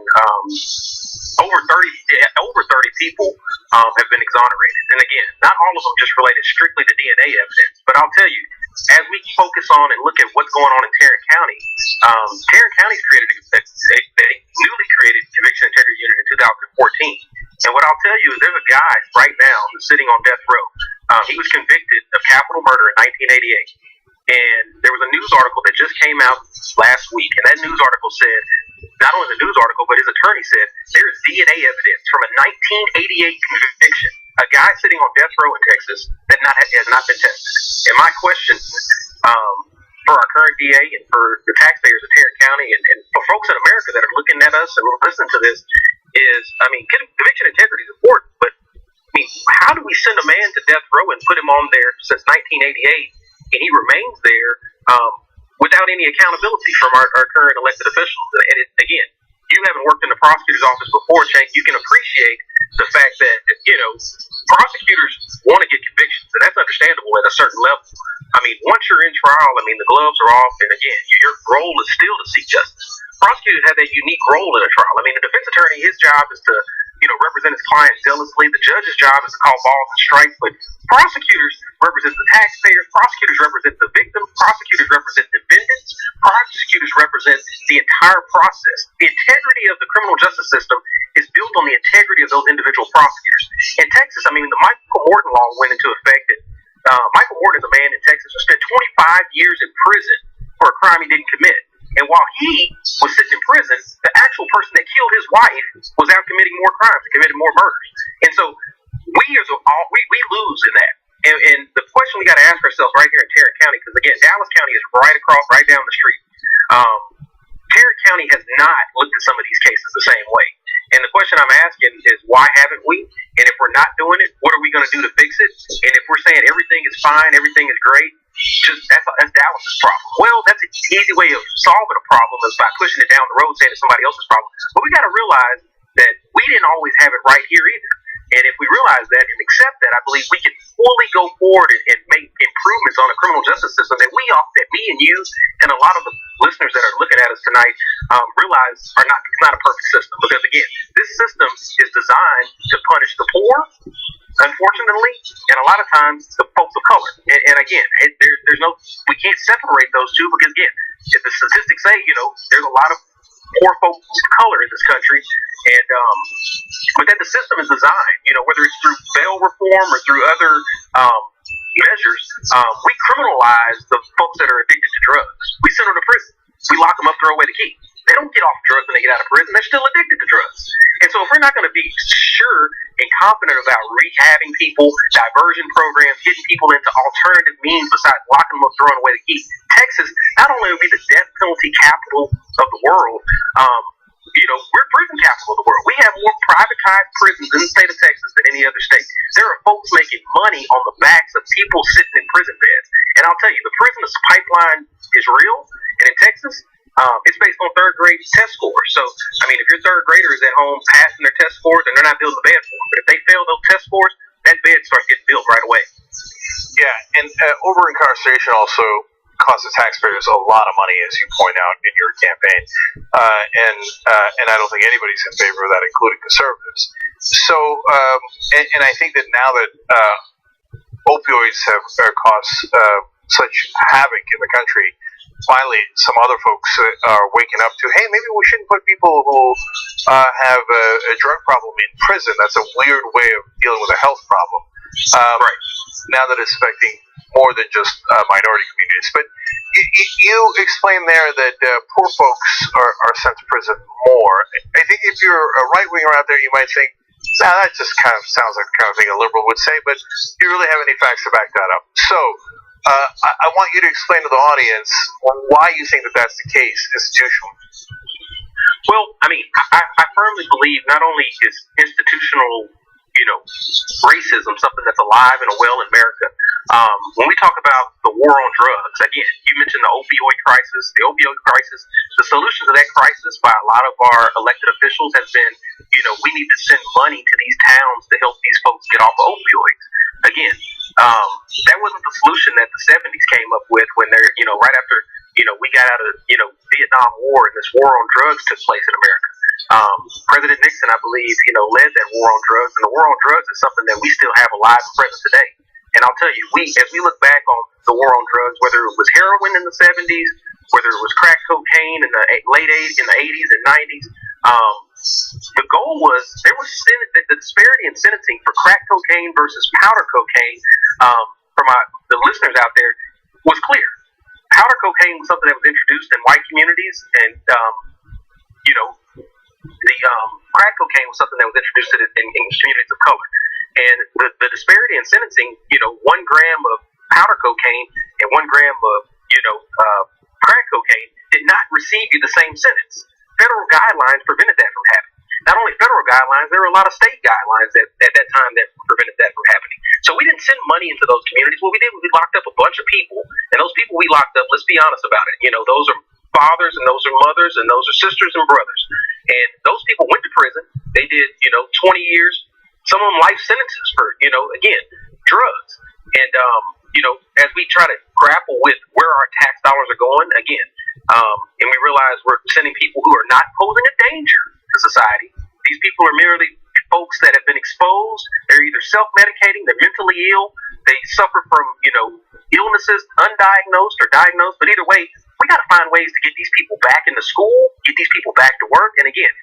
S: over 30 people have been exonerated. And again, not all of them just related strictly to DNA evidence, but I'll tell you, as we focus on and look at what's going on in Tarrant County, Tarrant County's created a newly created Conviction Integrity Unit in 2014. And what I'll tell you is there's a guy right now who's sitting on death row. He was convicted of capital murder in 1988. And there was a news article that just came out last week, and that news article said, not only the news article, but his attorney said, there is DNA evidence from a 1988 conviction, a guy sitting on death row in Texas that has not been tested. And my question for our current DA and for the taxpayers of Tarrant County and for folks in America that are looking at us and listening to this is, conviction integrity is important, but how do we send a man to death row and put him on there since 1988 and he remains there without any accountability from our current elected officials? And again, you haven't worked in the prosecutor's office before, Cenk. You can appreciate the fact that, prosecutors want to get convictions, and that's understandable at a certain level. Once you're in trial, the gloves are off, and again, your role is still to seek justice. Prosecutors have that unique role in a trial. The defense attorney, his job is to, represent his client zealously. The judge's job is to call balls and strikes, but prosecutors represent the taxpayers, prosecutors represent the victim, prosecutors represent defendants, prosecutors represent the entire process. The integrity of the criminal justice system is built on the integrity of those individual prosecutors. In Texas, the Michael Morton law went into effect, and Michael Morton is a man in Texas who spent 25 years in prison for a crime he didn't commit. And while he was sitting in prison, the actual person that killed his wife was out committing more crimes and committed more murders. And so we lose in that. And the question we got to ask ourselves right here in Tarrant County, because again, Dallas County is right down the street. Tarrant County has not looked at some of these cases the same way. And the question I'm asking is, why haven't we? And if we're not doing it, what are we going to do to fix it? And if we're saying everything is fine, everything is great, that's Dallas's problem. Well, that's an easy way of solving a problem is by pushing it down the road, saying it's somebody else's problem. But we got to realize that we didn't always have it right here either. And if we realize that and accept that, I believe we can fully go forward and make improvements on the criminal justice system that me and you and a lot of the listeners that are looking at us tonight realize it's not a perfect system. Because again, this system is designed to punish the poor, unfortunately, and a lot of times the folks of color. And again, we can't separate those two because again, if the statistics say, there's a lot of poor folks of color in this country, and but that the system is designed, whether it's through bail reform or through other measures, we criminalize the folks that are addicted to drugs. We send them to prison. We lock them up, throw away the key. They don't get off drugs when they get out of prison. They're still addicted to drugs. And so if we're not going to be sure and confident about rehabbing people, diversion programs, getting people into alternative means besides locking them up, throwing away the key, Texas not only will be the death penalty capital of the world, we're prison capital of the world. We have more privatized prisons in the state of Texas than any other state. There are folks making money on the backs of people sitting in prison beds. And I'll tell you, the prison pipeline is real. And in Texas, it's based on third grade test scores. So, if your third grader is at home passing their test scores, and they're not building a bed for them. But if they fail those test scores, that bed starts getting built right away.
A: Yeah, and over-incarceration also costs the taxpayers a lot of money, as you point out in your campaign. And I don't think anybody's in favor of that, including conservatives. So, and I think that now that opioids have caused such havoc in the country, finally some other folks are waking up to, hey, maybe we shouldn't put people who have a drug problem in prison. That's a weird way of dealing with a health problem. Right. Now that it's affecting more than just minority communities. But you explained there that poor folks are sent to prison more. I think if you're a right-winger out there, you might think, that just kind of sounds like the kind of thing a liberal would say, but do you really have any facts to back that up? So I want you to explain to the audience why you think that that's the case institutionally.
S: Well, I firmly believe not only is institutional racism something that's alive and well in America. When we talk about the war on drugs, again, you mentioned the opioid crisis. The opioid crisis, the solution to that crisis by a lot of our elected officials has been, we need to send money to these towns to help these folks get off of opioids. Again, that wasn't the solution that the 70s came up with when they're, right after, we got out of, Vietnam War and this war on drugs took place in America. President Nixon, I believe, led that war on drugs, and the war on drugs is something that we still have alive and present today. And I'll tell you, as we look back on the war on drugs, whether it was heroin in the 70s, whether it was crack cocaine in the late 80s, in the 80s and 90s, the goal was the disparity in sentencing for crack cocaine versus powder cocaine. For the listeners out there, was clear. Powder cocaine was something that was introduced in white communities, and the crack cocaine was something that was introduced in communities of color. And the disparity in sentencing, 1 gram of powder cocaine and 1 gram of, crack cocaine did not receive you the same sentence. Federal guidelines prevented that from happening. Not only federal guidelines, there were a lot of state guidelines at that time that prevented that from happening. So we didn't send money into those communities. What we did was we locked up a bunch of people, and those people we locked up, let's be honest about it, those are fathers and those are mothers and those are sisters and brothers. And those people went to prison. They did, 20 years, some of them life sentences for, again, drugs. And, as we try to grapple with where our tax dollars are going, again, and we realize we're sending people who are not posing a danger to society. These people are merely folks that have been exposed. They're either self-medicating, they're mentally ill, they suffer from, illnesses, undiagnosed or diagnosed. But either way, we got to find ways to get these people back into school, get these people back to work. And again,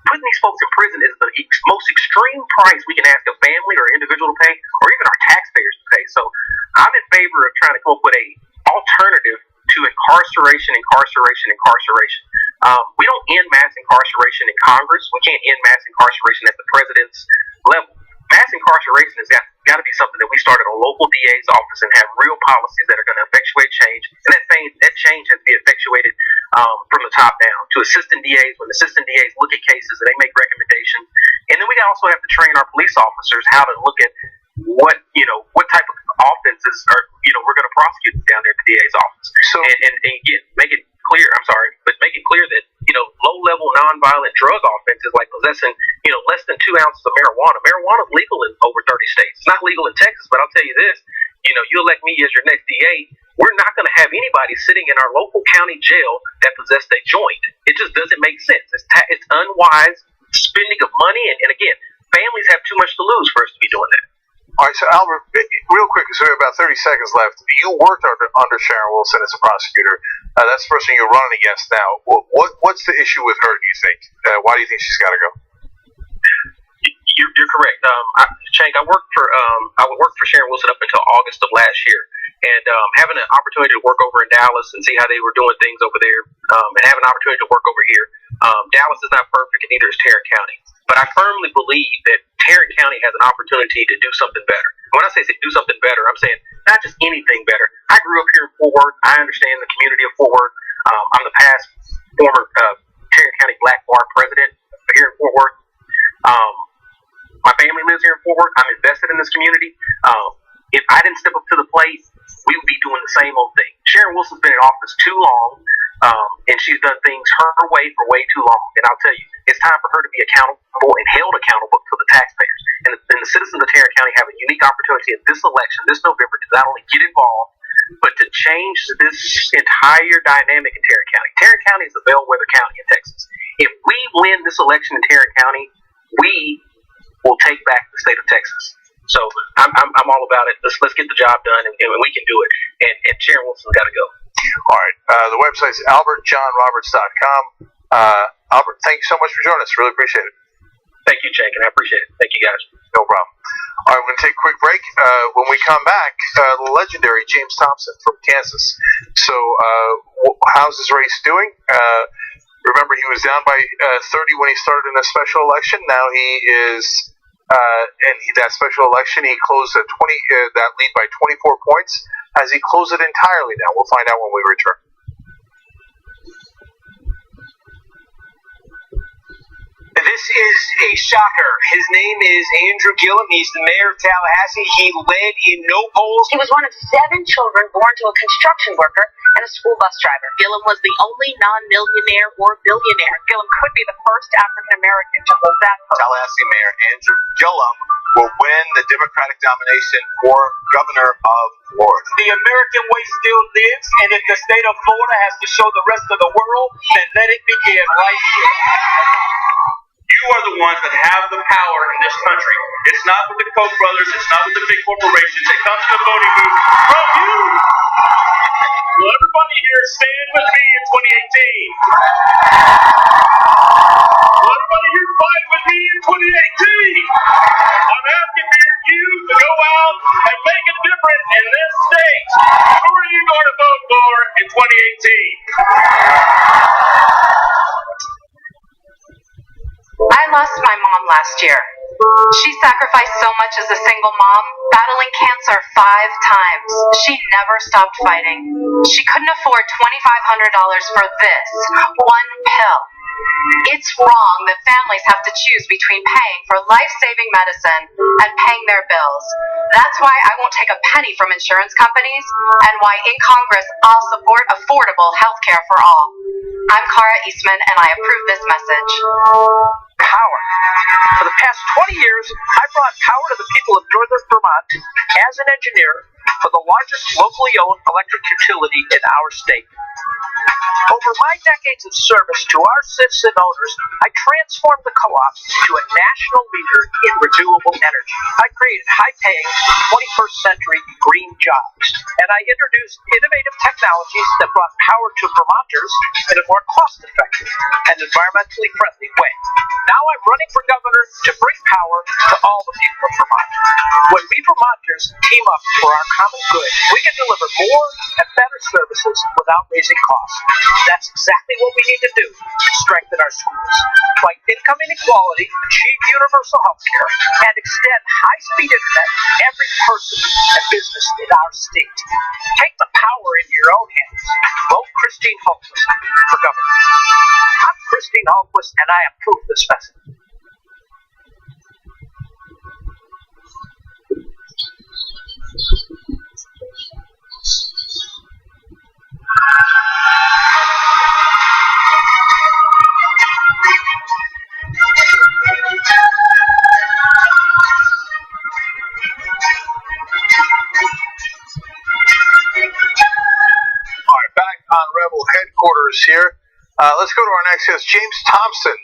S: putting these folks in prison is the most extreme price we can ask a family or individual to pay, or even our taxpayers to pay. So I'm in favor of trying to come up with a alternative to incarceration. We don't end mass incarceration in Congress. We can't end mass incarceration at the president's level. Mass incarceration has got to be something that we started a local DA's office and have real policies that are going to effectuate change. And that change has to be effectuated from the top down to assistant DAs. When assistant DAs look at cases and they make recommendations. And then we also have to train our police officers how to look at what type of offenses we're going to prosecute down there at the DA's office. So and again, make it clear that low-level nonviolent drug offenses like possessing less than 2 ounces of marijuana. Marijuana is legal in over 30 states. It's not legal in Texas, but I'll tell you this: you elect me as your next DA, we're not going to have anybody sitting in our local county jail that possessed a joint. It just doesn't make sense. It's unwise spending of money, and again, families have too much to lose for us to be doing that.
A: All right, so Albert, real quick, because we have about 30 seconds left. You worked under Sharon Wilson as a prosecutor. That's the person you're running against now. What's the issue with her, do you think? Why do you think she's got to go?
S: You're correct. Shank, I worked for Sharon Wilson up until August of last year. And having an opportunity to work over in Dallas and see how they were doing things over there, and having an opportunity to work over here. Dallas is not perfect, and neither is Tarrant County. But I firmly believe that Tarrant County has an opportunity to do something better. When I say do something better, I'm saying not just anything better. I grew up here in Fort Worth. I understand the community of Fort Worth. I'm the past former Tarrant County Black Bar president here in Fort Worth. My family lives here in Fort Worth. I'm invested in this community. If I didn't step up to the plate, we would be doing the same old thing. Sharon Wilson's been in office too long, and she's done things her way for way too long. And I'll tell you, it's time for her to be accountable and held accountable to the taxpayers. And the citizens of Tarrant County have a unique opportunity in this election, this November, to not only get involved, but to change this entire dynamic in Tarrant County. Tarrant County is the bellwether county in Texas. If we win this election in Tarrant County, we will take back the state of Texas. So I'm all about it. Let's get the job done, and we can do it. And Sharon Wilson's got to go.
A: All right. The website's albertjohnroberts.com. Albert, thank you so much for joining us. Really appreciate it.
S: Thank you, Jake, and I appreciate it. Thank you, guys.
A: No problem. All right, we're going to take a quick break. When we come back, the legendary James Thompson from Kansas. So how's his race doing? Remember, he was down by 30 when he started in a special election. Now he is, that special election, he closed that lead by 24 points. Has he closed it entirely now? We'll find out when we return.
T: This is a shocker. His name is Andrew Gillum. He's the mayor of Tallahassee. He led in no polls.
J: He was one of 7 children born to a construction worker and a school bus driver.
U: Gillum was the only non-millionaire or billionaire.
D: Gillum could be the first African American to hold that post.
F: Tallahassee Mayor Andrew Gillum will win the Democratic nomination for governor of Florida.
T: The American way still lives, and if the state of Florida has to show the rest of the world, then let it begin right here.
V: You are the ones that have the power in this country. It's not with the Koch brothers. It's not with the big corporations. It comes to the voting booth from you. Will everybody here stand with me in 2018? Will everybody here fight with me in 2018? I'm asking for you to go out and make a difference in this state. Who are you going to vote for in 2018?
W: I lost my mom last year. She sacrificed so much as a single mom, battling cancer 5 times. She never stopped fighting. She couldn't afford $2,500 for this one pill. It's wrong that families have to choose between paying for life-saving medicine and paying their bills. That's why I won't take a penny from insurance companies, and why in Congress I'll support affordable health care for all. I'm Cara Eastman, and I approve this message.
T: Power. For the past 20 years, I brought power to the people of northern Vermont as an engineer for the largest locally owned electric utility in our state. Over my decades of service to our citizen owners, I transformed the co-op into a national leader in renewable energy. I created high-paying, 21st century green jobs, and I introduced innovative technologies that brought power to Vermonters in a more cost-effective and environmentally friendly way. Now I'm running for governor to bring power to all the people of Vermont. When we Vermonters team up for our common common good, we can deliver more and better services without raising costs. That's exactly what we need to do to strengthen our schools, fight income inequality, achieve universal health care, and extend high-speed internet to every person and business in our state. Take the power in your own hands. Vote Christine Hultquist for governor. I'm Christine Hultquist, and I approve this message.
A: Back on Rebel headquarters here. Let's go to our next guest, James Thompson.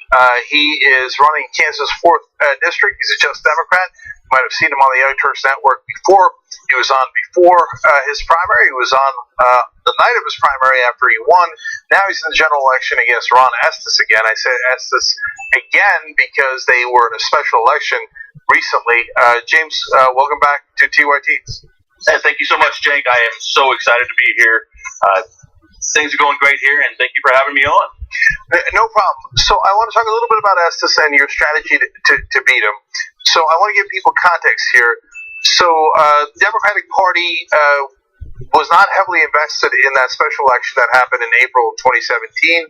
A: He is running Kansas 4th District. He's a Just Democrat. You might have seen him on the Young Turks Network before. He was on before his primary. He was on the night of his primary after he won. Now he's in the general election against Ron Estes again. I say Estes again because they were in a special election recently. James, welcome back to TYT.
G: Hey, thank you so much, Jake. I am so excited to be here. Things are going great here, and thank you for having me on.
A: No problem. So I want to talk a little bit about Estes and your strategy to beat him. So I want to give people context here. So the Democratic Party was not heavily invested in that special election that happened in April of 2017.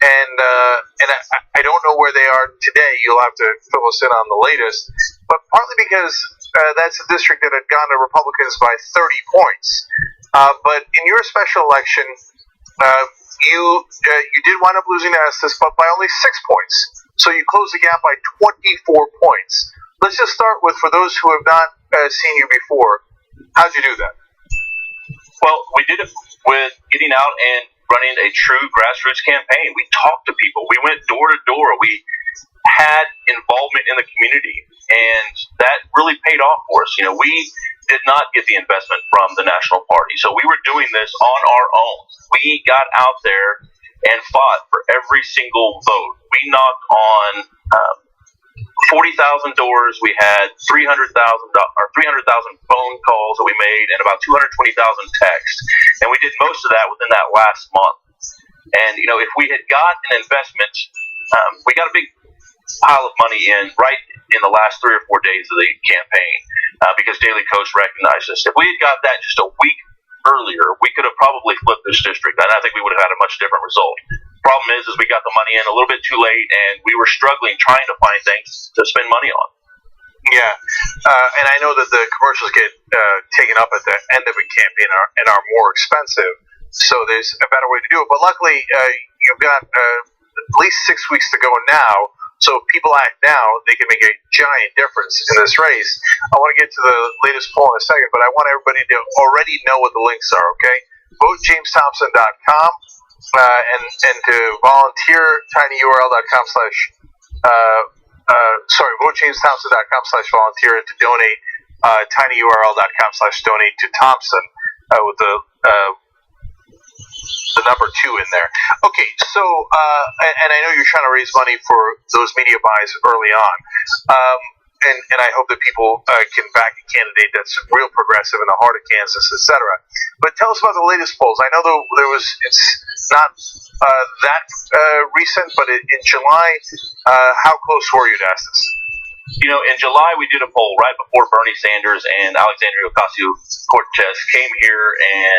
A: And I don't know where they are today. You'll have to fill us in on the latest. But partly because that's a district that had gone to Republicans by 30 points. But in your special election, you did wind up losing to Estes, but by only 6 points. So you closed the gap by 24 points. Let's just start with, for those who have not seen you before, how'd you do that?
G: Well, we did it with getting out and running a true grassroots campaign. We talked to people. We went door to door. We had involvement in the community, and that really paid off for us. You know, we did not get the investment from the national party, so we were doing this on our own. We got out there and fought for every single vote. We knocked on 40,000 doors. We had 300,000 phone calls that we made, and about 220,000 texts. And we did most of that within that last month. And you know, if we had got an investment, we got a big pile of money in right in the last 3 or 4 days of the campaign because Daily Kos recognized us. If we had got that just a week earlier, we could have probably flipped this district, and I think we would have had a much different result. Problem is we got the money in a little bit too late, and we were struggling trying to find things to spend money on.
A: Yeah, and I know that the commercials get taken up at the end of a campaign and are more expensive, so there's a better way to do it. But luckily, you've got at least 6 weeks to go now, so if people act now, they can make a giant difference in this race. I want to get to the latest poll in a second, but I want everybody to already know what the links are, okay? VoteJamesThompson.com. And to volunteer, tinyurl.com VoteJamesThompson.com/volunteer, and to donate, tinyurl.com/donate to Thompson with the number 2 in there. Okay, so and I know you're trying to raise money for those media buys early on, and I hope that people can back a candidate that's real progressive in the heart of Kansas, etc. But tell us about the latest polls. I know it's not that recent, but in July, how close were you to Estes?
G: You know, in July we did a poll right before Bernie Sanders and Alexandria Ocasio-Cortez came here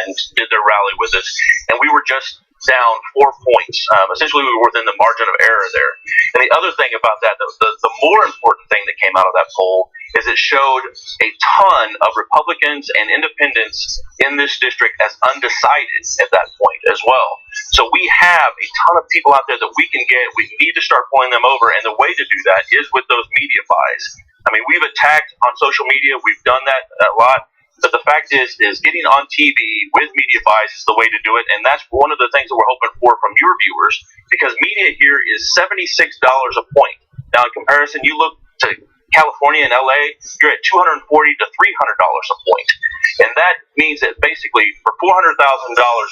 G: and did their rally with us, and we were just down 4 points. Essentially, we were within the margin of error there. And the other thing about that, the more important thing that came out of that poll is it showed a ton of Republicans and independents in this district as undecided at that point as well. So we have a ton of people out there that we can get. We need to start pulling them over, and the way to do that is with those media buys. I mean, we've attacked on social media. We've done that a lot. But the fact is getting on TV with media buys is the way to do it, and that's one of the things that we're hoping for from your viewers, because media here is $76 a point. Now, in comparison, you look to California and LA, you're at $240 to $300 a point. And that means that basically for $400,000,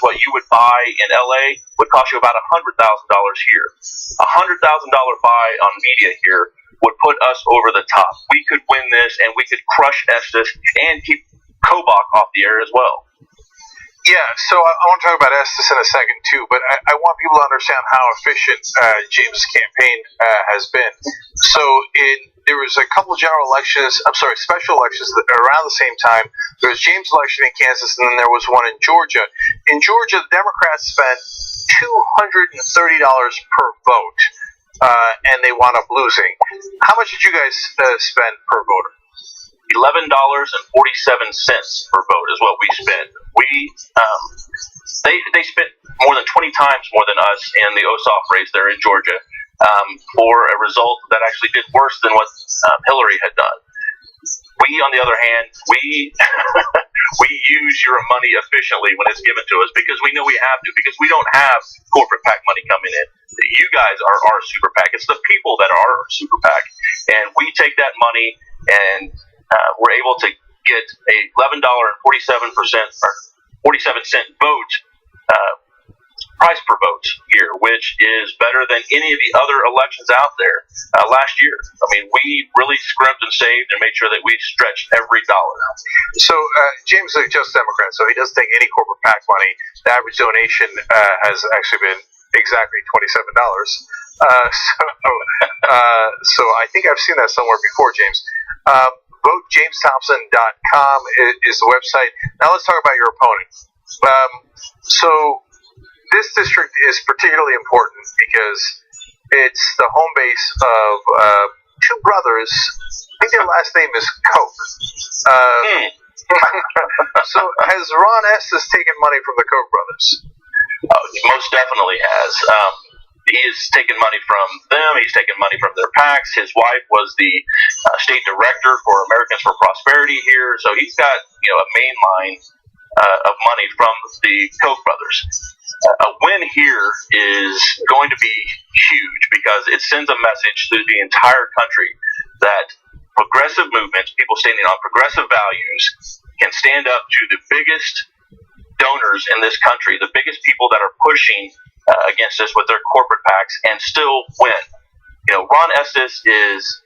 G: what you would buy in LA would cost you about $100,000 here. $100,000 buy on media here would put us over the top. We could win this, and we could crush Estes and keep Kobach off the air as well.
A: Yeah, so I want to talk about Estes in a second too, but I want people to understand how efficient James' campaign has been. So there was a couple of special elections around the same time. There was James' election in Kansas, and then there was one in Georgia. In Georgia, the Democrats spent $230 per vote, and they wound up losing. How much did you guys spend per voter?
G: $11.47 per vote is what we spent. They spent more than 20 times more than us in the Ossoff race there in Georgia for a result that actually did worse than what Hillary had done. We, on the other hand, we use your money efficiently when it's given to us because we know we have to, because we don't have corporate PAC money coming in. You guys are our super PAC. It's the people that are our super PAC, and we take that money and we're able to get a $11.47 or 47-cent vote price per vote here, which is better than any of the other elections out there last year. I mean, we really scrimped and saved and made sure that we stretched every dollar.
A: So James is just Democrat, so he doesn't take any corporate PAC money. The average donation has actually been exactly $27. So I think I've seen that somewhere before, James. VoteJamesThompson.com is the website. Now let's talk about your opponent. So this district is particularly important because it's the home base of two brothers. I think their last name is Koch. So has Ron Estes taken money from the Koch brothers?
G: Most definitely has. He has taken money from them. He's taken money from their PACs. His wife was the state director for Americans for Prosperity here. So he's got a main line of money from the Koch brothers. A win here is going to be huge because it sends a message to the entire country that progressive movements, people standing on progressive values, can stand up to the biggest donors in this country, the biggest people that are pushing against us with their corporate PACs, and still win. Ron Estes is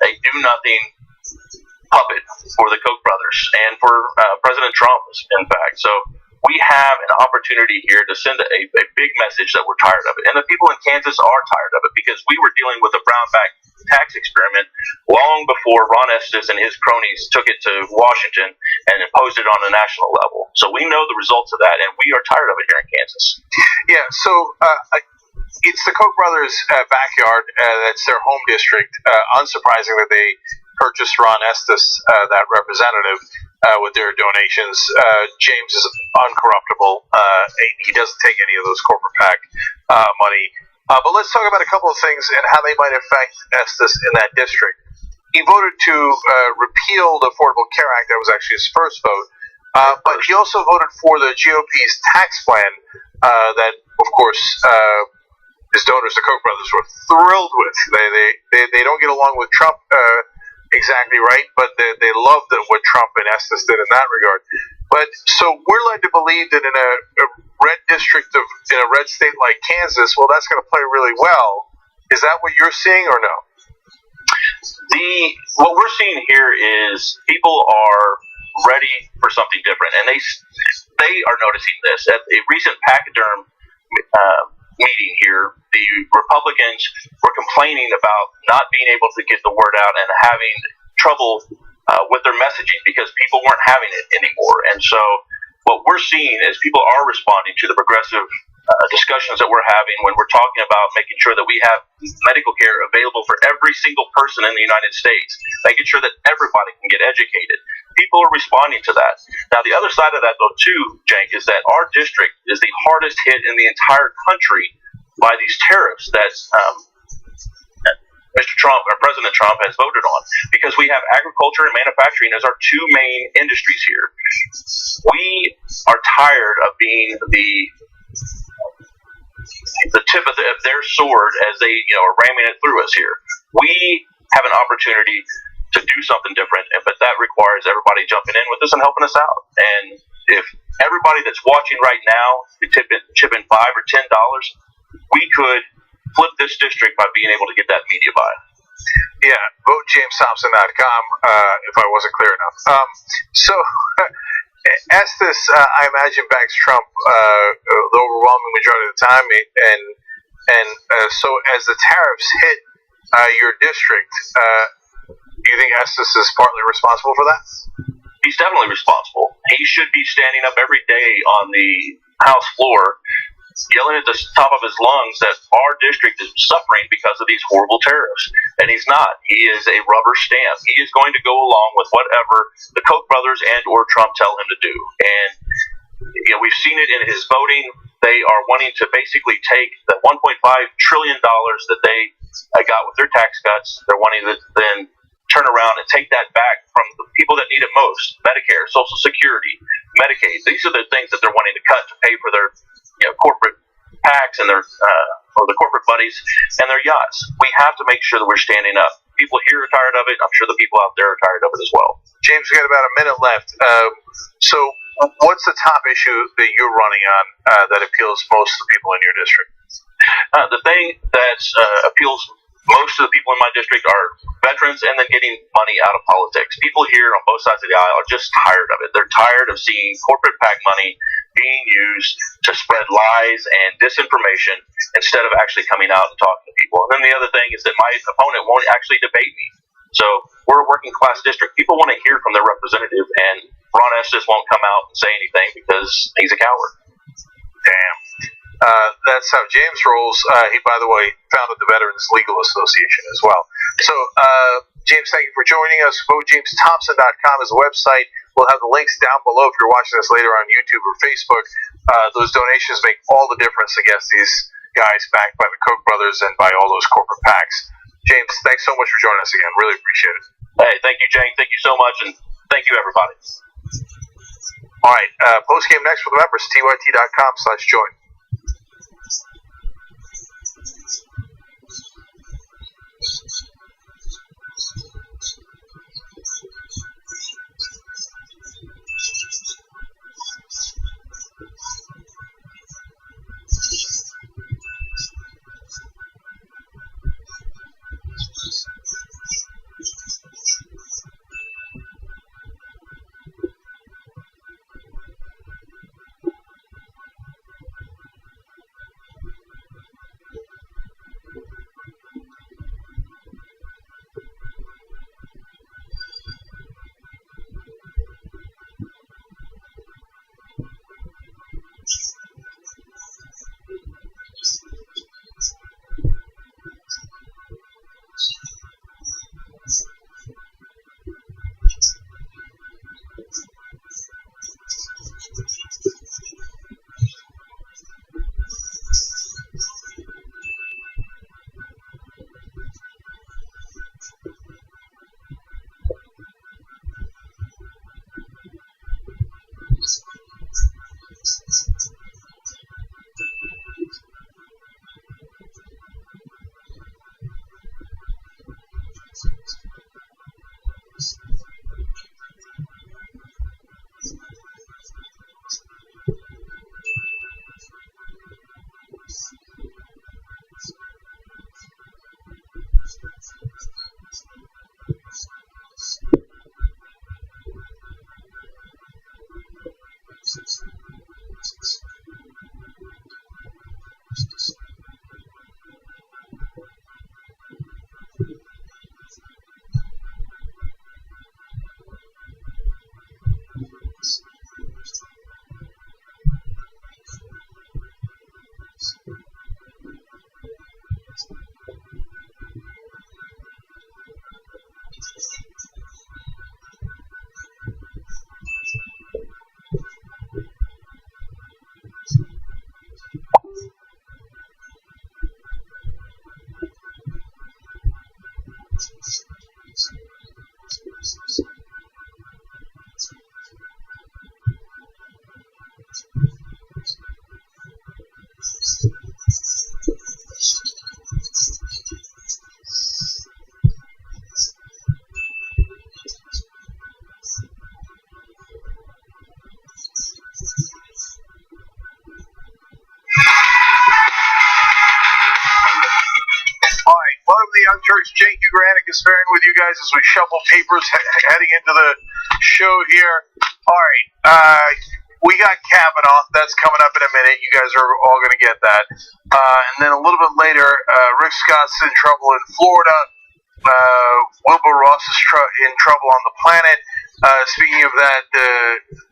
G: a do-nothing puppet for the Koch brothers and for President Trump, in fact. So we have an opportunity here to send a big message that we're tired of it. And the people in Kansas are tired of it because we were dealing with a Brownback tax experiment long before Ron Estes and his cronies took it to Washington and imposed it on a national level. So we know the results of that, and we are tired of it here in Kansas.
A: Yeah, so it's the Koch brothers' backyard. That's their home district. Unsurprising that they purchased Ron Estes, that representative, with their donations. James is uncorruptible. He doesn't take any of those corporate PAC money. But let's talk about a couple of things and how they might affect Estes in that district. He voted to repeal the Affordable Care Act. That was actually his first vote. But he also voted for the GOP's tax plan that, of course, his donors, the Koch brothers, were thrilled with. They don't get along with Trump exactly right, but they love what Trump and Estes did in that regard. But so we're led to believe that in a red district in a red state like Kansas, well, that's going to play really well. Is that what you're seeing, or no?
G: What we're seeing here is people are ready for something different, and they are noticing this. At a recent Pachyderm meeting here, the Republicans were complaining about not being able to get the word out and having trouble with their messaging because people weren't having it anymore. And so what we're seeing is people are responding to the progressive discussions that we're having when we're talking about making sure that we have medical care available for every single person in the United States, making sure that everybody can get educated. People are responding to that. Now, the other side of that, though, too, Cenk, is that our district is the hardest hit in the entire country by these tariffs that Mr. Trump, or President Trump, has voted on, because we have agriculture and manufacturing as our two main industries here. We are tired of being the tip of their sword as they are ramming it through us here. We have an opportunity to do something different, but that requires everybody jumping in with us and helping us out. And if everybody that's watching right now could chip in $5 or $10, we could flip this district by being able to get that media buy.
A: Yeah, VoteJamesThompson.com, if I wasn't clear enough. So Estes, I imagine, backs Trump the overwhelming majority of the time, and so as the tariffs hit your district, do you think Estes is partly responsible for that?
G: He's definitely responsible. He should be standing up every day on the House floor, yelling at the top of his lungs that our district is suffering because of these horrible tariffs. And he's not. He is a rubber stamp. He is going to go along with whatever the Koch brothers and or Trump tell him to do. And we've seen it in his voting. They are wanting to basically take the $1.5 trillion that they got with their tax cuts. They're wanting to then turn around and take that back from the people that need it most: Medicare, Social Security, Medicaid. These are the things that they're wanting to cut to pay for their corporate PACs and their or the corporate buddies and their yachts. We have to make sure that we're standing up. People here are tired of it. I'm sure the people out there are tired of it as well.
A: James, we got about a minute left. So what's the top issue that you're running on that appeals most to the people in your district?
G: The thing that appeals most of the people in my district are veterans and then getting money out of politics. People here on both sides of the aisle are just tired of it. They're tired of seeing corporate PAC money being used to spread lies and disinformation instead of actually coming out and talking to people. And then the other thing is that my opponent won't actually debate me. So we're a working class district. People want to hear from their representative, and Ron Estes won't come out and say anything because he's a coward.
A: Damn. That's how James rolls. He, by the way, founded the Veterans Legal Association as well. So, James, thank you for joining us. VoteJamesThompson.com is the website. We'll have the links down below if you're watching us later on YouTube or Facebook. Those donations make all the difference against these guys backed by the Koch brothers and by all those corporate PACs. James, thanks so much for joining us again. Really appreciate it.
G: Hey, thank you, Jane. Thank you so much, and thank you, everybody.
A: All right, post-game next for the members, tyt.com/join. Young Turks, Jake Ugranic is faring with you guys as we shuffle papers heading into the show here. All right, we got Kavanaugh. That's coming up in a minute. You guys are all going to get that. And then a little bit later, Rick Scott's in trouble in Florida. Wilbur Ross is in trouble on the planet. Speaking of that,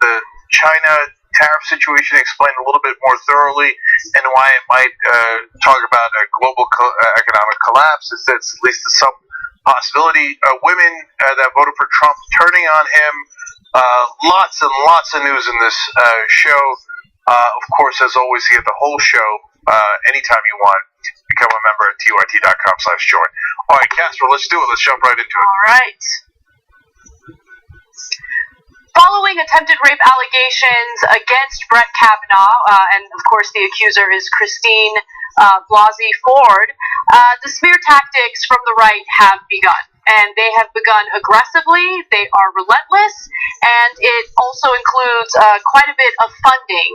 A: the China tariff situation explained a little bit more thoroughly, and why it might talk about a global economic collapse. It's at least some possibility. Women that voted for Trump turning on him. Lots and lots of news in this show. Of course, as always, you get the whole show anytime you want. Become a member at tyrt.com/join. All right, Casper, let's do it. Let's jump right into it.
B: All right. Following attempted rape allegations against Brett Kavanaugh, and of course the accuser is Christine Blasey Ford, the smear tactics from the right have begun. And they have begun aggressively, they are relentless, and it also includes quite a bit of funding,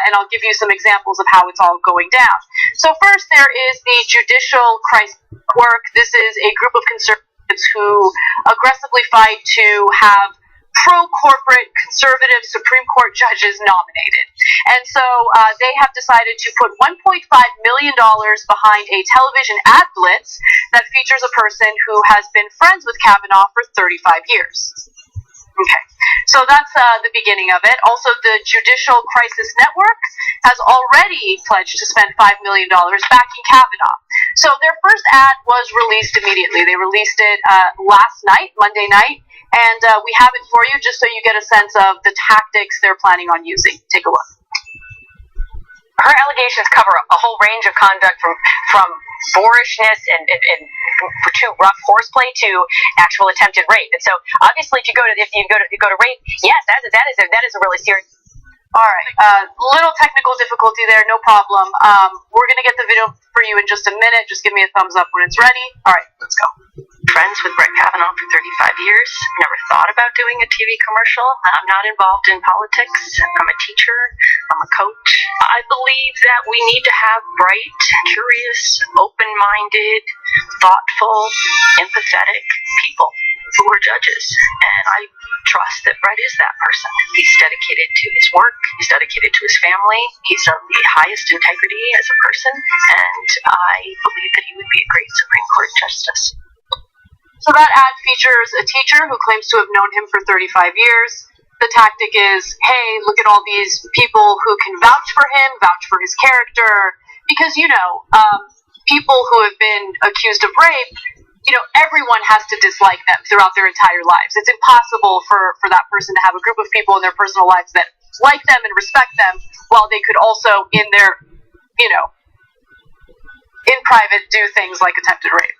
B: and I'll give you some examples of how it's all going down. So first, there is the Judicial Crisis Network. This is a group of conservatives who aggressively fight to have pro-corporate conservative Supreme Court judges nominated. And so they have decided to put $1.5 million behind a television ad blitz that features a person who has been friends with Kavanaugh for 35 years. Okay, so that's the beginning of it. Also, the Judicial Crisis Network has already pledged to spend $5 million backing Kavanaugh. So their first ad was released immediately. They released it last night, Monday night, and we have it for you just so you get a sense of the tactics they're planning on using. Take a look.
H: Her allegations cover a whole range of conduct from boorishness and to rough horseplay to actual attempted rape. And so obviously if you go to rape, yes, that is a really serious.
B: All right, little technical difficulty there, no problem. We're gonna get the video for you in just a minute. Just give me a thumbs up when it's ready. All right, let's go.
H: Friends with Brett Kavanaugh for 35 years. Never thought about doing a TV commercial. I'm not involved in politics. I'm a teacher. I'm a coach. I believe that we need to have bright, curious, open-minded, thoughtful, empathetic people who are judges. And I trust that Brett is that person. He's dedicated to his work. He's dedicated to his family. He's of the highest integrity as a person. And I believe that he would be a great Supreme Court justice.
B: So that ad features a teacher who claims to have known him for 35 years. The tactic is, hey, look at all these people who can vouch for him, vouch for his character. Because, people who have been accused of rape, everyone has to dislike them throughout their entire lives. It's impossible for that person to have a group of people in their personal lives that like them and respect them, while they could also, in their, in private, do things like attempted rape.